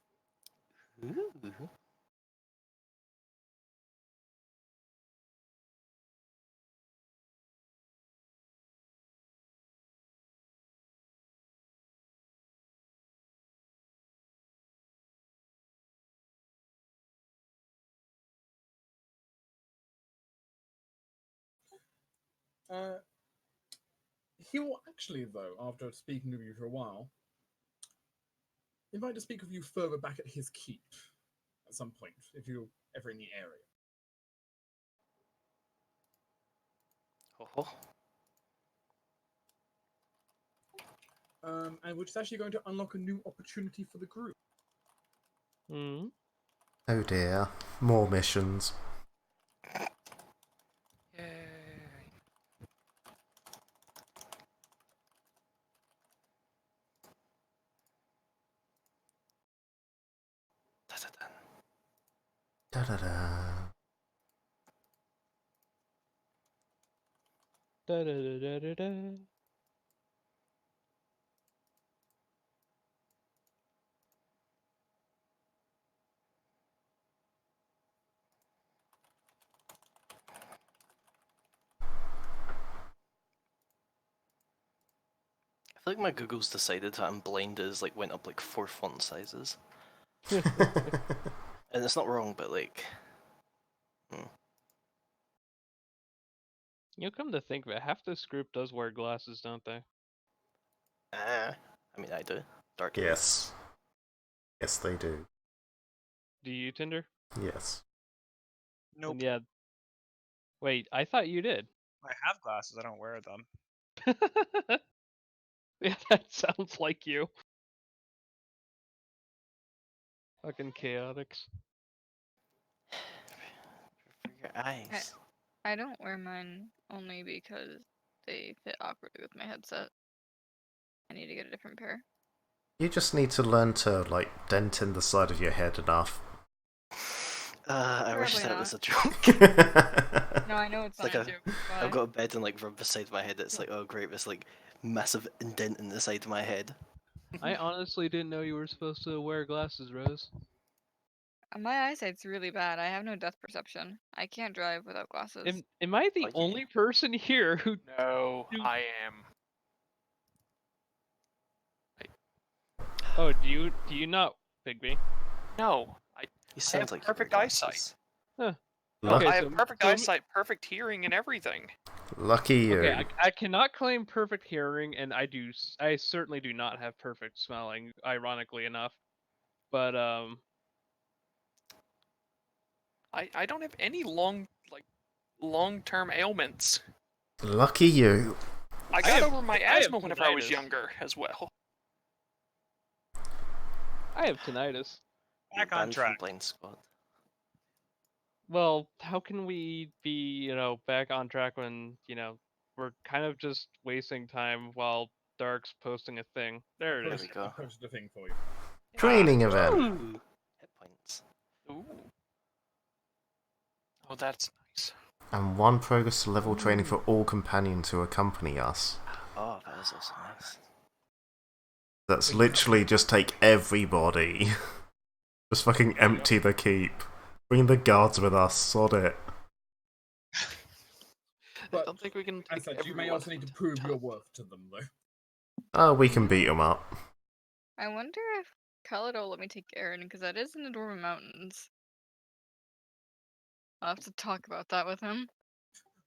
Ooh. He will actually, though, after speaking with you for a while, invite to speak with you further back at his keep at some point, if you're ever in the area. Oh. And which is actually going to unlock a new opportunity for the group. Hmm. Oh dear. More missions. Yay. Da-da-da. Da-da-da-da-da-da. I feel like my Google's decided that I'm blind is like went up like 4 font sizes. And it's not wrong, but like... Come to think of it, half this group does wear glasses, don't they? I mean, I do. Dark Yes. Yes, they do. Do you, Tinder? Yes. Nope. And yeah. Wait, I thought you did. I have glasses, I don't wear them. Yeah, that sounds like you. Fucking chaotix. For your eyes. I don't wear mine only because they fit awkwardly with my headset. I need to get a different pair. You just need to learn to, like, dent in the side of your head enough. I wish Probably that not. was a joke. No, I know it's It's like not a a- joke. Why? I've got a bed and like rub beside my head. It's like, oh great, this like massive indent in the side of my head. I honestly didn't know you were supposed to wear glasses, Rose. My eyesight's really bad. I have no depth perception. I can't drive without glasses. Am I the Oh, yeah. only person here who? No, Dude. I am. Oh, do you not, Bigby? No, He have sounds like perfect you wear eyesight. glasses. No, Okay, I so- have perfect so- eyesight, perfect hearing, and everything. Lucky you. Okay, I cannot claim perfect hearing, and I certainly do not have perfect smelling, ironically enough. But I don't have any long-term ailments. Lucky you. I got have- over my I have asthma whenever I was tinnitus. younger as well. I have tinnitus. You're Back on banned from track. Blind Squad. Well, how can we be, back on track when, we're kind of just wasting time while Dark's posting a thing? There it There is. we go. I posted a thing for you. Training event. Ooh, hit points. Ooh. Oh, that's nice. And 1 progress to level training for all companions who accompany us. Oh, that is also nice. That's literally just take everybody. Just fucking empty the keep. Bring the guards with us, sod it. I But don't think we can as take such, you may everyone also need to at a prove your time. worth to them, though. Oh, we can beat them up. I wonder if Khalid will let me take Aaron, because that is in the Dwarven Mountains. I'll have to talk about that with him.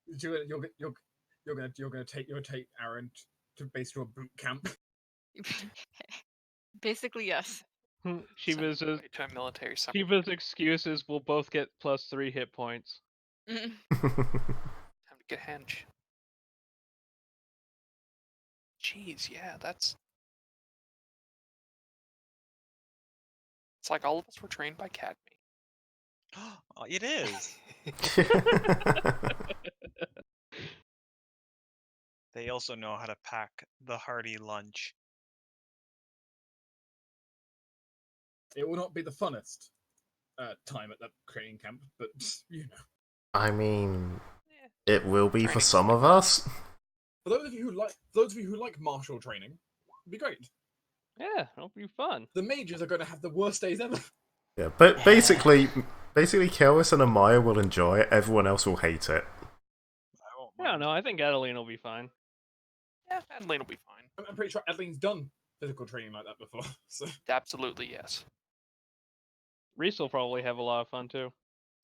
You're gonna take Aaron to basically a boot camp. Basically, yes. Shiva's Send me away to a military summer. Shiva's excuses will both get +3 hit points. Mm. Time to get hench. Jeez, yeah, that's. It's like all of us were trained by Cadme. Oh, it is. They also know how to pack the hearty lunch. It will not be the funnest time at that training camp, but you know. I mean, Eh, it will be for Training's some like of that. us. For those of you who like martial training, it'd be great. Yeah, it'll be fun. The mages are going to have the worst days ever. Yeah, but basically, Kelvis and Amaya will enjoy it. Everyone else will hate it. I won't I don't mind. know. I think Adeline will be fine. Yeah, Adeline will be fine. I'm pretty sure Adeline's done physical training like that before. So Absolutely, yes. Reese will probably have a lot of fun too.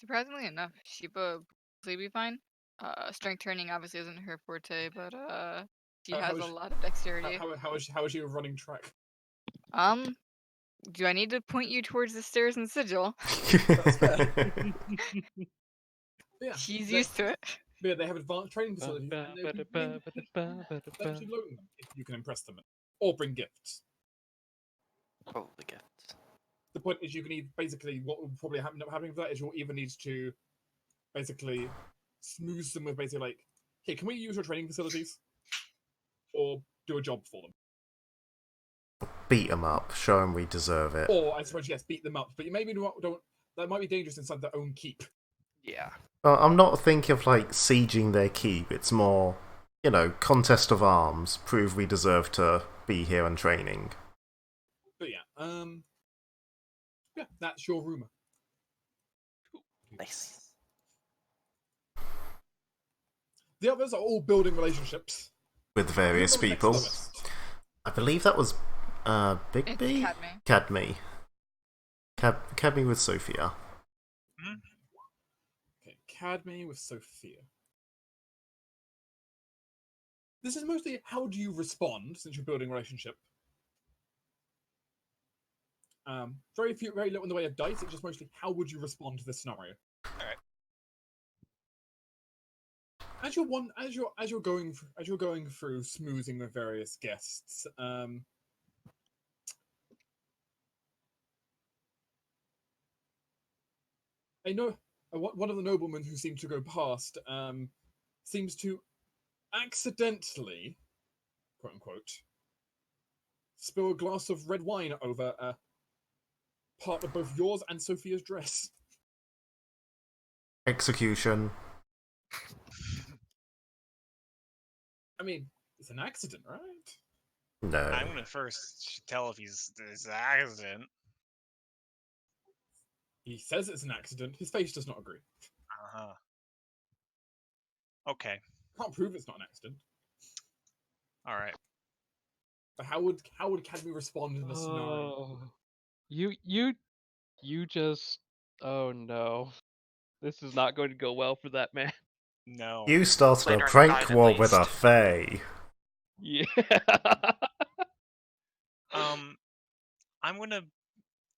Surprisingly enough, Sheba will be fine. Strength training obviously isn't her forte, but she How has a is- lot of dexterity. how is she running track? Do I need to point you towards the stairs and sigil? Yeah, She's they- used to it. Yeah, they have advanced training facilities, and they'll be actually loading them if you can impress them, or bring gifts. Probably gifts. The point is, you can basically what will probably end up happening for that is you'll either need to basically smooth them with basically like, hey, can we use your training facilities, or do a job for them, Beat them up. Show them we deserve it. or I suppose yes, beat them up. But you maybe don't. That might be dangerous inside their own keep. Yeah. I'm not thinking of like sieging their keep. It's more, contest of arms. Prove we deserve to be here and training. But yeah, that's your rumor. Nice. The others are all building relationships With various Who goes next people. lowest? I believe that was Big It's B? Cadme. Cadme with Sophia. Okay, Cadme with Sophia. This is mostly how do you respond since you're building a relationship. Very little in the way of dice. It's just mostly how would you respond to this scenario. Alright. As you're going through smoothing with various guests. I know one of the noblemen who seemed to go past seems to accidentally, quote unquote, spill a glass of red wine over part of both yours and Sophia's dress. Execution. I mean, it's an accident, right? No. I'm gonna first tell if it's an accident. He says it's an accident. His face does not agree. Uh-huh. Okay. Can't prove it's not an accident. All right. But how would Cadme respond in this scenario? Oh, you just. Oh no, this is not going to go well for that man. No. You started Later a in the prank guide, at war with a least. fae. Yeah. I'm gonna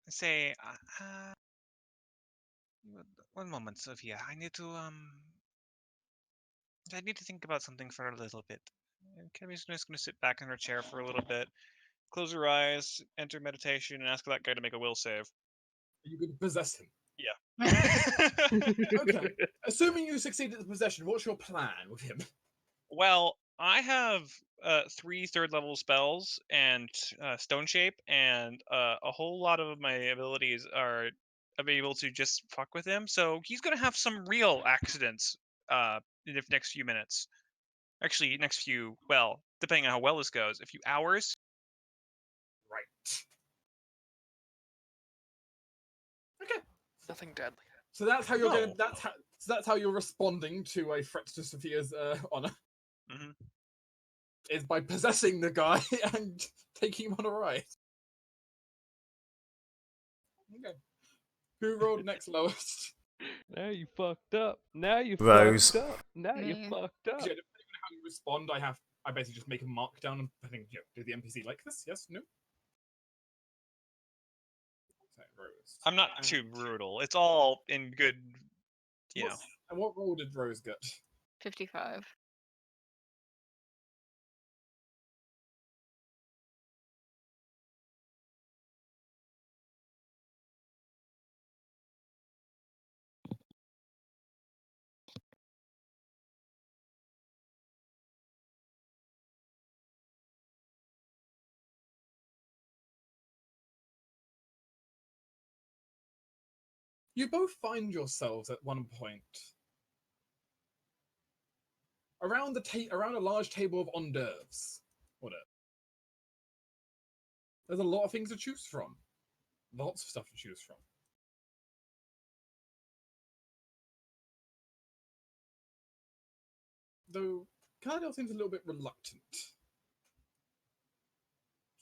say, one moment, Sophia. I need to think about something for a little bit. Kemi's just gonna sit back in her chair for a little bit, close her eyes, enter meditation, and ask that guy to make a will save. Are you going to possess him? Yeah. Okay. Assuming you succeed at the possession, what's your plan with him? Well, I have 3 third-level spells and Stone Shape, and a whole lot of my abilities are able to just fuck with him. So he's gonna have some real accidents in the next few minutes. Actually, next few, well, depending on how well this goes, a few hours. Right. Okay. Nothing deadly. So that's how you're going. No. That's how you're responding to a threat to Sophia's honor. Hmm. Is by possessing the guy and taking him on a ride. Okay. Who rolled next lowest? Now you fucked up. Now you Rose. fucked up. Now you Me. fucked up. Yeah, depending on how you respond, I basically just make a markdown and I think, do the NPC like this? Yes, no. Okay, Rose. I'm not too brutal. It's all in good, you know. And what role did Rose get? 55. You both find yourselves at one point around around a large table of hors d'oeuvres. Whatever. There's a lot of things to choose from. Lots of stuff to choose from. Though Cardell seems a little bit reluctant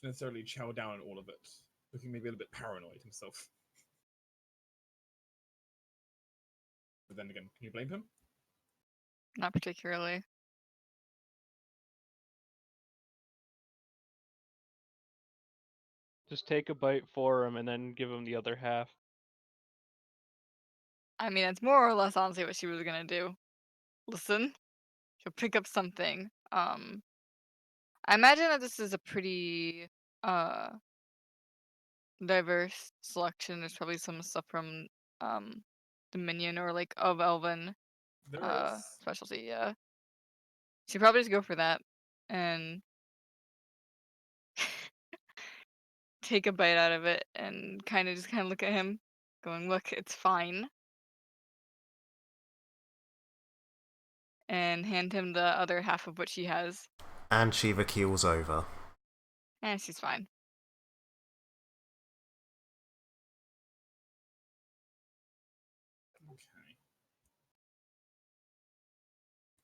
to necessarily chow down on all of it, looking maybe a little bit paranoid himself. But then again, can you blame him? Not particularly. Just take a bite for him and then give him the other half. I mean, it's more or less honestly what she was gonna do. Listen, she'll pick up something. I imagine that this is a pretty uh diverse selection. There's probably some stuff from Dominion or like of Elven There is. specialty. Yeah, she'd probably just go for that and take a bite out of it and kind of look at him, going, "Look, it's fine," and hand him the other half of what she has. And Shiva keels over. And she's fine. Okay.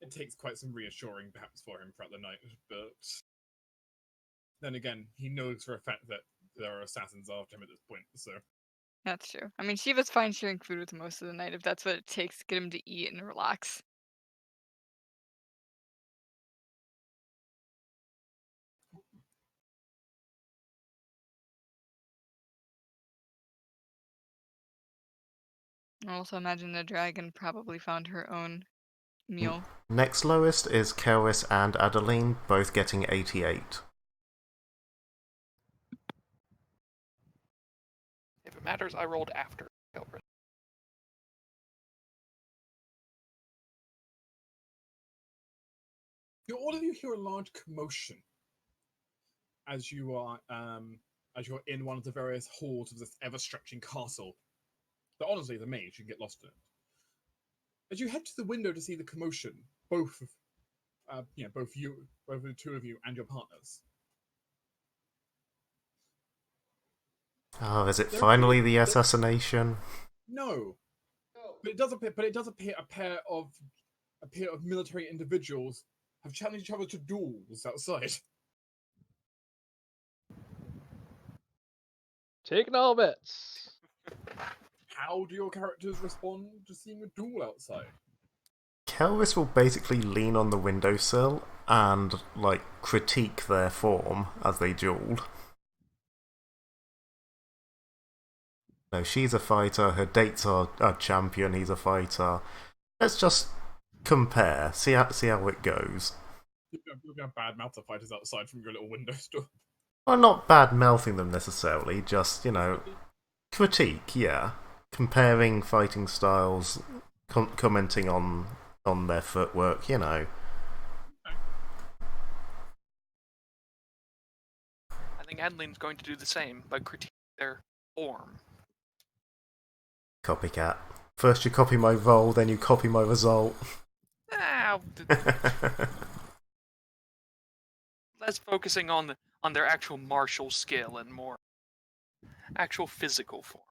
It takes quite some reassuring, perhaps, for him throughout the night, but then again, he knows for a fact that there are assassins after him at this point, so. That's true. I mean, Shiva's fine sharing food with him most of the night if that's what it takes to get him to eat and relax. I also imagine the dragon probably found her own meal. Next lowest is Kelris and Adeline, both getting 88. If it matters, I rolled after Gilbert. All of you hear a large commotion as you are as you're in one of the various halls of this ever-stretching castle. But honestly, the mage, you can get lost in it. As you head to the window to see the commotion, both the two of you and your partners. Oh, is it They're finally pretty- the assassination? No, but it does appear a pair of military individuals have challenged each other to duels outside. Taking all bets. How do your characters respond to seeing a duel outside? Kelvis will basically lean on the windowsill and, like, critique their form as they duel. No, she's a fighter, her dates are a champion, he's a fighter. Let's just compare, see how it goes. You're going to badmouth the fighters outside from your little window store. Well, not bad mouthing them necessarily, just, critique, yeah. Comparing fighting styles, commenting on their footwork, I think Adeline's going to do the same by critiquing their form. Copycat. First you copy my roll, then you copy my result. Less focusing on their actual martial skill and more actual physical form.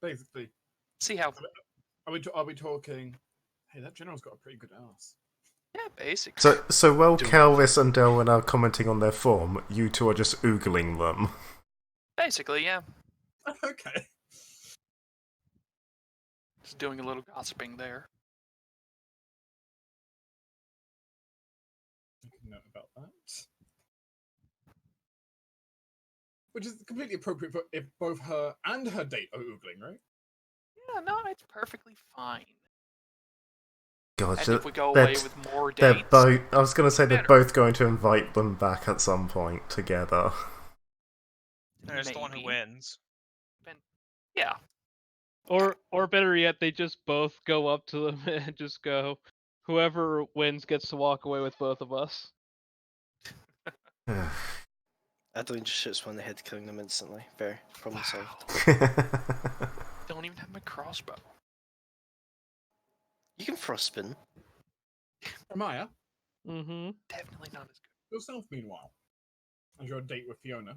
Basically. See how? Are we talking? Hey, that general's got a pretty good ass. Yeah, basically. So while Calvis and Delwyn are commenting on their form, you two are just oogling them. Basically, yeah. Okay. Just doing a little gossiping there. Make a note about that. Which is completely appropriate for if both her and her date are oogling, right? Yeah, no, it's perfectly fine. God, And if we go away with more dates, I was going to say they're better. both going to invite them back at some point together. There's the one who Maybe. wins. Yeah. Or better yet, they just both go up to them and just go, whoever wins gets to walk away with both of us. Adeline just shoots one in the head, killing them instantly. Very problem solved. Don't even have my crossbow. You can frostspin. Amaya, Mm-hmm. Definitely not as good. yourself, meanwhile, as your date with Fiona.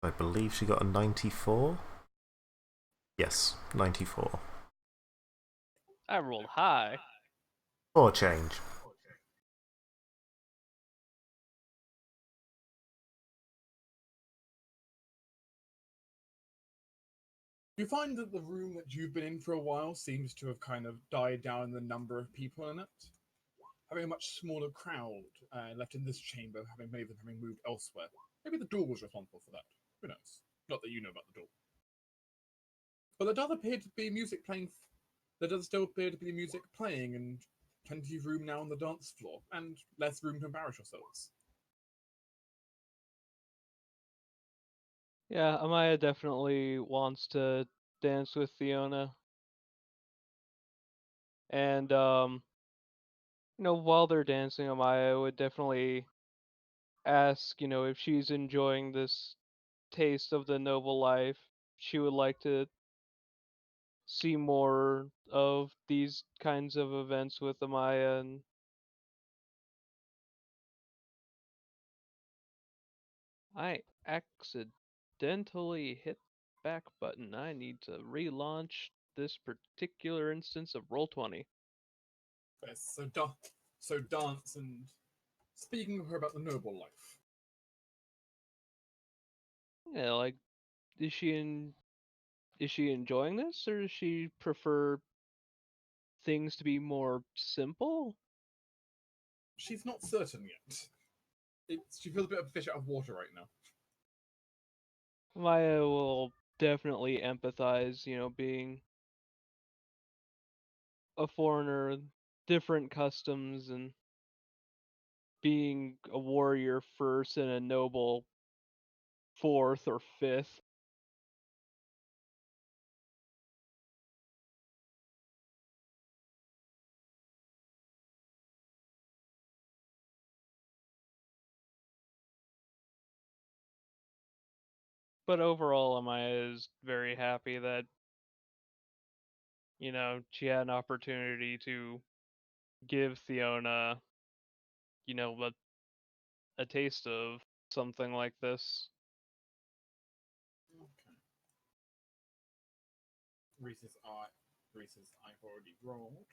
I believe she got a 94? Yes, 94. I rolled high. Or change. You find that the room that you've been in for a while seems to have kind of died down in the number of people in it. Having a much smaller crowd left in this chamber, having many of them having moved elsewhere. Maybe the door was responsible for that. Who knows? Not that you know about the door. But there does appear to be music playing. There does still appear to be music playing, and plenty of room now on the dance floor, and less room to embarrass yourselves. Yeah, Amaya definitely wants to dance with Fiona. And, while they're dancing, Amaya would definitely ask, if she's enjoying this taste of the noble life. She would like to see more of these kinds of events with Amaya, and I accidentally hit back button. I need to relaunch this particular instance of Roll20. Yes, so dance and speaking of her about the noble life. Yeah, like, is she enjoying this, or does she prefer things to be more simple? She's not certain yet. She feels a bit of a fish out of water right now. Maya will definitely empathize, being a foreigner, different customs, and being a warrior first and a noble fourth or fifth. But overall, Amaya is very happy that, she had an opportunity to give Fiona, a taste of something like this. Okay. Reese's I've already rolled.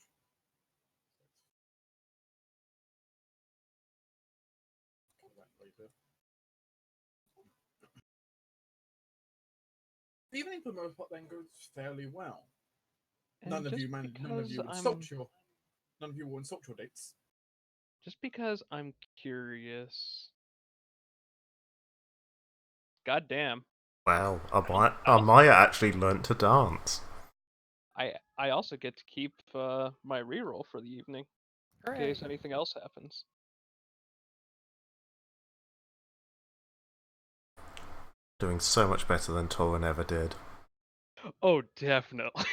Cover that later. The evening for the most part then goes fairly well. And None of just you would because insult your dates. Just because I'm curious. God damn. Wow, I Amaya actually learnt to dance. I also get to keep my reroll for the evening in case anything else happens. Doing so much better than Torin ever did. Oh, definitely.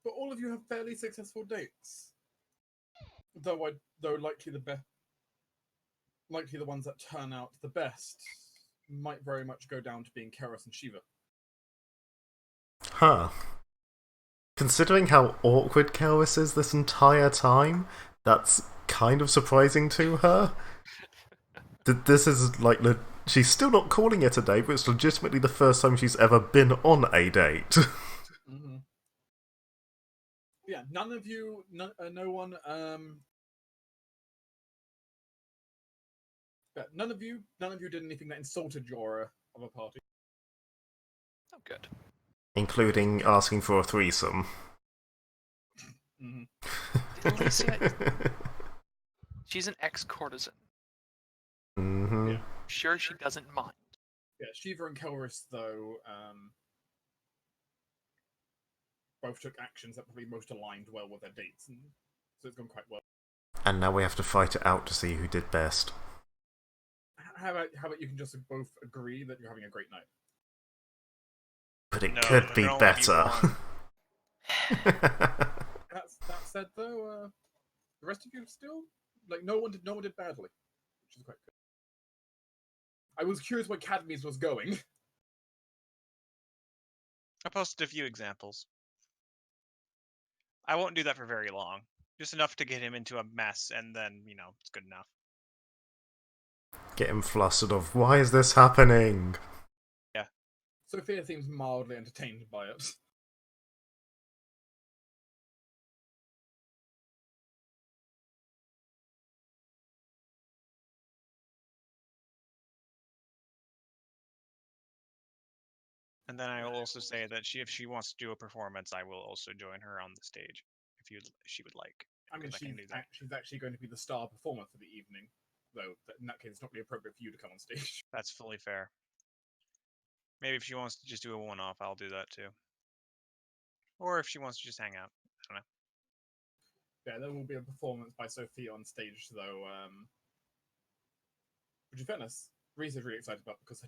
But all of you have fairly successful dates. Though likely the ones that turn out the best might very much go down to being Keros and Shiva. Huh. Considering how awkward Kelris is this entire time, that's kind of surprising to her. This is like, she's still not calling it a date, but it's legitimately the first time she's ever been on a date. Mm-hmm. Yeah, none of you, no one, none of you did anything that insulted your other party. Oh, good. Including asking for a threesome. Mm-hmm. Alicia, she's an ex-courtesan. Mm-hmm. Yeah. Sure, she doesn't mind. Yeah, Shiva and Kelris, though, both took actions that probably most aligned well with their dates, and so it's gone quite well. And now we have to fight it out to see who did best. How about you can just both agree that you're having a great night? But it No, could there be can only be better. one. That said, though, the rest of you still no one did badly, which is quite good. I was curious where Cadmes was going. I posted a few examples. I won't do that for very long. Just enough to get him into a mess, and then, it's good enough. Get him flustered of, why is this happening? Yeah. Sophia seems mildly entertained by it. And then I will also say that if she wants to do a performance, I will also join her on the stage if she would like. I mean, I can do that. she's actually going to be the star performer for the evening, though in that case, it's not really appropriate for you to come on stage. That's fully fair. Maybe if she wants to just do a one-off, I'll do that too. Or if she wants to just hang out. I don't know. Yeah, there will be a performance by Sophia on stage, though. Which, in fairness, Reese is really excited about because the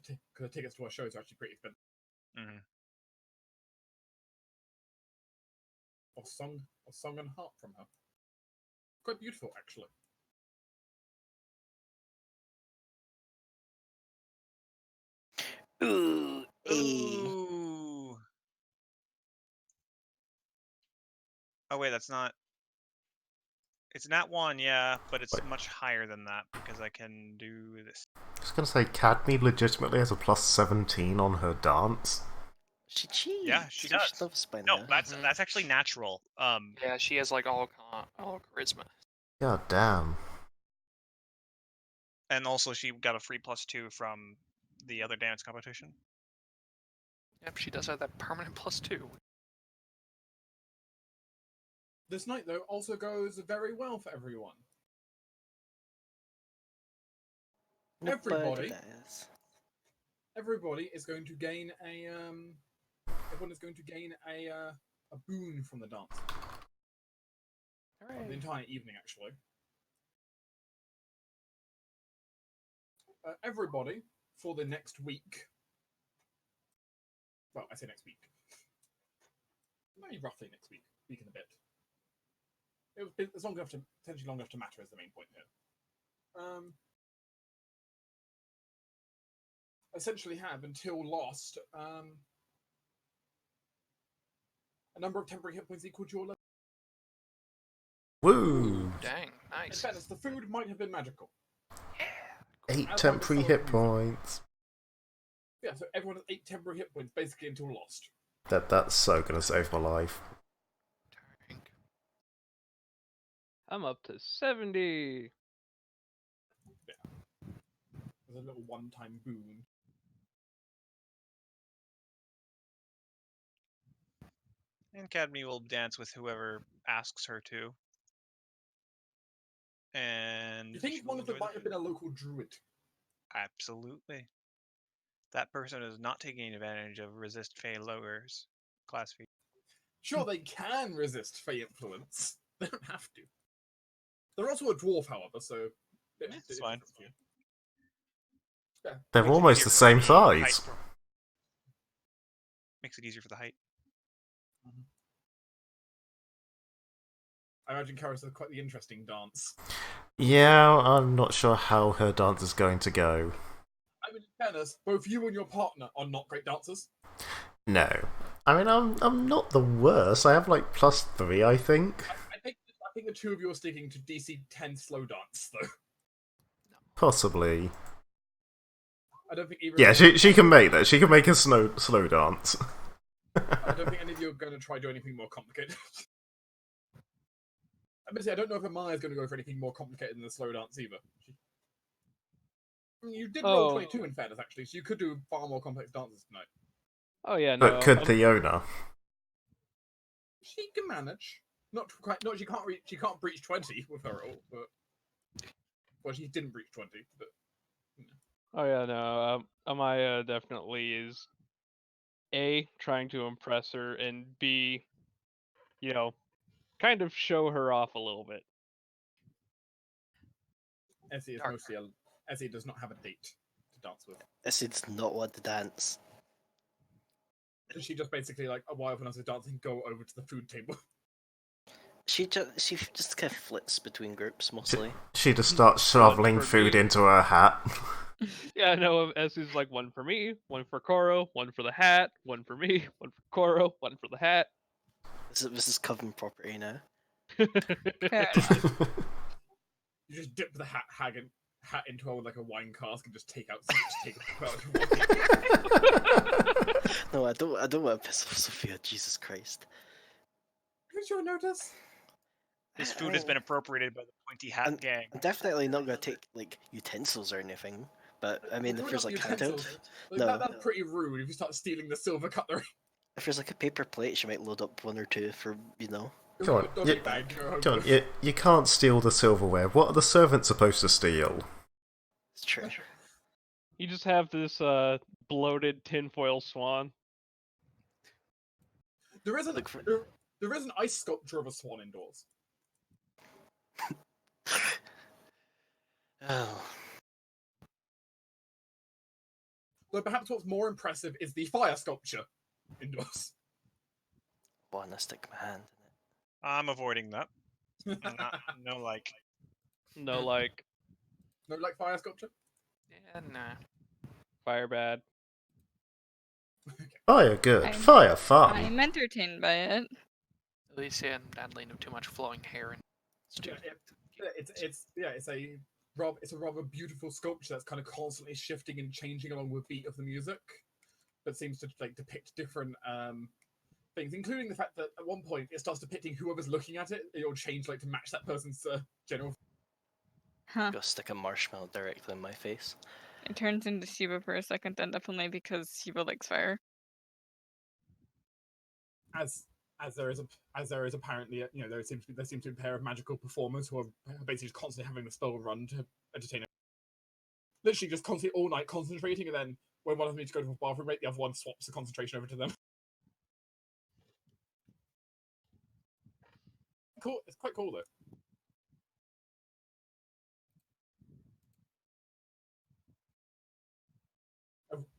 tickets to our shows are actually pretty expensive. Mm-hmm. Or song and harp from her. Quite beautiful, actually. Ooh, Ooh. Oh wait, that's not. It's not one, yeah, but it's much higher than that because I can do this. I was gonna say, Cadme legitimately has a plus 17 on her dance. She cheats. Yeah, she does. She loves by No, now. that's actually natural. Yeah, she has like all charisma. God damn. And also she got a free +2 from the other dance competition. Yep, she does have that permanent +2. This night, though, also goes very well for everyone. Everybody is going to gain a everyone is going to gain a boon from the dance. The entire evening, actually. Everybody for the next week. Well, I say next week. Maybe roughly next week and a bit. It's long enough to potentially long enough to matter is the main point here. essentially have until Lost a number of temporary hit points equal to your level. Woo! Dang, In nice. fairness, the food might have been magical. 8 As temporary long as hit some of points. Yeah, so everyone has 8 temporary hit points basically until Lost. That's so gonna save my life. I'm up to 70. As a little one-time boon. And Cadme will dance with whoever asks her to. And You think she one will of them enjoy might the have been a food. local druid? Absolutely. That person is not taking advantage of resist Fey lowers class feat. Sure, they can resist Fey influence. They don't have to. They're also a dwarf, however, so It's fine. Yeah. They're Makes it almost easier the for same height size. Makes it easier for the height. I imagine Karis has quite the interesting dance. Yeah, I'm not sure how her dance is going to go. I mean, in fairness, both you and your partner are not great dancers. No. I mean, I'm not the worst. I have like +3, I think. I think the two of you are sticking to DC 10 slow dance, though. Possibly. I don't think either. Yeah, of you she can make that. She can make a slow dance. I don't think any of you are going to try to do anything more complicated. I don't know if Amaya's going to go for anything more complicated than the slow dance either. You did roll 22 in fairness, actually, so you could do far more complex dances tonight. Oh yeah, no. But could Fiona? She can manage. Not quite. No, she can't reach. She can't breach 20 with her roll, but well, she didn't breach 20. But Oh yeah, no. Amaya definitely is A, trying to impress her, and B, kind of show her off a little bit. Essie is mostly Essie does not have a date to dance with. Essie does not want to dance. She just basically like while everyone else is dancing, go over to the food table. She just kind of flits between groups mostly. She just starts shoveling food into her hat. Yeah, no, Essie's like, one for me, one for Koro, one for the hat, one for me, one for Koro, one for the hat. This is coven property now. Fair enough. You just dip the hat into like a wine cask and just take out. No, I don't want to piss off Sophia. Jesus Christ. Who's your notice? This food has been appropriated by the pointy hat gang. I'm definitely not going to take like utensils or anything. But I mean, if there's like handheld, no, that's pretty rude. If you start stealing the silver cutlery. If there's like a paper plate, she might load up 1 or 2 for Come on, you can't steal the silverware. What are the servants supposed to steal? It's true. You just have this bloated tinfoil swan. There is an ice sculpture of a swan indoors. Oh. Though perhaps what's more impressive is the fire sculpture indoors. Well, I stick my hand in it. I'm avoiding that. No like. No like. No like fire sculpture? Yeah, nah. Fire bad. Fire good. Fire fun. I'm entertained by it. Alicia and Adeline have too much flowing hair and It's a rather beautiful sculpture that's kind of constantly shifting and changing along with the beat of the music, but seems to like depict different things, including the fact that at one point it starts depicting whoever's looking at it. It'll change like to match that person's general. Huh. Go stick a marshmallow directly in my face. It turns into Shiva for a second, then definitely because Shiva likes fire. As there is apparently there seems to be a pair of magical performers who are basically just constantly having the spell run to entertain. Literally just constantly all night concentrating, and then when one of them needs to go to the bathroom break, the other one swaps the concentration over to them. Cool. It's quite cool though.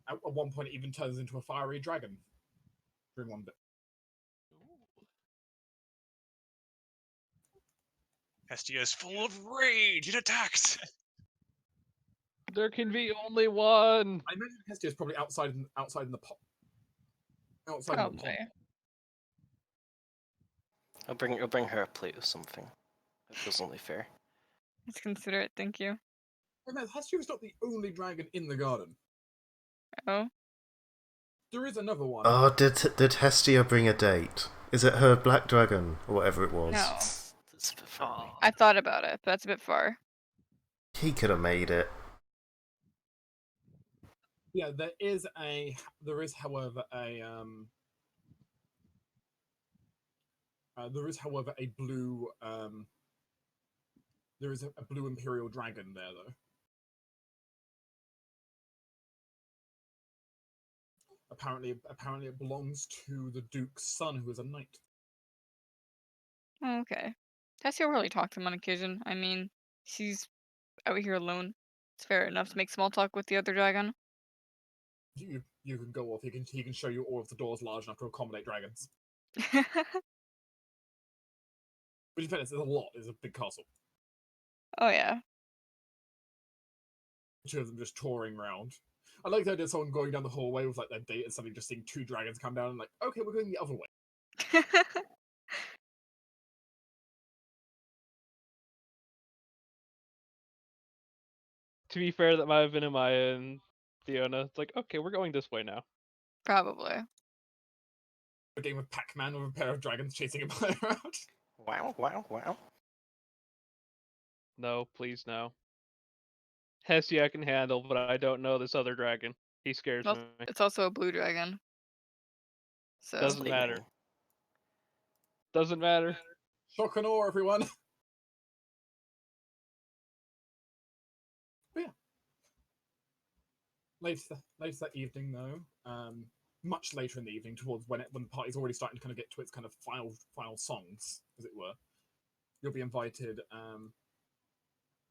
At one point, it even turns into a fiery dragon. During one bit. Hestia is full of rage. It attacks. There can be only one. I imagine Hestia is probably outside in the pot. Outside in the Probably. pond. I'll bring her a plate of something. It feels only fair. Let's consider it. Thank you. And no, Hestia is not the only dragon in the garden. Oh, There is another one. Oh, did Hestia bring a date? Is it her black dragon or whatever it was? no. That's a bit far away. I thought about it, but that's a bit far. He could have made it. Yeah, there is, however, a blue there is a blue imperial dragon there though. Apparently it belongs to the Duke's son, who is a knight. Oh, okay. Tessie will really talk to him on occasion. I mean, she's out here alone. It's fair enough to make small talk with the other dragon. You can go off. He can show you all of the doors large enough to accommodate dragons. But in fairness, there's a lot. It's a big castle. Oh yeah. Two of them just touring around. I like the idea of someone going down the hallway with like their date and suddenly just seeing two dragons come down and like, okay, we're going the other way. To be fair, that might have been Amaya and Fiona. It's like, okay, we're going this way now. Probably. A game of Pac-Man with a pair of dragons chasing him around. Wow, wow, wow. No, please no. Hestia I can handle, but I don't know this other dragon. He scares Well, me. it's also a blue dragon. So Doesn't matter. Flaming. Doesn't matter. Shock and awe, everyone. But yeah. Later that evening, though, much later in the evening, towards when the party's already starting to kind of get to its kind of final songs, as it were, you'll be invited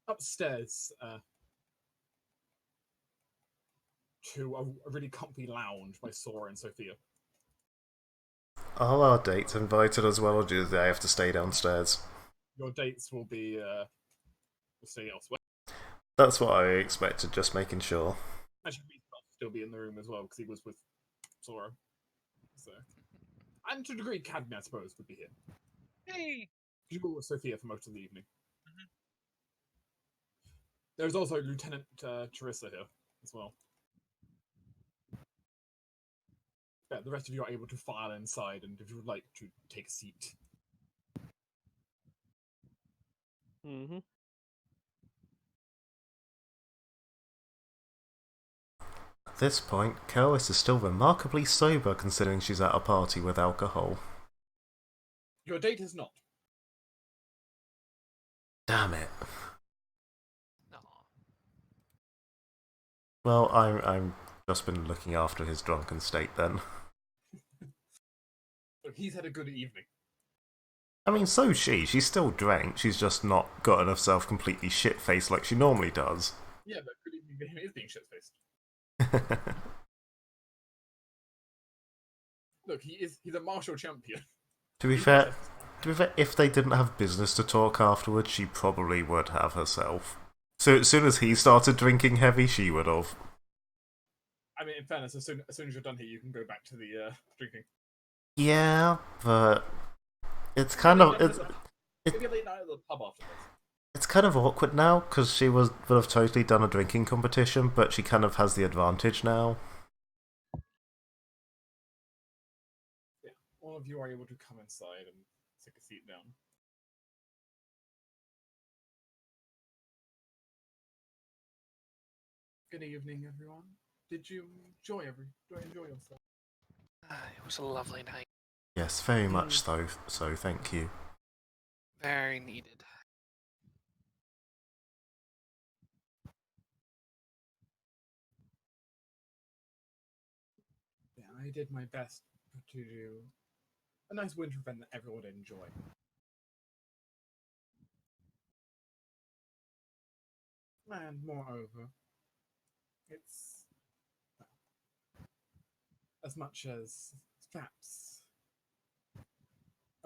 upstairs to a really comfy lounge by Sora and Sophia. Are our dates invited as well, or do they have to stay downstairs? Your dates will stay elsewhere. That's what I expected, just making sure. Actually, Reese will still be in the room as well because he was with Sora. So, and to a degree, Cadme, I suppose, would be here. Hey. You were with Sophia for most of the evening. There's also Lieutenant Charissa here as well. Yeah, the rest of you are able to file inside, and if you would like to take a seat. Mm-hmm. At this point, Keris is still remarkably sober considering she's at a party with alcohol. Your date is not. Damn it. No. Well, I'm just been looking after his drunken state then. Look, he's had a good evening. I mean, so's she. She's still drank. She's just not gotten herself completely shit-faced like she normally does. Yeah, but good evening for him is being shit-faced. Look, he's a martial champion. To be fair, if they didn't have business to talk afterwards, she probably would have herself. So as soon as he started drinking heavy, she would have. I mean, in fairness, as soon as you're done here, you can go back to the drinking. Yeah, but it's kind of Maybe a late night at the pub after this. it's kind of awkward now because she would have totally done a drinking competition, but she kind of has the advantage now. Yeah, all of you are able to come inside and take a seat down. Good evening, everyone. Did you enjoy yourself? It was a lovely night. Yes, very much so. So thank you. Very needed. Yeah, I did my best to do a nice winter event that everyone would enjoy. And moreover, it's as much as perhaps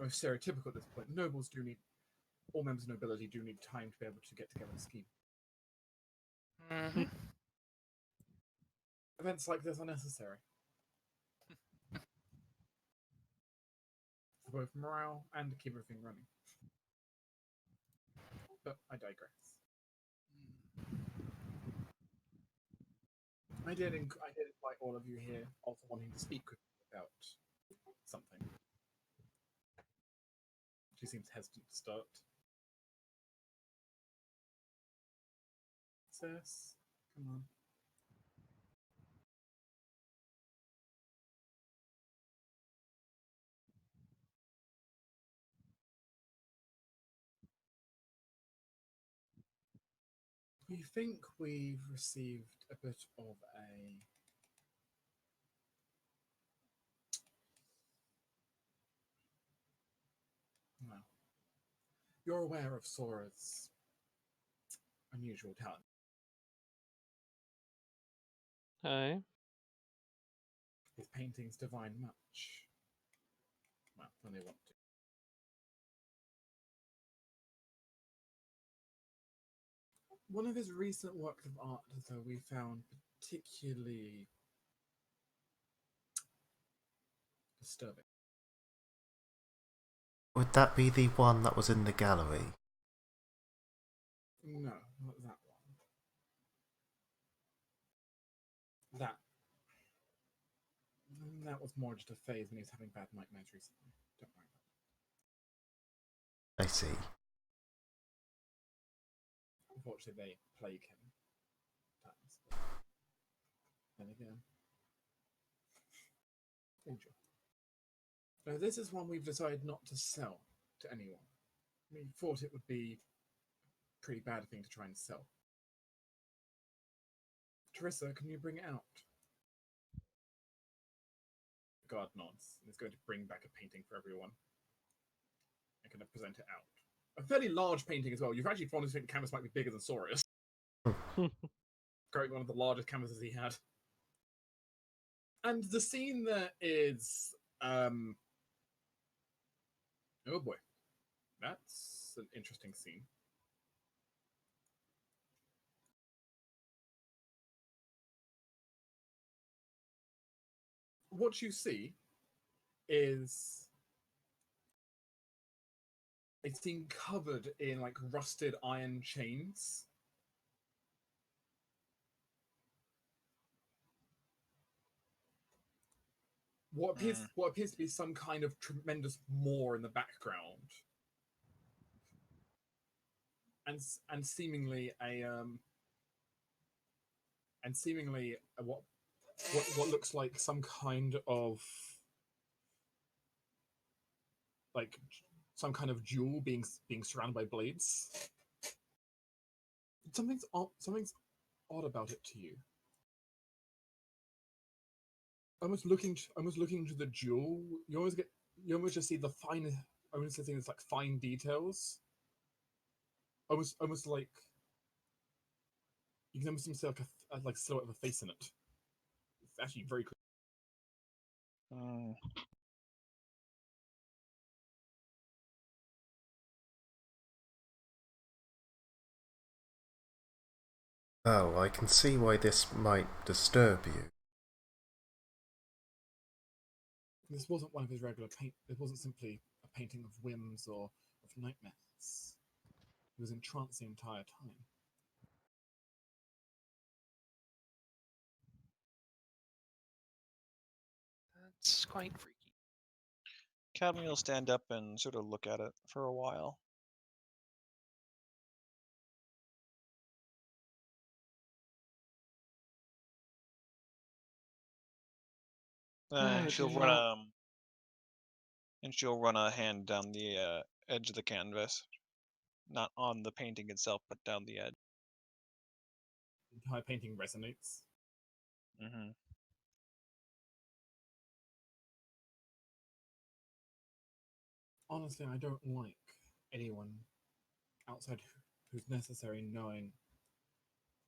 stereotypical at this point. Nobles do need, all members of nobility do need time to be able to get together and scheme. Mm-hmm. Events like this are necessary for both morale and to keep everything running. But I digress. I did invite all of you here, also wanting to speak with you about something. She seems hesitant to start. Sis, come on. We think we've received a bit of a well, you're aware of Sora's unusual talent. Aye. His paintings divine much. Well, when they want to. One of his recent works of art, though, we found particularly disturbing. Would that be the one that was in the gallery? No, not that one. That was more just a phase when he was having bad nightmares recently. Don't worry about it. I see. Unfortunately, they plague him. Times. Then again, enjoy. So this is one we've decided not to sell to anyone. We thought it would be a pretty bad thing to try and sell. Teresa, can you bring it out? The guard nods and is going to bring back a painting for everyone. And kind of present it out. A fairly large painting as well. You've actually found the canvas might be bigger than Saurus. Carrying one of the largest canvases he had. And the scene there is oh boy. That's an interesting scene. What you see is a scene covered in like rusted iron chains. What appears to be some kind of tremendous maw in the background, and seemingly what looks like some kind of like some kind of jewel being surrounded by blades. Something's odd about it to you. Almost looking to the jewel, you almost just see the fine. I almost see it's like fine details. Almost like you can almost see like a silhouette of a face in it. It's actually very cool. Oh, I can see why this might disturb you. This wasn't one of his regular It wasn't simply a painting of whims or of nightmares. He was entranced the entire time. That's quite freaky. Cadmy will stand up and sort of look at it for a while. She'll run a hand down the edge of the canvas, not on the painting itself, but down the edge. The entire painting resonates. Mm-hmm. Honestly, I don't like anyone outside who's necessary knowing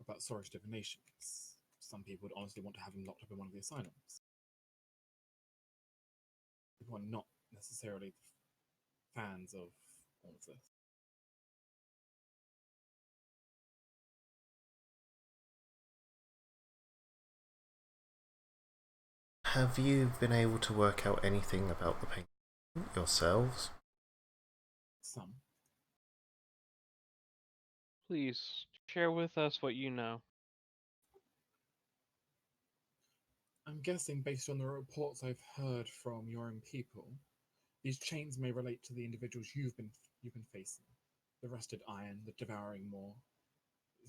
about Sora's divinations. Some people would honestly want to have him locked up in one of the asylums. People are not necessarily fans of all of this. have you been able to work out anything about the painting yourselves? Some. Please share with us what you know. I'm guessing, based on the reports I've heard from your own people, these chains may relate to the individuals you've been facing. The rusted iron, the devouring maw.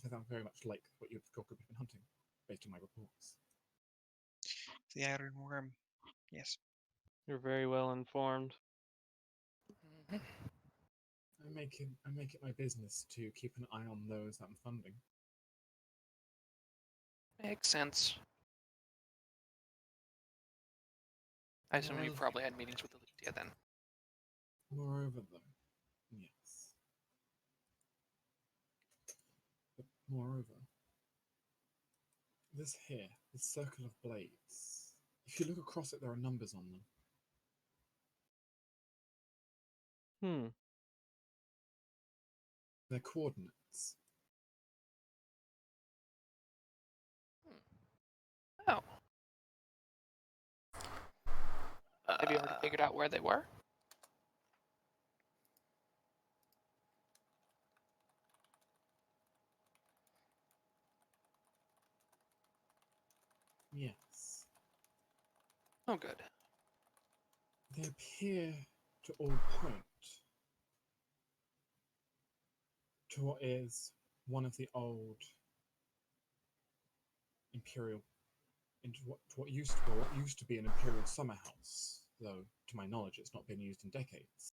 They sound very much like what your group have been hunting, based on my reports. The iron worm. Yes. You're very well informed. I make it my business to keep an eye on those that I'm funding. Makes sense. I assume you Well, probably had meetings with Alicia then. moreover, though, yes. But moreover, this circle of blades. If you look across it, there are numbers on them. They're coordinates. Oh. Have you already figured out where they were? Yes. Oh, good. They appear to all point to what is one of the old imperial, into what used to be an imperial summer house, though to my knowledge it's not been used in decades.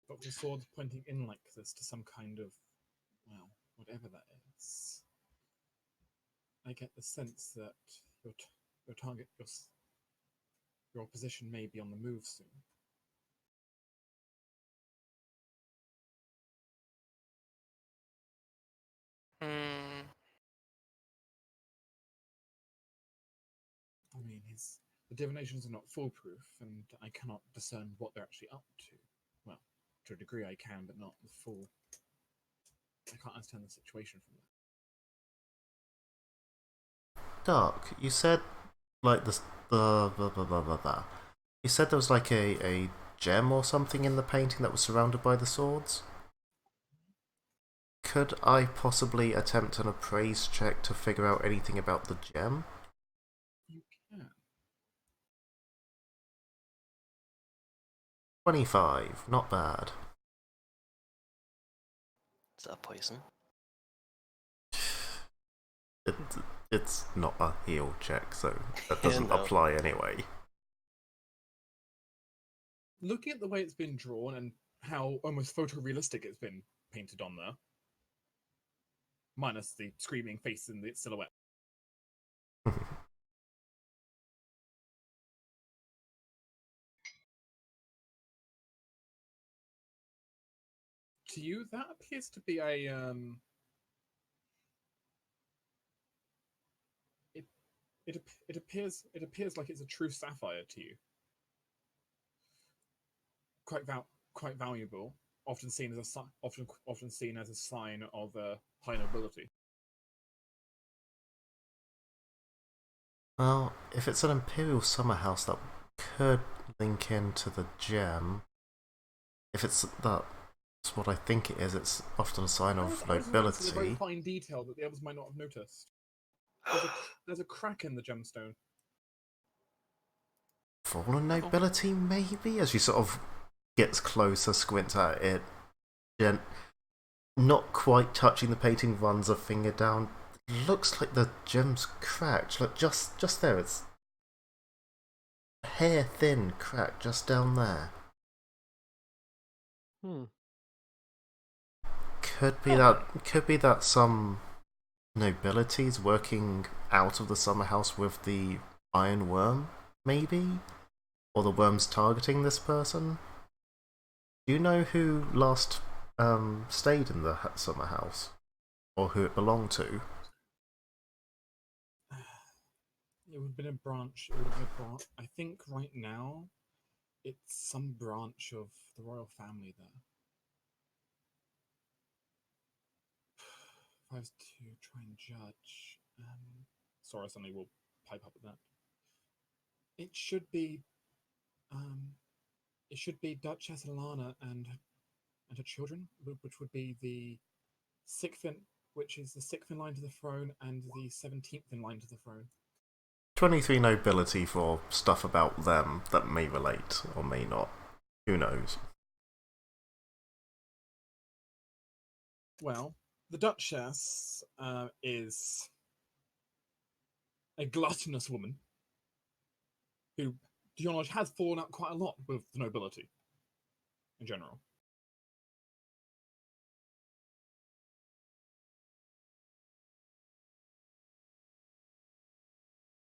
But the swords pointing in like this to some kind of, well, whatever that is. I get the sense that your target, your opposition may be on the move soon. I mean, the divinations are not foolproof, and I cannot discern what they're actually up to. Well, to a degree I can, but not the full. I can't understand the situation from that. Dark, you said like the blah, blah, blah, blah, blah. You said there was like a gem or something in the painting that was surrounded by the swords? Could I possibly attempt an appraise check to figure out anything about the gem? You can. 25, not bad. Is that poison? It's not a heal check, so that doesn't No. apply anyway. Looking at the way it's been drawn and how almost photorealistic it's been painted on there, minus the screaming face in the silhouette. To you, that appears to be a It appears like it's a true sapphire to you. Quite valuable. Often seen as a sign of high nobility. Well, if it's an Imperial Summer House, that could link into the gem. If it's that's what I think it is, it's often a sign of It's a very nobility. fine detail that the others might not have noticed. There's a crack in the gemstone. Fallen nobility, maybe? As she sort of gets closer, squints at it, not quite touching the painting, runs a finger down. Looks like the gem's cracked. Look, just there, it's a hair thin crack just down there. Could be that some nobilities working out of the summer house with the iron worm, maybe? Or the worm's targeting this person? Do you know who last stayed in the summer house? Or who it belonged to? It would have been a branch. I think right now It's some branch of the royal family there. If I was to try and judge, Sora suddenly will pipe up with that. It should be Duchess Alana and her children, which would be the sixth in line to the throne and the 17th in line to the throne. 23 nobility for stuff about them that may relate or may not. Who knows? Well, the Duchess is a gluttonous woman who, to your knowledge, has fallen out quite a lot with the nobility in general.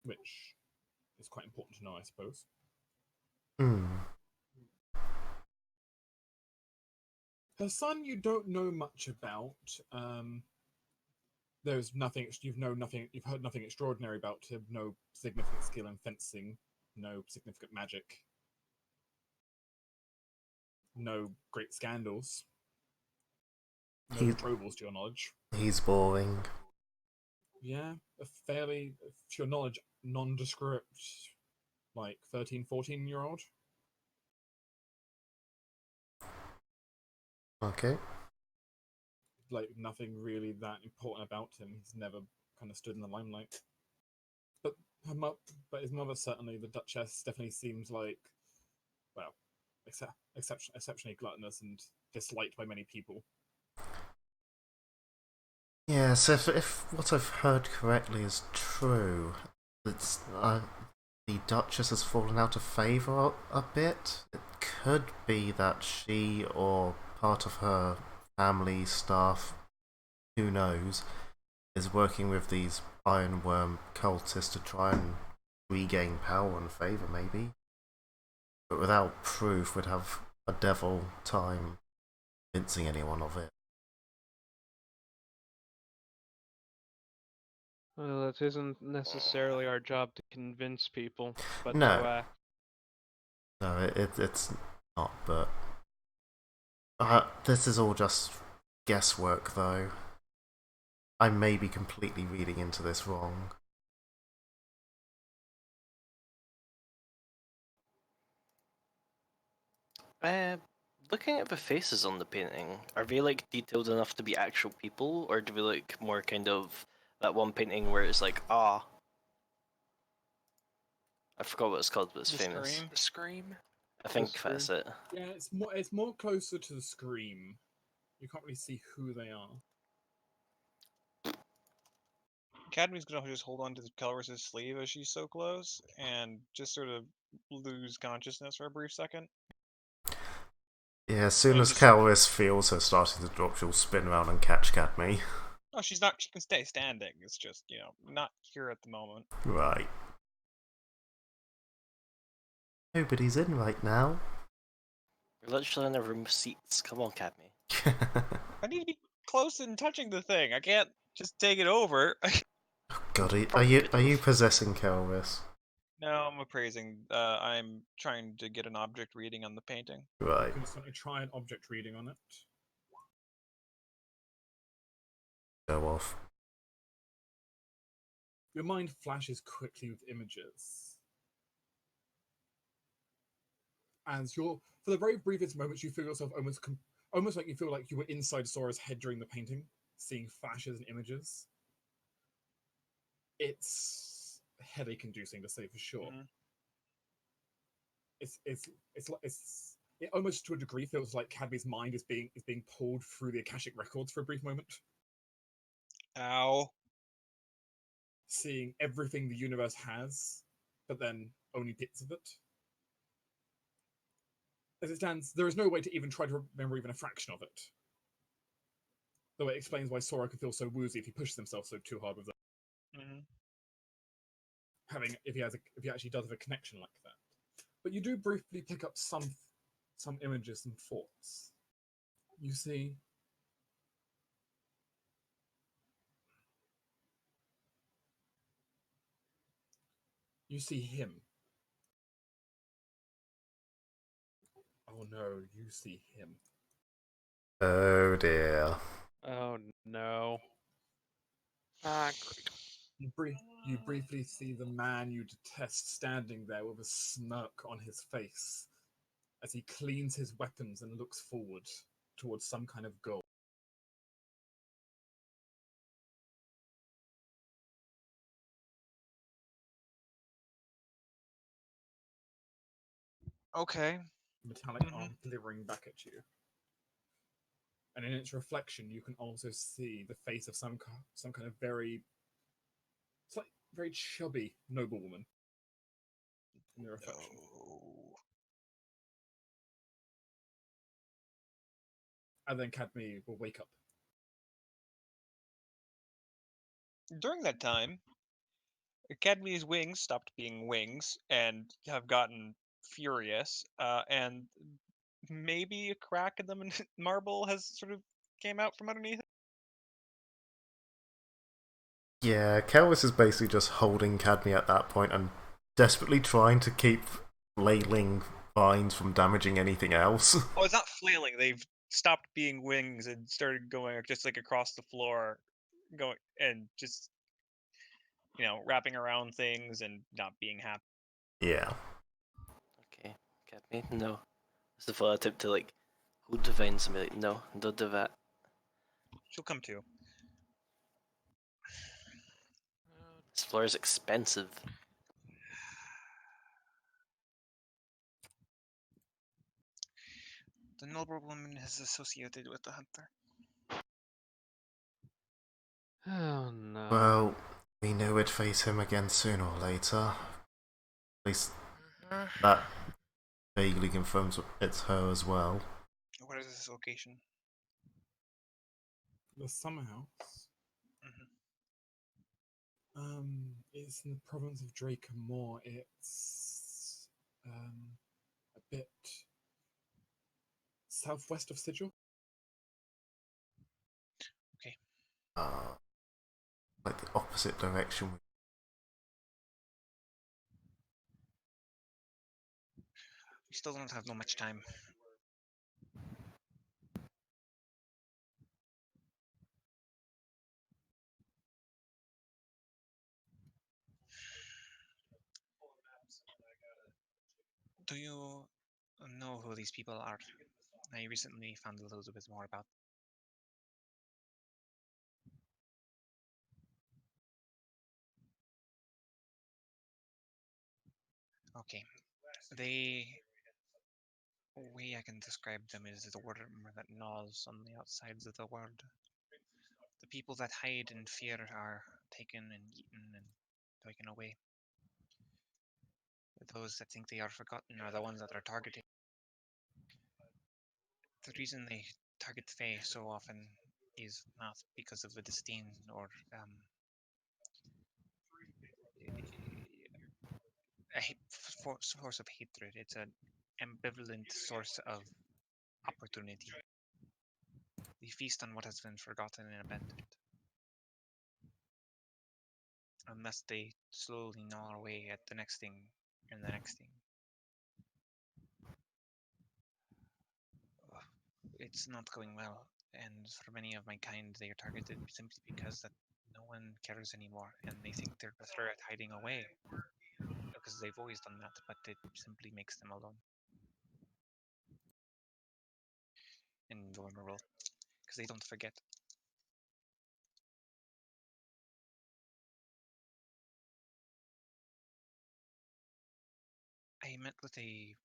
Which is quite important to know, I suppose. Her son, you don't know much about. There's nothing. You've heard nothing extraordinary about him. No significant skill in fencing. No significant magic. No great scandals. No betrothals, to your knowledge. He's boring. Yeah, a fairly, to your knowledge, nondescript, like 13, 14-year-old. Okay. Like, nothing really that important about him. He's never kind of stood in the limelight. But his mother, certainly, the Duchess, definitely seems like, well, exceptionally gluttonous and disliked by many people. Yes, if what I've heard correctly is true, it's the Duchess has fallen out of favour a bit. It could be that she or part of her family staff, who knows, is working with these Ironworm cultists to try and regain power and favour, maybe. But without proof, would have a devil time convincing anyone of it. Well, it isn't necessarily our job to convince people, but No. to act. No, it's not, but this is all just guesswork, though. I may be completely reading into this wrong. Looking at the faces on the painting, are they like detailed enough to be actual people, or do they look more kind of that one painting where it's like, I forgot what it's called, but it's The famous. Scream? The Scream. I think Scream. that's it. Yeah, it's more closer to the Scream. You can't really see who they are. Academy's gonna just hold on to Calris's sleeve as she's so close and just sort of lose consciousness for a brief second. Yeah, as soon And as just- Calris feels her starting to drop, she'll spin around and catch Cadme. Oh, she's not. She can stay standing. It's just, not here at the moment. Right. Nobody's in right now. We're literally in a room of seats. Come on, Cadme. I need to be close and touching the thing. I can't just take it over. God, are you possessing Calris? No, I'm appraising. I'm trying to get an object reading on the painting. Right. You can certainly try an object reading on it. Go off. Your mind flashes quickly with images. As for the very briefest moments, you feel yourself almost like you feel like you were inside Sora's head during the painting, seeing flashes and images. It's headache-inducing, to say for sure. Mm-hmm. It almost to a degree feels like Cadme's mind is being pulled through the Akashic records for a brief moment, Ow. seeing everything the universe has, but then only bits of it. As it stands, there is no way to even try to remember even a fraction of it. Though it explains why Sora could feel so woozy if he pushes himself so too hard with it. Mm-hmm. If he actually does have a connection like that. But you do briefly pick up some images and thoughts. You see him. Oh no, you see him. Oh dear. Oh no. Great. You briefly see the man you detest standing there with a smirk on his face as he cleans his weapons and looks forward towards some kind of goal. Okay. Metallic Mhm. arm glittering back at you. And in its reflection, you can also see the face of some kind of very, it's like very chubby noblewoman in the reflection. No. And then Cadme will wake up. During that time, Academy's wings stopped being wings and have gotten furious, and maybe a crack in the marble has sort of came out from underneath it. Yeah, Kelvis is basically just holding Cadme at that point and desperately trying to keep flailing vines from damaging anything else. Oh, it's not flailing. They've stopped being wings and started going just like across the floor, going and just wrapping around things and not being happy. Yeah. Okay, Cadme, no. It's the full attempt to like hold the vines and be like, no, don't do that. She'll come to. This floor is expensive. The noble woman is associated with the hunter. Oh no. Well, we knew we'd face him again sooner or later. At least that vaguely confirms it's her as well. Where is this location? The summer house. Mhm. It's in the province of Drake and Moor. It's a bit southwest of Sigil. Okay. Like the opposite direction. We still don't have no much time. Do you know who these people are? I recently found a little bit more about. Okay, the way I can describe them is the worm that gnaws on the outsides of the world. The people that hide in fear are taken and eaten and taken away. Those that think they are forgotten are the ones that are targeted. The reason they target Fae so often is not because of a disdain or source of hatred. It's an ambivalent source of opportunity. They feast on what has been forgotten and abandoned. Unless they slowly gnaw away at the next thing and the next thing. It's not going well, and for many of my kind, they are targeted simply because that no one cares anymore, and they think they're better at hiding away because they've always done that, but it simply makes them alone and vulnerable because they don't forget. I met with a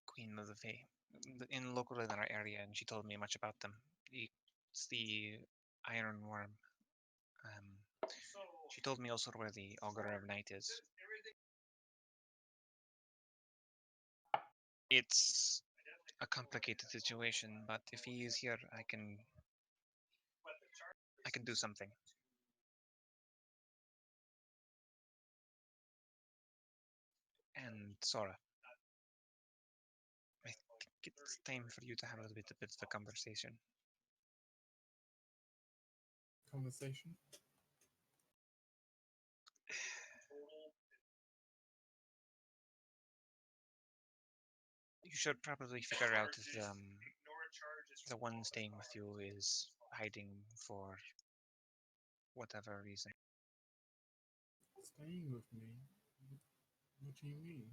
queen of the Fae local in our area, and she told me much about them. It's the Iron Worm. She told me also where the Augur of Night is. It's a complicated situation, but if he is here, I can do something. And Sora, I think it's time for you to have a little bit of a conversation. Conversation. You should probably figure out if the one staying with you is hiding for whatever reason. Staying with me? What do you mean?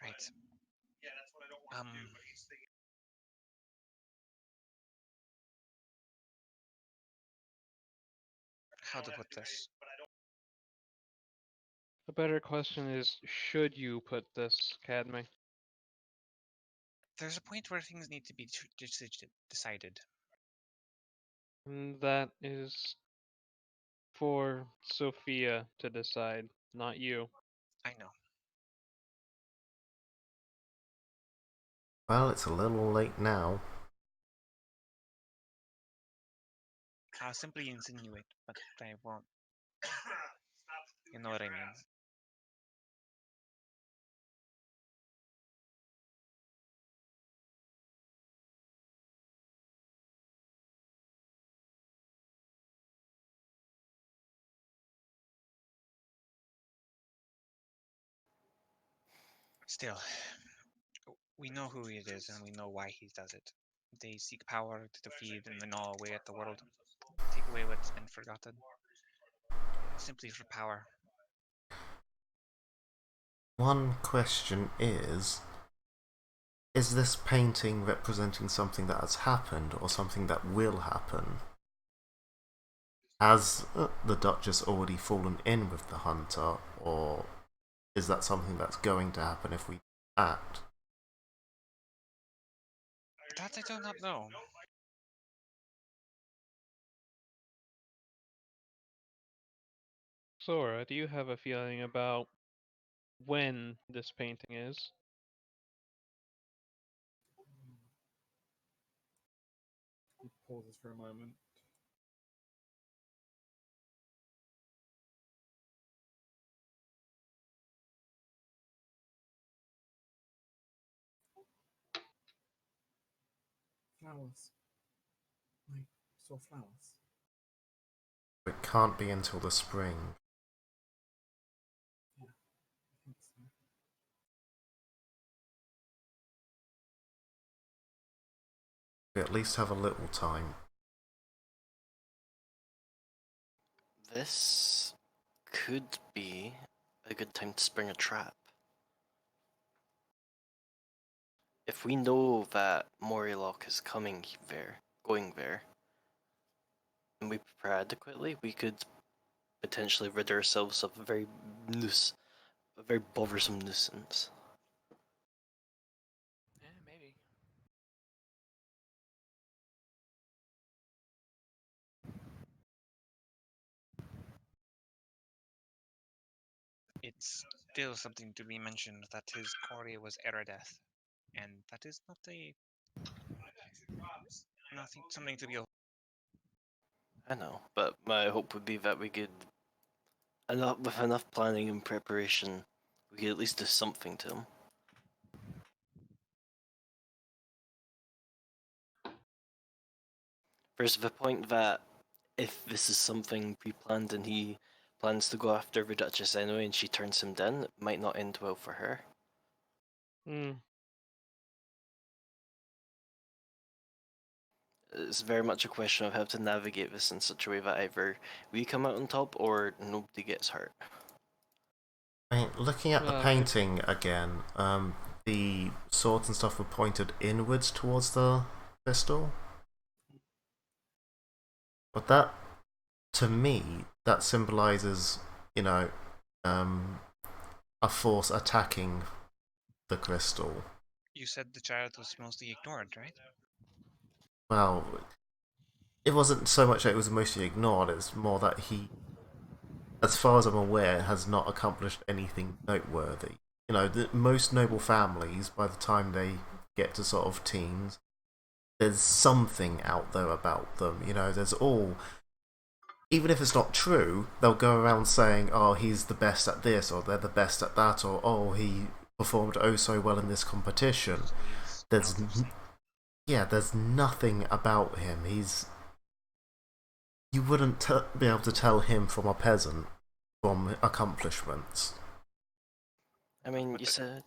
Right. How to put this? The better question is, should you put this, Cadme? There's a point where things need to be decided. And that is for Sophia to decide, not you. I know. Well, it's a little late now. I'll simply insinuate, but I won't. You know what I mean. Still, we know who it is and we know why he does it. They seek power to feed and gnaw away at the world. Take away what's been forgotten. Simply for power. One question is this painting representing something that has happened or something that will happen? Has the Duchess already fallen in with the Hunter, or is that something that's going to happen if we act? That I do not know. Sora, do you have a feeling about when this painting is? He pauses for a moment. Flowers. I saw flowers. It can't be until the spring. Yeah, I think so. We at least have a little time. This could be a good time to spring a trap. If we know that Morilock is going there, and we prepare adequately, we could potentially rid ourselves of a very bothersome nuisance. Yeah, maybe. It's still something to be mentioned that his quarry was Eredeath, and that is nothing something to be. I know, but my hope would be that we could, with enough planning and preparation, we could at least do something to him. There's the point that if this is something pre-planned and he plans to go after the Duchess anyway and she turns him down, it might not end well for her. It's very much a question of how to navigate this in such a way that either we come out on top or nobody gets hurt. I mean, looking at the painting again, the swords and stuff were pointed inwards towards the pistol. But that, to me, that symbolizes, a force attacking the crystal. You said the child was mostly ignored, right? Well, it wasn't so much that it was mostly ignored, it's more that he, as far as I'm aware, has not accomplished anything noteworthy. Most noble families, by the time they get to sort of teens, there's something out there about them. There's all... Even if it's not true, they'll go around saying, oh, he's the best at this, or they're the best at that, or, oh, he performed oh so well in this competition. There's nothing about him. You wouldn't be able to tell him from a peasant. from accomplishments. I mean, But you said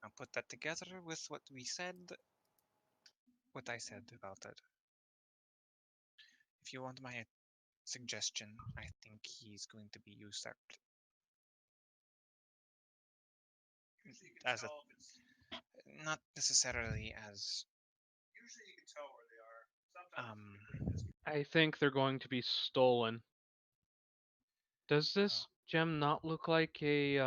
I'll put that together with what we said, what I said about it. If you want my suggestion, I think he's going to be usurped as a, not necessarily as I think they're going to be stolen. Does this gem not look like a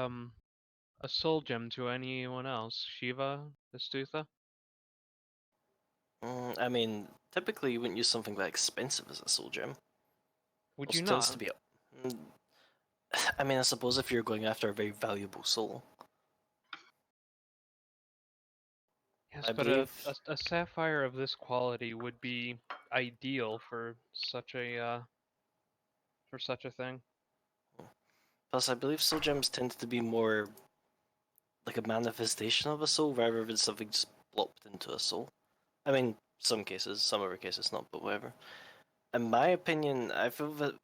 soul gem to anyone else? Shiva, Astutha? I mean, typically you wouldn't use something that expensive as a soul gem. Would Also you tends not? to be. Mm, I mean, I suppose if you're going after a very valuable soul. Yes, I but believe. a sapphire of this quality would be ideal for such a thing. Plus, I believe soul gems tend to be more like a manifestation of a soul rather than something just plopped into a soul. I mean, some cases, some other cases not, but whatever. In my opinion, I feel that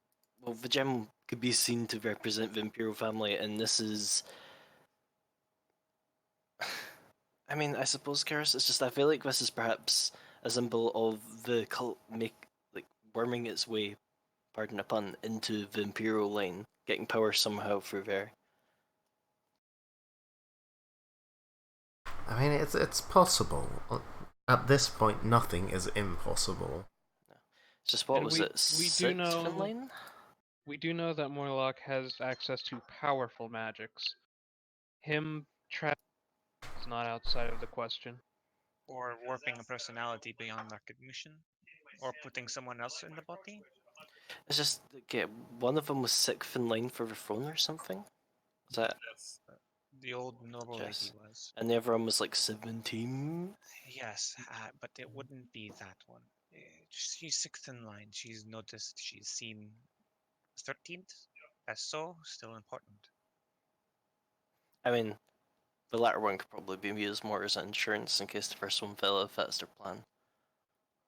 the gem could be seen to represent the Imperial family, and this is. I mean, I suppose, Karis, it's just I feel like this is perhaps a symbol of the cult worming its way, pardon the pun, into the Imperial line, getting power somehow through there. I mean, it's possible. At this point, nothing is impossible. It's just what And was we it? we do Sixth know line? we do know that Morlock has access to powerful magics. Him trapping is not outside of the question. or warping a personality beyond recognition, or putting someone else in the body. It's just okay. One of them was sixth in line for the throne or something. Is that Yes. The old noble lady Yes. was. And the other one was like 17. Yes, but it wouldn't be that one. She's sixth in line. She's noticed. She's seen 13th. As so, still important. I mean, the latter one could probably be used more as insurance in case the first one fell if that's their plan.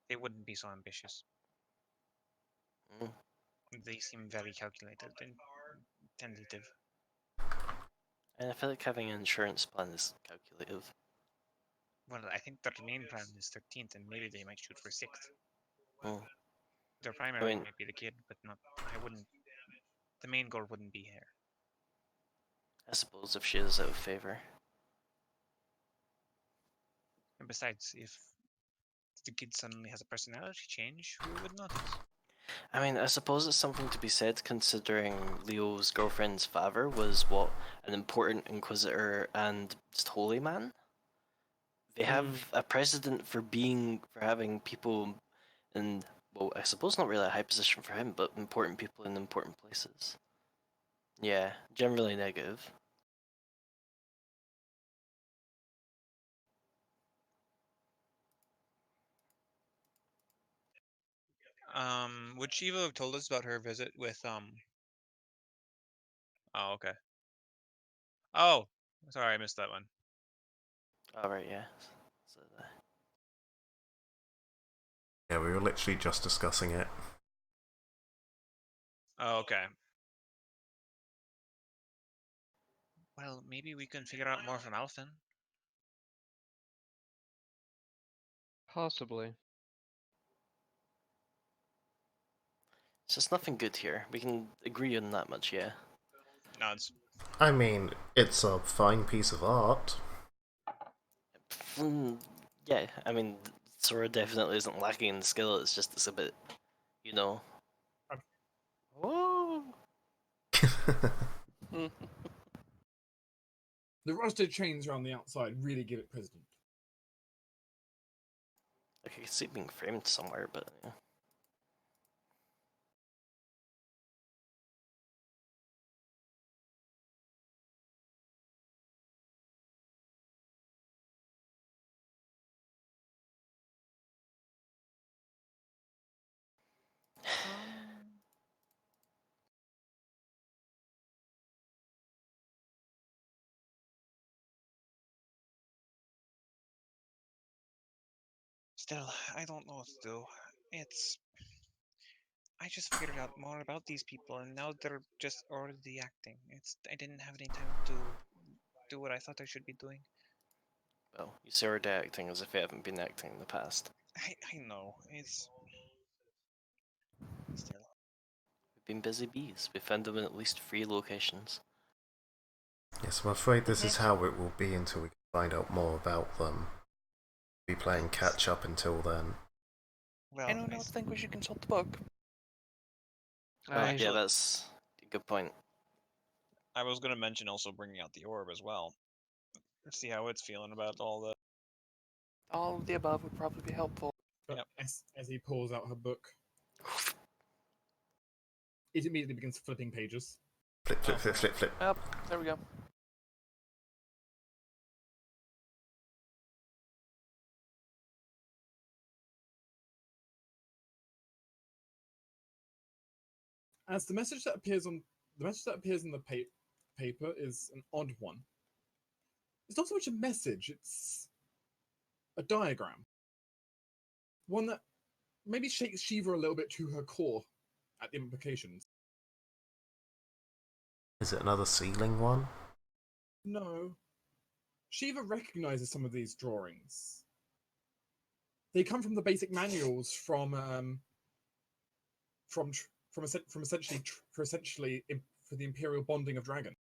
They wouldn't be so ambitious. Mm. They seem very calculated and tentative. And I feel like having an insurance plan is calculative. Well, I think their main plan is 13th, and maybe they might shoot for 6th. Mm. Their primary mean- might be the kid, but not. I wouldn't. The main goal wouldn't be here. I suppose if she is out of favor. And besides, if the kid suddenly has a personality change, who would notice? I mean, I suppose it's something to be said considering Leo's girlfriend's father was what, an important inquisitor and just holy man? They have a precedent for having people in, well, I suppose not really a high position for him, but important people in important places. Yeah, generally negative. Would Shiva have told us about her visit with Oh, okay. Oh, sorry, I missed that one. Alright, yeah. So, Yeah, we were literally just discussing it. Oh, okay. Well, maybe we can figure out more from Alphen. Possibly. it's just nothing good here. We can agree on that much, yeah. Nods. I mean, it's a fine piece of art. Yeah, I mean, Sora definitely isn't lacking in skill, it's a bit, you know. Oh! The rusted chains around the outside really give it precedent. Like, I can see it being framed somewhere, but yeah. Still, I don't know what to do. It's. just figured out more about these people, and now they're just already acting. I didn't have any time to do what I thought I should be doing. Well, you say we're acting as if we haven't been acting in the past. I know. It's still. We've been busy bees. We found them in at least 3 locations. Yes, I'm afraid this is how it will be until we can find out more about them. Be playing catch up until then. Well, Anyone else think we should consult the book? Yeah, that's a good point. I was going to mention also bringing out the orb as well. Let's see how it's feeling about all the. All of the above would probably be helpful. But Yep. as he pulls out her book, it immediately begins flipping pages. Flip, flip, flip, flip, flip. Yep, there we go. As the message that appears in the paper is an odd one. It's not so much a message; it's a diagram. One that maybe shakes Shiva a little bit to her core at the implications. Is it another ceiling one? No. Shiva recognizes some of these drawings. They come from the basic manuals from essentially for the imperial bonding of dragon.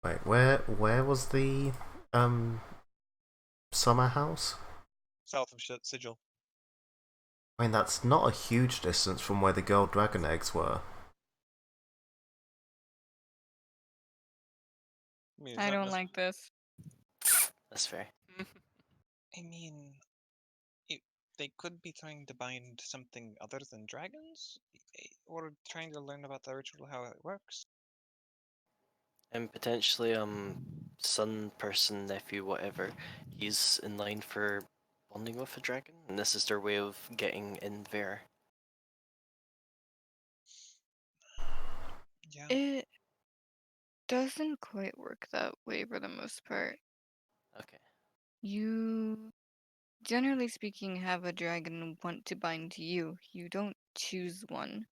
Wait, where was the summer house? South of Sigil. I mean, that's not a huge distance from where the gold dragon eggs were. I don't like this. That's fair. I mean, they could be trying to bind something other than dragons, or trying to learn about the ritual, how it works. And potentially, son, person, nephew, whatever, he's in line for bonding with a dragon, and this is their way of getting in there. Yeah. It doesn't quite work that way for the most part. Okay. You, generally speaking, have a dragon want to bind to you. You don't choose one.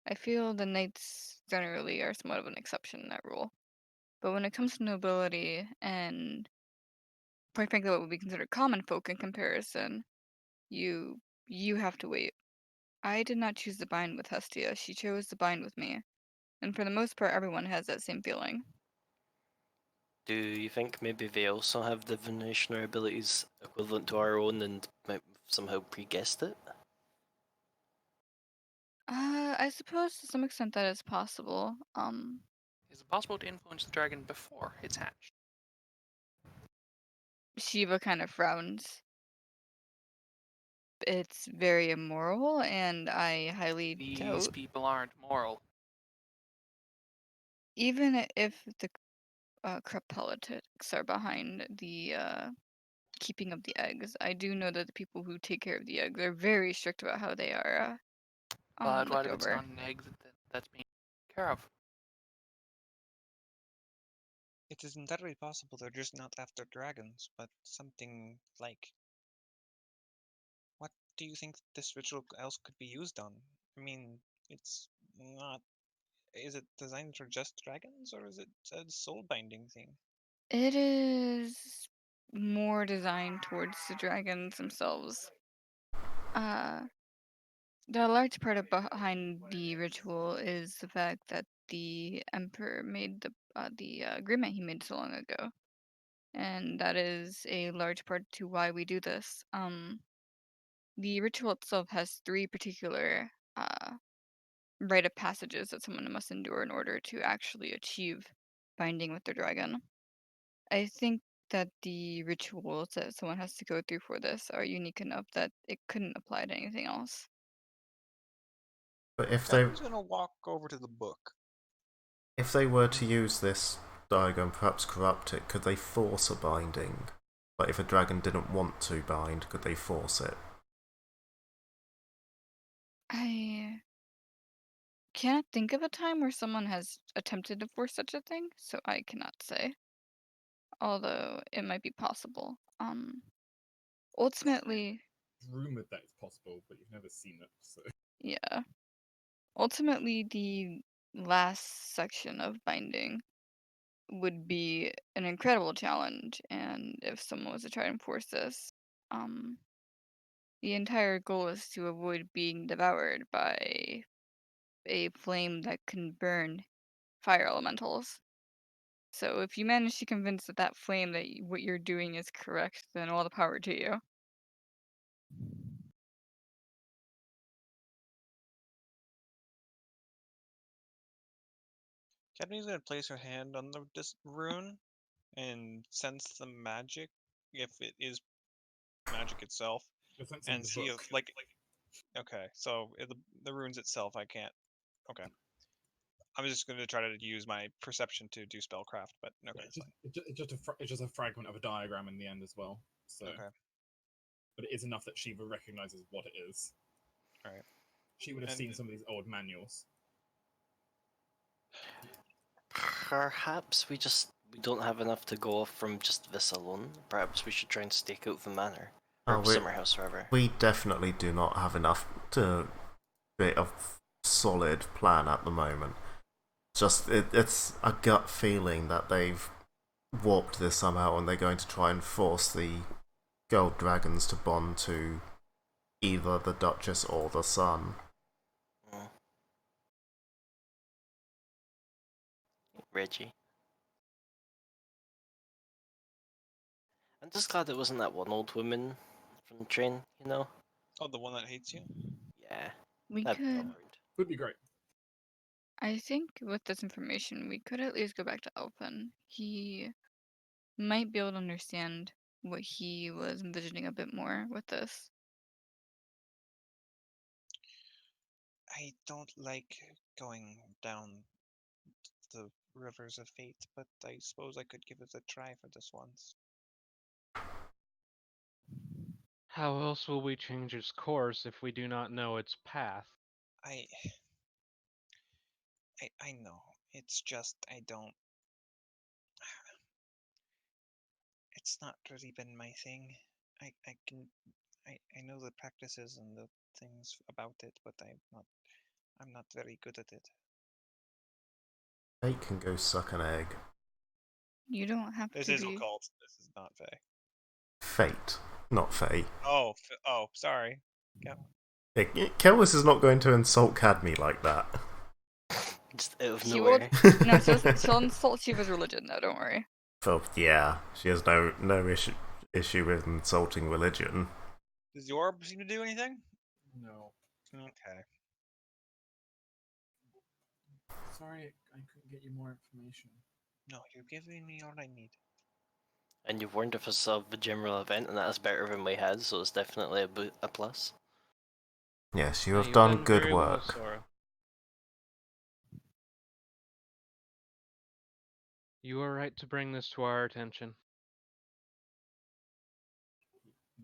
I feel the knights generally are somewhat of an exception in that rule. But when it comes to nobility and, quite frankly, what would be considered common folk in comparison, you have to wait. I did not choose to bind with Hestia. She chose to bind with me. And for the most part, everyone has that same feeling. Do you think maybe they also have divination or abilities equivalent to our own and might somehow pre-guessed it? I suppose to some extent that is possible. Is it possible to influence the dragon before it's hatched? Shiva kind of frowns. It's very immoral, and I highly These doubt. people aren't moral. Even if the corrupt politics are behind the keeping of the eggs, I do know that the people who take care of the eggs are very strict about how they are But what looked if it's over. not an egg that's being taken care of? It is entirely possible they're just not after dragons, but something like. What do you think this ritual else could be used on? I mean, it's not. Is it designed for just dragons, or is it a soul binding thing? It is more designed towards the dragons themselves. The large part behind the ritual is the fact that the emperor made the agreement he made so long ago, and that is a large part to why we do this. The ritual itself has 3 particular rite of passages that someone must endure in order to actually achieve binding with their dragon. I think that the rituals that someone has to go through for this are unique enough that it couldn't apply to anything else. But if Who's gonna walk over to the book? they were to use this diagram, perhaps corrupt it, could they force a binding? Like if a dragon didn't want to bind, could they force it? I cannot think of a time where someone has attempted to force such a thing, so I cannot say. Although it might be possible. Ultimately, rumored that it's possible, but you've never seen it. So Yeah. Ultimately, the last section of binding would be an incredible challenge, and if someone was to try and force this, the entire goal is to avoid being devoured by a flame that can burn fire elementals. So if you manage to convince that flame that what you're doing is correct, then all the power to you. Cadmy's gonna place her hand on the rune and sense the magic, if it is magic itself, you're sensing and the see book. if like. Okay, so the runes itself, I can't. Okay, I'm just gonna try to use my perception to do spellcraft, but okay, Yeah, it's just a fragment of a diagram in the end as well. So, okay, but it is enough that Shiva recognizes what it is. all right. She would have And seen some of these old manuals. Perhaps we don't have enough to go off from just this alone. Perhaps we should try and stake out the manor. Or summer house, rather. We definitely do not have enough to create a solid plan at the moment. Just it's a gut feeling that they've warped this somehow, and they're going to try and force the gold dragons to bond to either the Duchess or the Sun. Reggie. I'm just glad it wasn't that one old woman from the train, you know? Oh, the one that hates you? Yeah. We That'd be could, awkward. Would be great. I think with this information, we could at least go back to Elfin. He might be able to understand what he was envisioning a bit more with this. I don't like going down the rivers of fate, but I suppose I could give it a try for this once. How else will we change its course if we do not know its path? I know. It's just I don't. It's not really been my thing. I know the practices and the things about it, but I'm not very good at it. Fate can go suck an egg. You don't have This to is be. occult. This is not Fae. Fate, not Fate. Oh, sorry. Yep. Kelvis is not going to insult Cadme like that. Just out of She will. nowhere. No, she'll insult Shiva's religion, though. Don't worry. Oh, yeah, she has no issue with insulting religion. Does the orb seem to do anything? No. Okay. Sorry, I couldn't get you more information. No, you're giving me all I need. And you've warned us of the general event, and that is better than we had, so it's definitely a plus. Yes, you No, have you've done done good very well, work. Sora. You are right to bring this to our attention.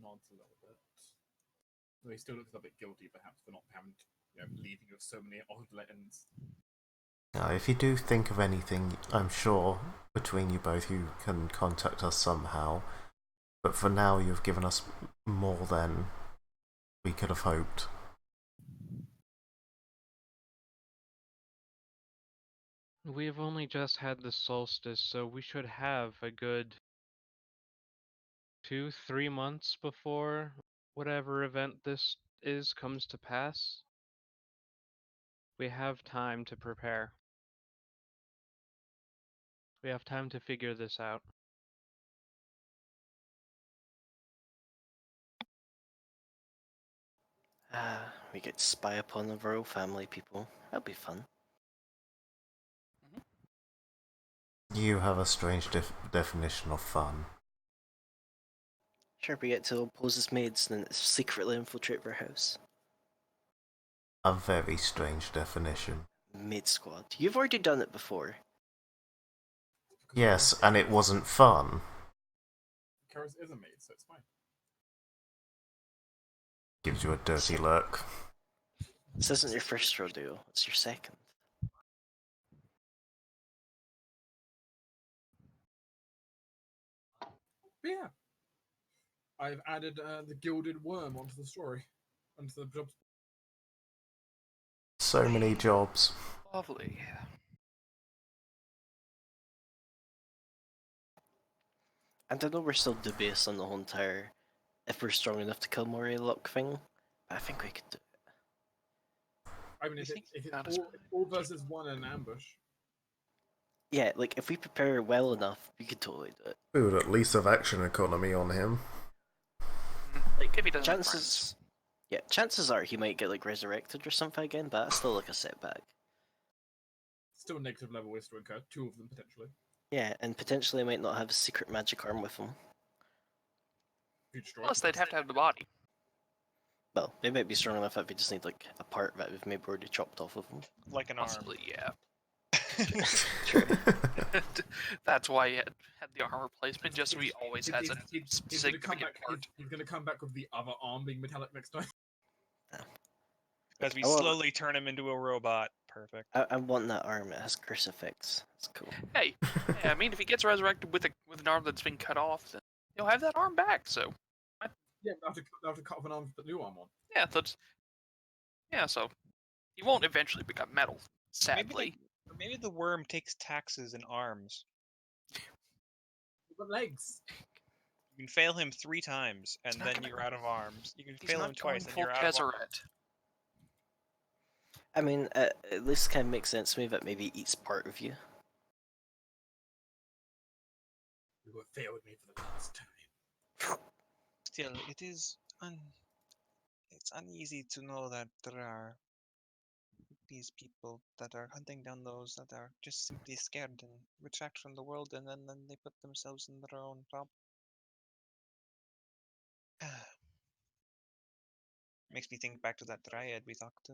Nods a little bit. Though he still looks a bit guilty, perhaps, for not having leaving with so many odd letters. If you do think of anything, I'm sure between you both you can contact us somehow. But for now, you've given us more than we could have hoped. We've only just had the solstice, so we should have a good 2-3 months before whatever event this is comes to pass. We have time to prepare. We have time to figure this out. We get to spy upon the royal family people. That'll be fun. You have a strange definition of fun. Sure, we get to oppose as maids and then secretly infiltrate their house. A very strange definition. Maid squad. You've already done it before. Yes, and it wasn't fun. Karis is a maid, so it's fine. Gives you a dirty look. This isn't your first rodeo, it's your second. But yeah. I've added the gilded worm onto the story, onto the job. So many jobs. Lovely. And I know we're still dubious on the whole entire if we're strong enough to kill Moriluck thing, but I think we could do it. I mean, You if think it's you got all, us- all versus one in an ambush, Yeah, like if we prepare well enough, we could totally do it. We would at least have action economy on him. Like If he doesn't have friends. chances, yeah, chances are he might get like resurrected or something again, but that's still like a setback. still negative level is to incur, 2 of them potentially. Yeah, and potentially might not have a secret magic arm with him. Huge strike. Plus, they'd have to have the body. Well, they might be strong enough that we just need like a part that we've maybe already chopped off of them. Like an arm. Possibly, yeah. True. That's why he had the armor replacement, just so he always has a He's going to come significant back. part. He's going to come back with the other arm being metallic next time. As we I want- slowly turn him into a robot. Perfect. I want that arm. It has crucifix. It's cool. Hey, I mean, if he gets resurrected with an arm that's been cut off, then he'll have that arm back. So Yeah, they'll have to cut off an arm to put the new arm on. yeah, so he won't eventually become metal. Sadly, Maybe the worm takes taxes in arms. We've got legs. You can fail him 3 times, and not then gonna- you're out of arms. You can he's fail him not twice, going and full you're out of arms. Tezzeret. I mean, at least kind of makes sense to me that maybe it eats part of you. You have failed me for the last time. Still, it's uneasy to know that there are these people that are hunting down those that are just simply scared and retract from the world, and then they put themselves in their own problem. Makes me think back to that dryad we talked to.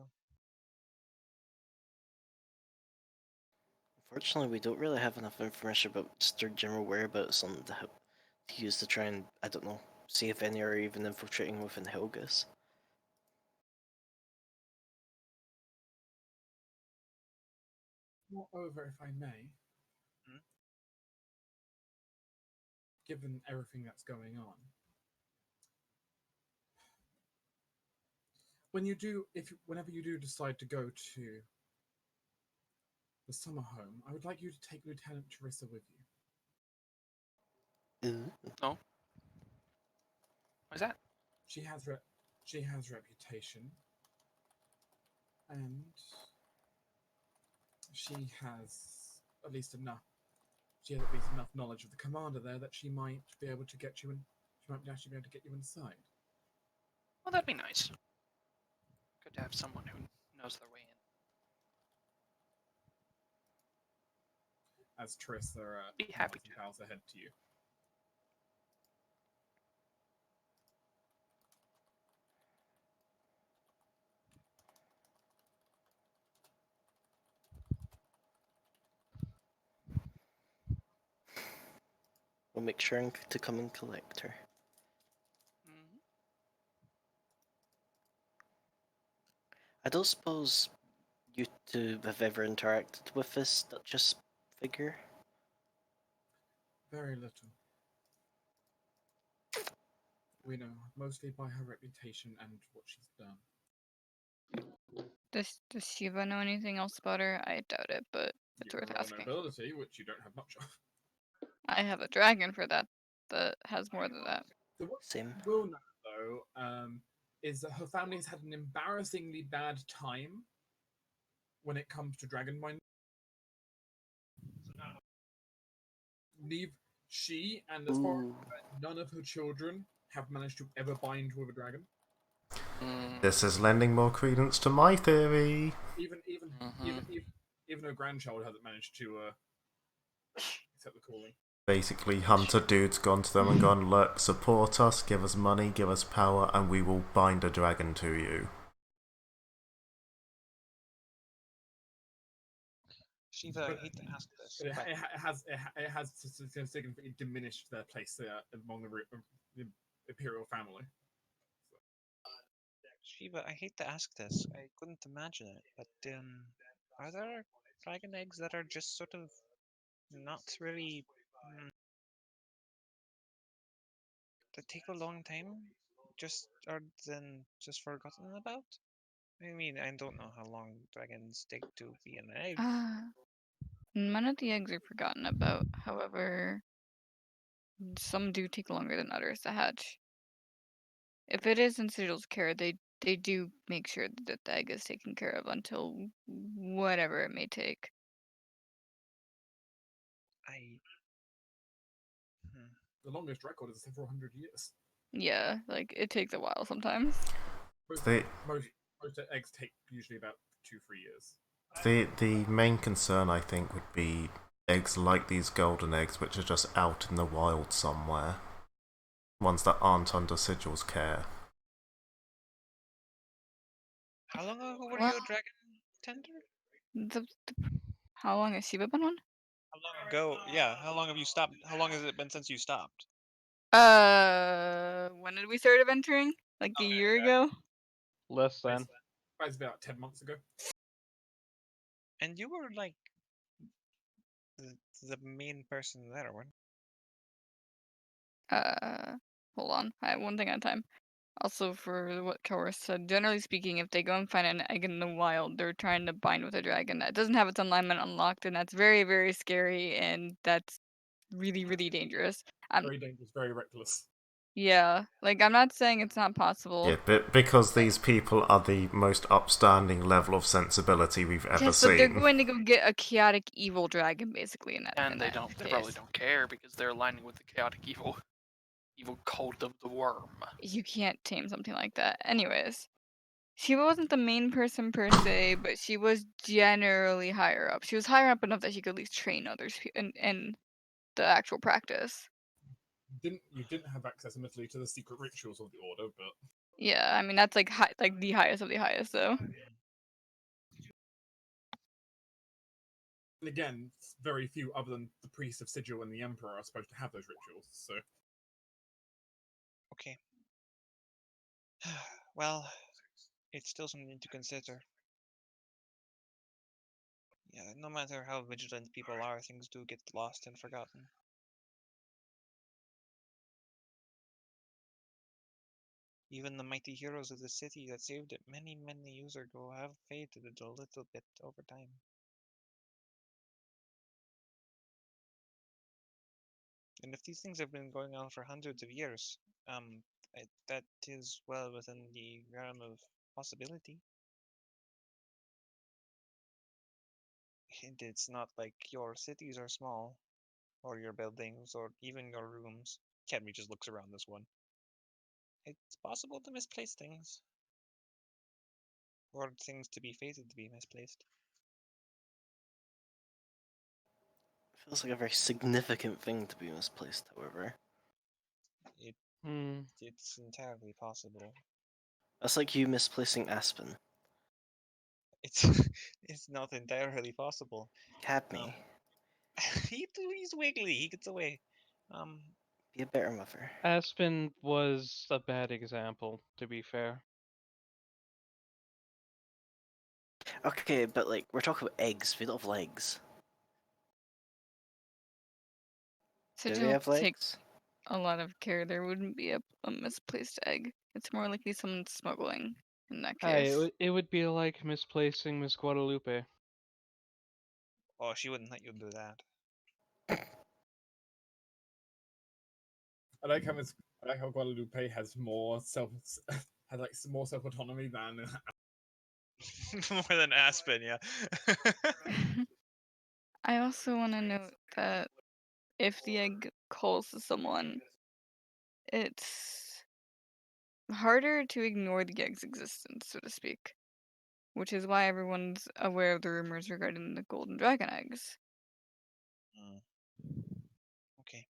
Unfortunately, we don't really have enough information about just their general whereabouts on the to use to try and, I don't know, see if any are even infiltrating within Helgas. Moreover, if I may, Hmm? given everything that's going on, whenever you do decide to go to the summer home, I would like you to take Lieutenant Teresa with you. Ooh. Why's that? She has reputation, and she has at least enough. She has at least enough knowledge of the commander there that she might be able to get you in. She might actually be able to get you inside. Well, that'd be nice. Good to have someone who knows their way in. As Teresa Be happy to. bows ahead to you. We'll make sure to come and collect her. Mhm. I don't suppose you two have ever interacted with this Duchess figure? Very little. We know mostly by her reputation and what she's done. Does Shiva know anything else about her? I doubt it, but it's You worth have asking. vulnerability, which you don't have much of. I have a dragon for that has more than that. So what Same. you will know, though, is that her family has had an embarrassingly bad time when it comes to dragon minding. She and as far as none of her children have managed to ever bind with a dragon. This is lending more credence to my theory. Even her grandchild hasn't managed to accept the calling. Basically, Hunter Dude's gone to them and gone, look, support us, give us money, give us power, and we will bind a dragon to you. Shiva, I hate to ask this, It but has significantly diminished their place among the imperial family. Shiva, I hate to ask this. I couldn't imagine it, but are there dragon eggs that are just sort of not really that take a long time, just are then just forgotten about. I mean, I don't know how long dragons take to be an egg. None of the eggs are forgotten about. However, some do take longer than others to hatch. If it is in Sigil's care, they do make sure that the egg is taken care of until whatever it may take. I. Hmm. The longest record is several hundred years. Yeah, like it takes a while sometimes. The Most eggs take usually about 2-3 years. the main concern I think would be eggs like these golden eggs, which are just out in the wild somewhere. Ones that aren't under Sigil's care. How long ago were Well- you a dragon tender? How long has Shiva been on? How long ago? Yeah. How long have you stopped? How long has it been since you stopped? When did we start adventuring? Like a year ago? Less than. That was about 10 months ago. And you were like the main person there, weren't Hold on. I have one thing at a time. Also, for what Kaur said, generally speaking, if they go and find an egg in the wild, they're trying to bind with a dragon that doesn't have its alignment unlocked, and that's very, very scary, and that's really, really dangerous. Very dangerous, very reckless. Yeah, like I'm not saying it's not possible. Yeah, but because these people are the most upstanding level of sensibility we've ever Yes, seen. but they're going to go get a chaotic evil dragon, basically, in that. And in they that don't. They case. probably don't care because they're aligning with the chaotic evil cult of the worm. You can't tame something like that. Anyways, Shiva wasn't the main person per se, but she was generally higher up. She was higher up enough that she could at least train others in the actual practice. You didn't have access, admittedly, to the secret rituals of the order, but Yeah, I mean that's like the highest of the highest, though. and again, very few other than the priest of Sigil and the Emperor are supposed to have those rituals. So Okay. Well, it's still something to consider. Yeah, no matter how vigilant people are, things do get lost and forgotten. Even the mighty heroes of the city that saved it many, many years ago have faded a little bit over time. And if these things have been going on for hundreds of years, that is well within the realm of possibility. And it's not like your cities are small, or your buildings, or even your rooms. Kenry just looks around this one. It's possible to misplace things, or things to be fated to be misplaced. Feels like a very significant thing to be misplaced, however. It's entirely possible. That's like you misplacing Aspen. It's it's not entirely possible. Cadme. He's wiggly. He gets away. Be a better mother. Aspen was a bad example, to be fair. Okay, but like, we're talking about eggs. We don't have legs. So Do we don't have take legs? a lot of care. There wouldn't be a misplaced egg. It's more likely someone smuggling in that case. It would be like misplacing Miss Guadalupe. Oh, she wouldn't let you do that. I like how Guadalupe has more more self autonomy than More than Aspen, yeah. I also want to note that if the egg calls to someone, it's harder to ignore the egg's existence, so to speak. Which is why everyone's aware of the rumors regarding the golden dragon eggs. Okay.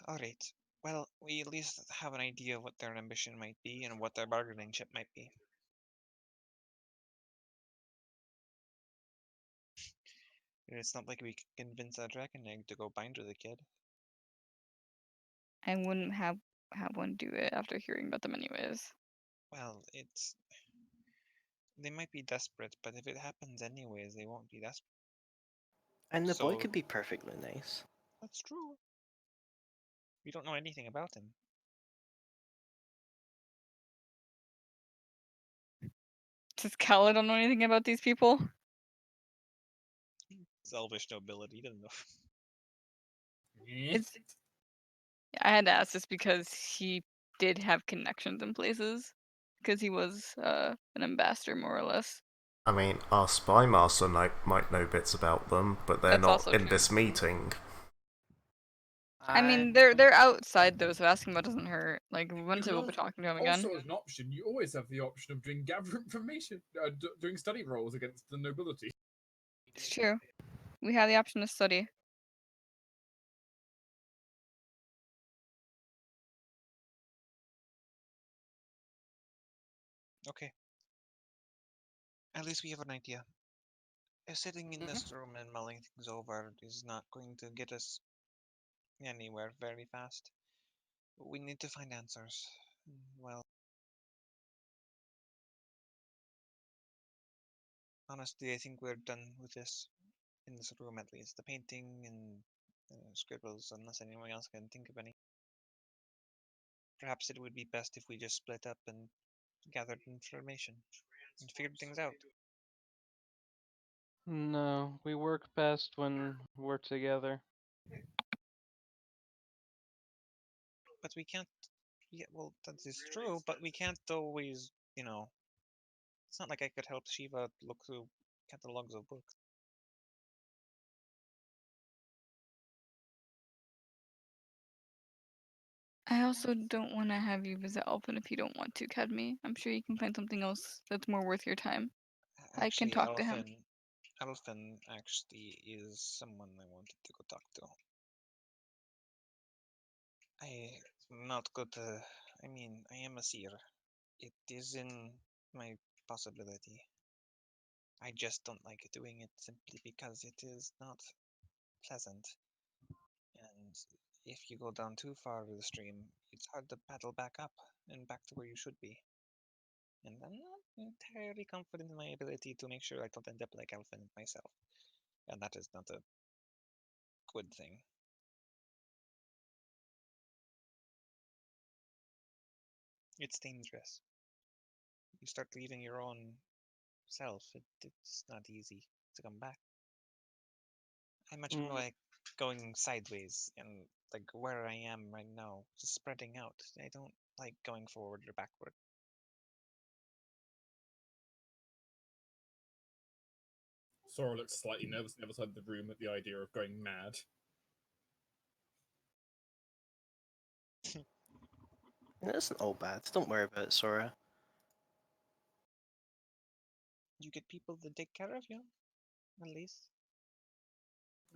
Alright. Well, we at least have an idea of what their ambition might be and what their bargaining chip might be. It's not like we can convince that dragon egg to go bind with the kid. I wouldn't have one do it after hearing about them anyways. Well, they might be desperate, but if it happens anyways, they won't be desperate. And the boy So- could be perfectly nice. That's true. We don't know anything about him. Does Kala don't know anything about these people? It's elvish nobility. He doesn't know. It's I had to ask this because he did have connections in places. Because he was an ambassador, more or less. I mean, our spy master might know bits about them, but they're That's not also in true. this meeting. I mean, they're outside though, so asking about doesn't hurt. Like, Winter will be talking to him again. Also, as an option, you always have the option of doing gather information, doing study roles against the nobility. It's true. We have the option to study. Okay. At least we have an idea. Sitting in this room and mulling things over is not going to get us anywhere very fast. We need to find answers. Well, honestly, I think we're done with this. In this room, at least. The painting and scribbles, unless anyone else can think of any. Perhaps it would be best if we just split up and gathered information and figured things out. No, we work best when we're together. But we can't. Yeah, well, that is true, but we can't always, It's not like I could help Shiva look through catalogs of books. I also don't want to have you visit Alpin if you don't want to, Cadme. I'm sure you can find something else that's more worth your time. I can talk to him. Elfin actually is someone I wanted to go talk to. I'm not good to. I am a seer. It is in my possibility. I just don't like doing it simply because it is not pleasant. And if you go down too far with the stream, it's hard to paddle back up and back to where you should be. And I'm not entirely confident in my ability to make sure I don't end up like Elfin myself. And that is not a good thing. It's dangerous. You start leaving your own self, it's not easy to come back. I much more like going sideways and like where I am right now, just spreading out. I don't like going forward or backward. Sora looks slightly nervous on the other side of the room at the idea of going mad. It isn't all bad. Don't worry about it, Sora. You get people to take care of you, at least.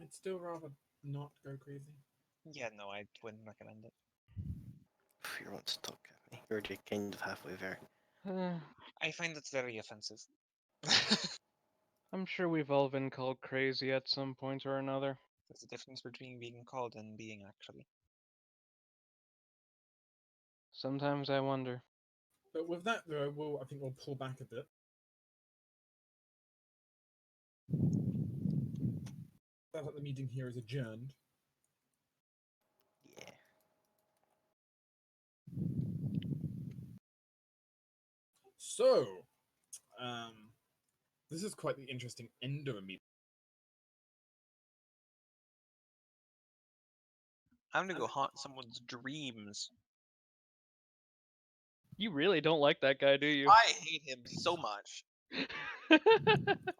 I'd still rather not go crazy. Yeah, no, I wouldn't recommend it. If you want to talk at me, you're already kind of halfway there. I find it very offensive. I'm sure we've all been called crazy at some point or another. There's a difference between being called and being actually. Sometimes I wonder. But with that, though, I think we'll pull back a bit. That the meeting here is adjourned. Yeah. So, this is quite the interesting end of a meeting. I'm gonna go haunt someone's dreams. You really don't like that guy, do you? I hate him so much.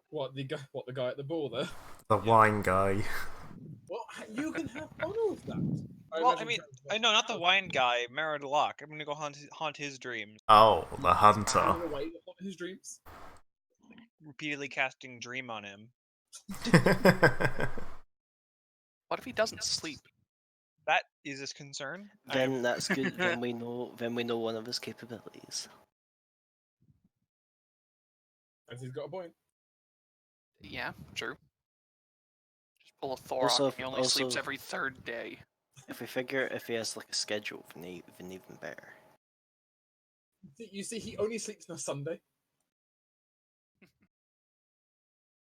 What the guy at the ball there? The wine guy. Well, you can have fun with that. Well, I know, not the wine guy, Merodlock. I'm gonna go haunt his dreams. Oh, the hunter. Running away to haunt his dreams. Repeatedly casting dream on him. What if he doesn't sleep? That is his concern. Then that's good. Then we know one of his capabilities. As he's got a point. Yeah, true. Just pull a Thorok Also, and he only sleeps every third day. If we figure if he has like a schedule, then even better. You see, he only sleeps on a Sunday. He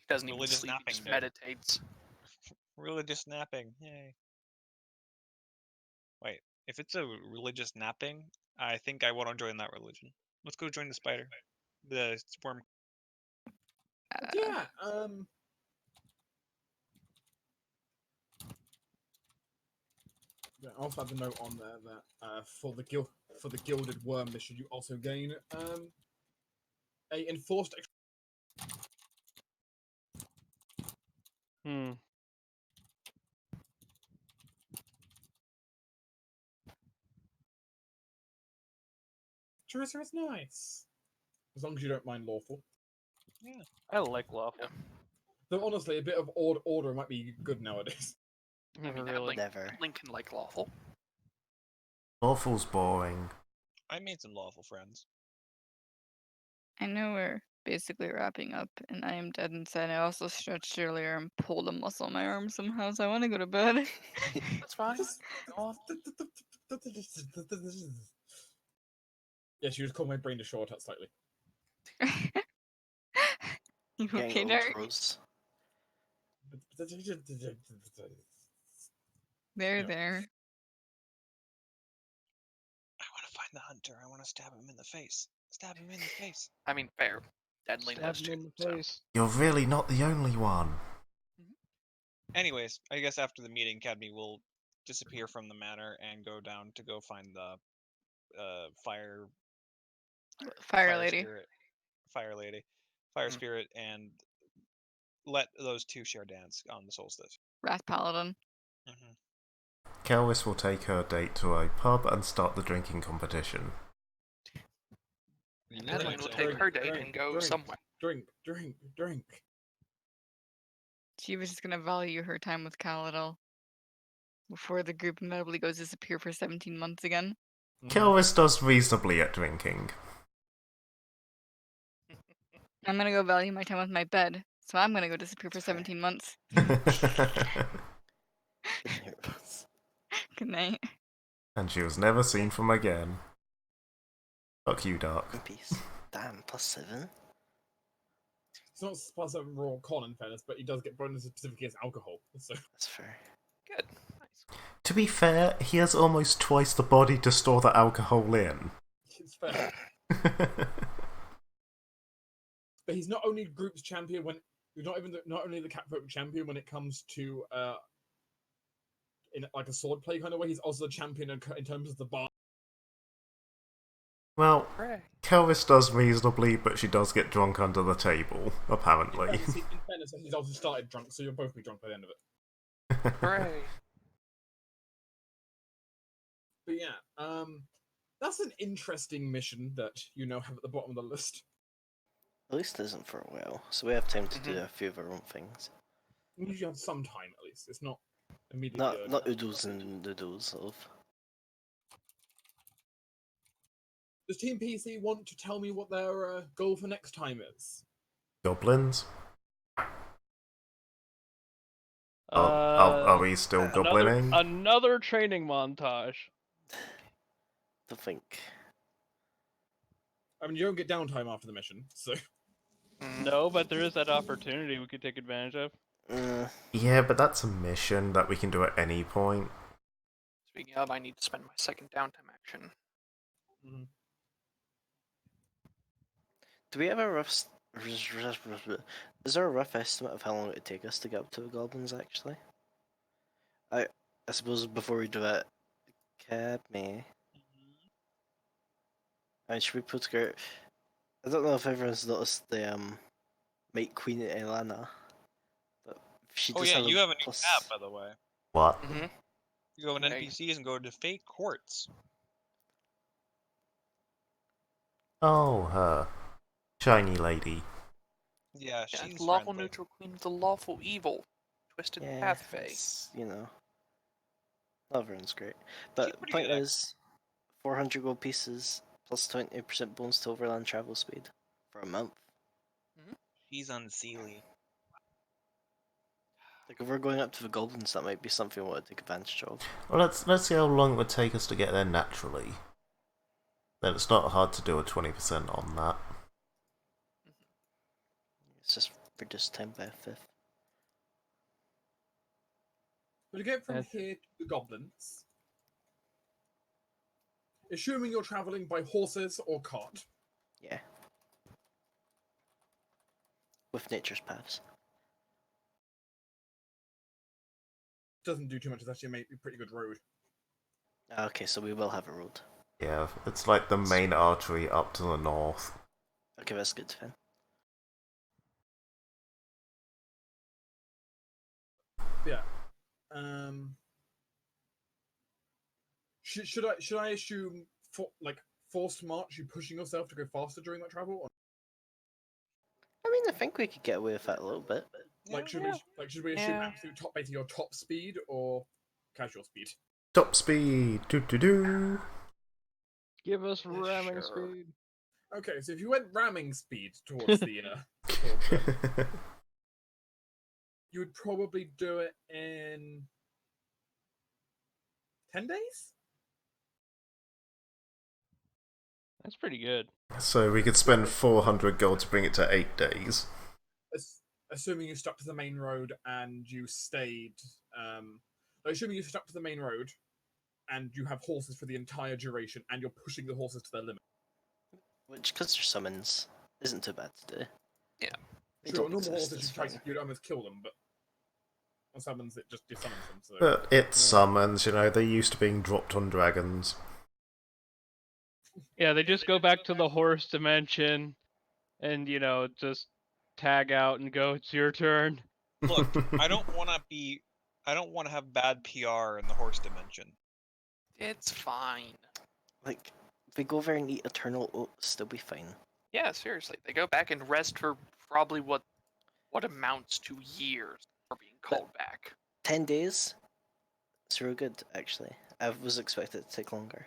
doesn't even Religious sleep, he napping just day. meditates. Religious napping, yay. Wait, If it's a religious napping, I think I want to join that religion. Let's go join the spider. The worm. Yeah. Yeah, I also have a note on there that for the gilded worm mission, you also gain a enforced. Hmm. Charissa is nice, as long as you don't mind lawful. Yeah. I like lawful. Though honestly, a bit of order might be good nowadays. I mean, Really. Never. Lincoln like lawful. Lawful's boring. I made some lawful friends. I know we're basically wrapping up, and I am dead inside. I also stretched earlier and pulled a muscle in my arm somehow, so I want to go to bed. That's fine. Go on. Yes, you just called my brain to short out slightly. You Getting okay, old, Derek? Rose. There. I want to find the hunter. I want to stab him in the face. Stab him in the face. I mean, fair. Deadly Stab does him too. in the So. face. You're really not the only one. Anyways, I guess after the meeting, Cadme will disappear from the manor and go down to go find the fire Lady. spirit, fire Mhm. spirit, and let those two share dance on the solstice. Wrath Paladin. Mm-hmm. Kelvis will take her date to a pub and start the drinking competition. Adeline will take her date and go somewhere. Drink. She was just gonna value her time with Caladel before the group inevitably goes disappear for 17 months again. Kelvis does reasonably at drinking. I'm gonna go value my time with my bed, so I'm gonna go disappear for That's fair. 17 months. Good night. And she was never seen from again. Fuck you, Dark. In peace. Damn, +7. It's not +7 raw con in fairness, but he does get bonuses specifically against alcohol. So That's fair. Good. Nice. To be fair, he has almost twice the body to store the alcohol in. it's fair. But he's not only group's champion when he's not only the catfolk champion when it comes to in like a swordplay kind of way. He's also the champion in terms of the bar. Well, Hooray. Kelvis does reasonably, but she does get drunk under the table, apparently. In fairness, he's also started drunk, so you'll both be drunk by the end of it. Hooray. But yeah, that's an interesting mission that you now have at the bottom of the list. At least it isn't for a while, so we have time to do a few of our own things. You usually have some time at least. It's not immediately. Not oodles and noodles of. Does Team PC want to tell me what their goal for next time is? Goblins? Are we still goblining? Another training montage. Don't think. I mean, you don't get downtime after the mission, so. No, but there is that opportunity we could take advantage of. Yeah, but that's a mission that we can do at any point. Speaking of, I need to spend my second downtime action. Do we have a rough... Is there a rough estimate of how long it would take us to get up to the goblins, actually? I suppose before we do it, me. I mean, should we put together... I don't know if everyone's noticed the Mate Queen Elana, but she does have you have a new plus... tab, by the way. What? You go in Right. NPCs and go to Fake Courts. Oh, her. Shiny lady. Yeah, Yeah, she's lawful friendly. neutral queen of the lawful evil. Twisted Yeah, path fae. it's, you know... Not everyone's great. But the pretty point good, is, 400 gold pieces, plus 20% bonus to overland travel speed for a month. She's unseelie. Like, if we're going up to the goblins, that might be something we want to take advantage of. Well, let's see how long it would take us to get there naturally. Then it's not hard to do a 20% on that. It's just reduce time by a fifth. But to get from here to the goblins, assuming you're traveling by horses or cart. Yeah. With nature's paths. Doesn't do too much. It's actually a pretty good road. Okay, so we will have a road. Yeah, it's like the main artery up to the north. Okay, that's good then. Yeah. Should I assume forced march? You pushing yourself to go faster during that travel? Or... I mean, I think we could get away with that a little bit. should we assume absolute top, basically your top speed or casual speed? Top speed, do. Give us ramming Sure. speed. Okay, so if you went ramming speed towards the you would probably do it in 10 days? That's pretty good. So we could spend 400 gold to bring it to 8 days. Assuming you stuck to the main road and you stayed... assuming you stuck to the main road and you have horses for the entire duration and you're pushing the horses to their limit. Which, because they're summons, isn't too bad to do. Yeah. They Sure, don't normal exist, horses it's fine. you'd almost kill them, but on summons it just desummons them. So. But it's summons, they're used to being dropped on dragons. Yeah, they just go back to the horse dimension and, just tag out and go, it's your turn. Look, I don't want to have bad PR in the horse dimension. It's fine. Like, if we go over and eat eternal oats, they'll be fine. Yeah, seriously. They go back and rest for probably what amounts to years for being called back. 10 days? It's real good, actually. I was expecting it to take longer.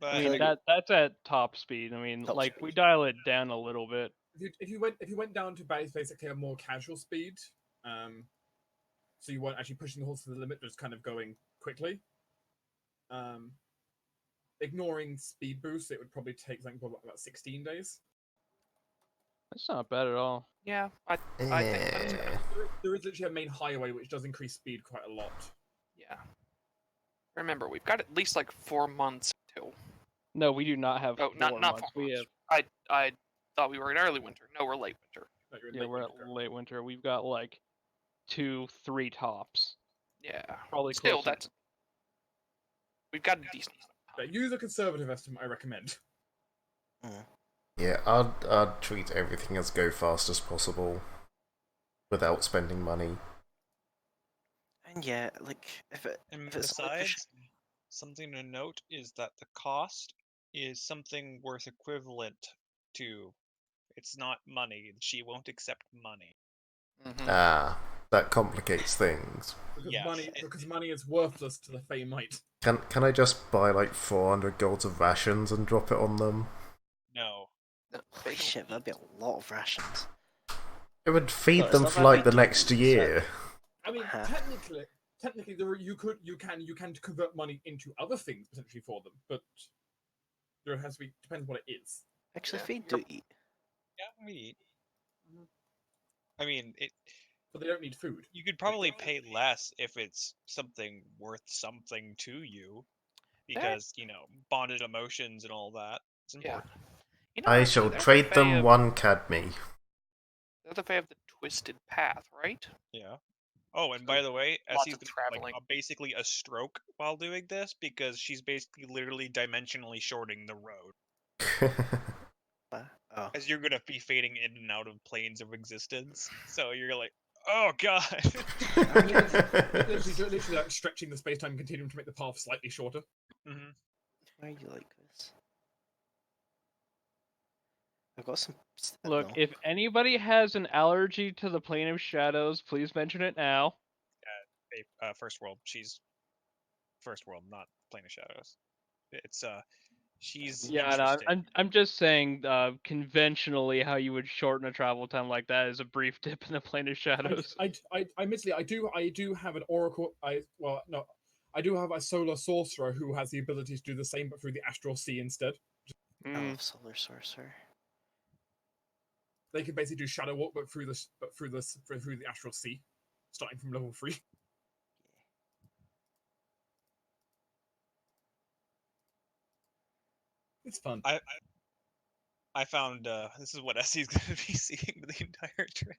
But I mean, that's at top speed. I mean, Top speed. we dial it down a little bit. If you went down to basically a more casual speed, so you weren't actually pushing the horse to the limit, just kind of going quickly. Ignoring speed boost, it would probably take something about 16 days. That's not bad at all. Yeah, I think that's good. There is literally a main highway which does increase speed quite a lot. Yeah. Remember, we've got at least 4 months till. No, we do not have Oh, not 4 4 months. months. We have. I thought we were in early winter. No, we're late winter. No, you're in Yeah, late we're winter. at late winter. We've got 2-3 tops. Yeah. Probably Still, closer. we've got a decent amount of time. Use a conservative estimate, I recommend. Yeah, I'd treat everything as go fast as possible without spending money. And yeah, if it's besides, something to note is that the cost is something worth equivalent to. It's not money. She won't accept money. Mm-hmm. Ah, that complicates things. Because money is worthless to the Fey-Mite. Can I just buy 400 golds of rations and drop it on them? No. Holy shit, that'd be a lot of rations. It would feed Well, them it's for not the that next year. I mean, technically, you can convert money into other things potentially for them, but there has to be depends what it is. Actually, if we do eat. Yeah, we eat. I mean, But they don't need food. you could probably pay less if it's something worth something to you, because bonded emotions and all that. It's important. I shall trade them 1 cadmi. They're the Fae of the Twisted Path, right? Yeah. Oh, and by the way, lots Essie's of gonna traveling. basically a stroke while doing this because she's basically literally dimensionally shorting the road. Oh. As you're gonna be fading in and out of planes of existence, so you're like, oh god. literally stretching the space-time continuum to make the path slightly shorter. Mm-hmm. Why are you like this? I've got some. Look, if anybody has an allergy to the Plane of Shadows, please mention it now. First world. She's first world, not Plane of Shadows. It's she's Yeah, interesting. I'm just saying, conventionally, how you would shorten a travel time like that is a brief dip in the Plane of Shadows. Admittedly, I do have an oracle. I do have a solar sorcerer who has the ability to do the same, but through the astral sea instead. Oh, solar sorcerer. They can basically do shadow walk, but through the astral sea, starting from level 3. It's fun. I found this is what Essie's gonna be seeing the entire trip.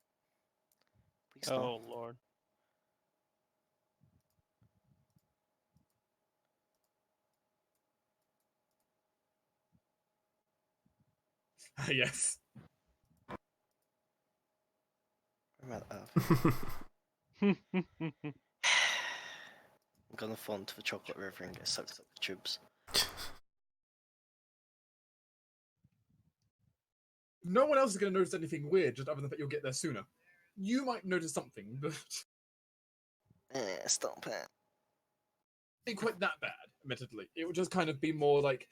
Please no. Oh lord. Yes. I'm gonna fall into the chocolate river and get sucked up the tubes. No one else is going to notice anything weird, just other than that you'll get there sooner. You might notice something, but Stop it. ain't quite that bad, admittedly. It would just kind of be more like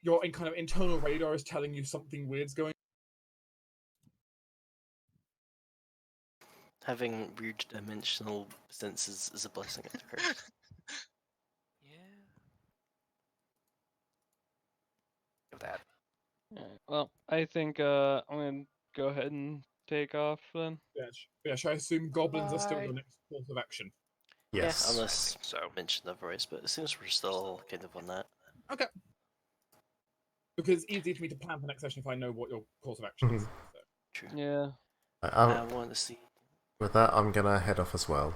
your kind of internal radar is telling you something weird's going. Having weird dimensional senses is a blessing and a curse. Yeah. With that. Alright, well, I think I'm gonna go ahead and take off then. Yeah, should I assume goblins are still Bye. your next course of action? Yes. Yeah, unless So mentioned otherwise, but it seems we're still kind of on that. Okay. Because it's easy for me to plan for next session if I know what your course of action is. So. True. Yeah. I want to see. With that, I'm gonna head off as well.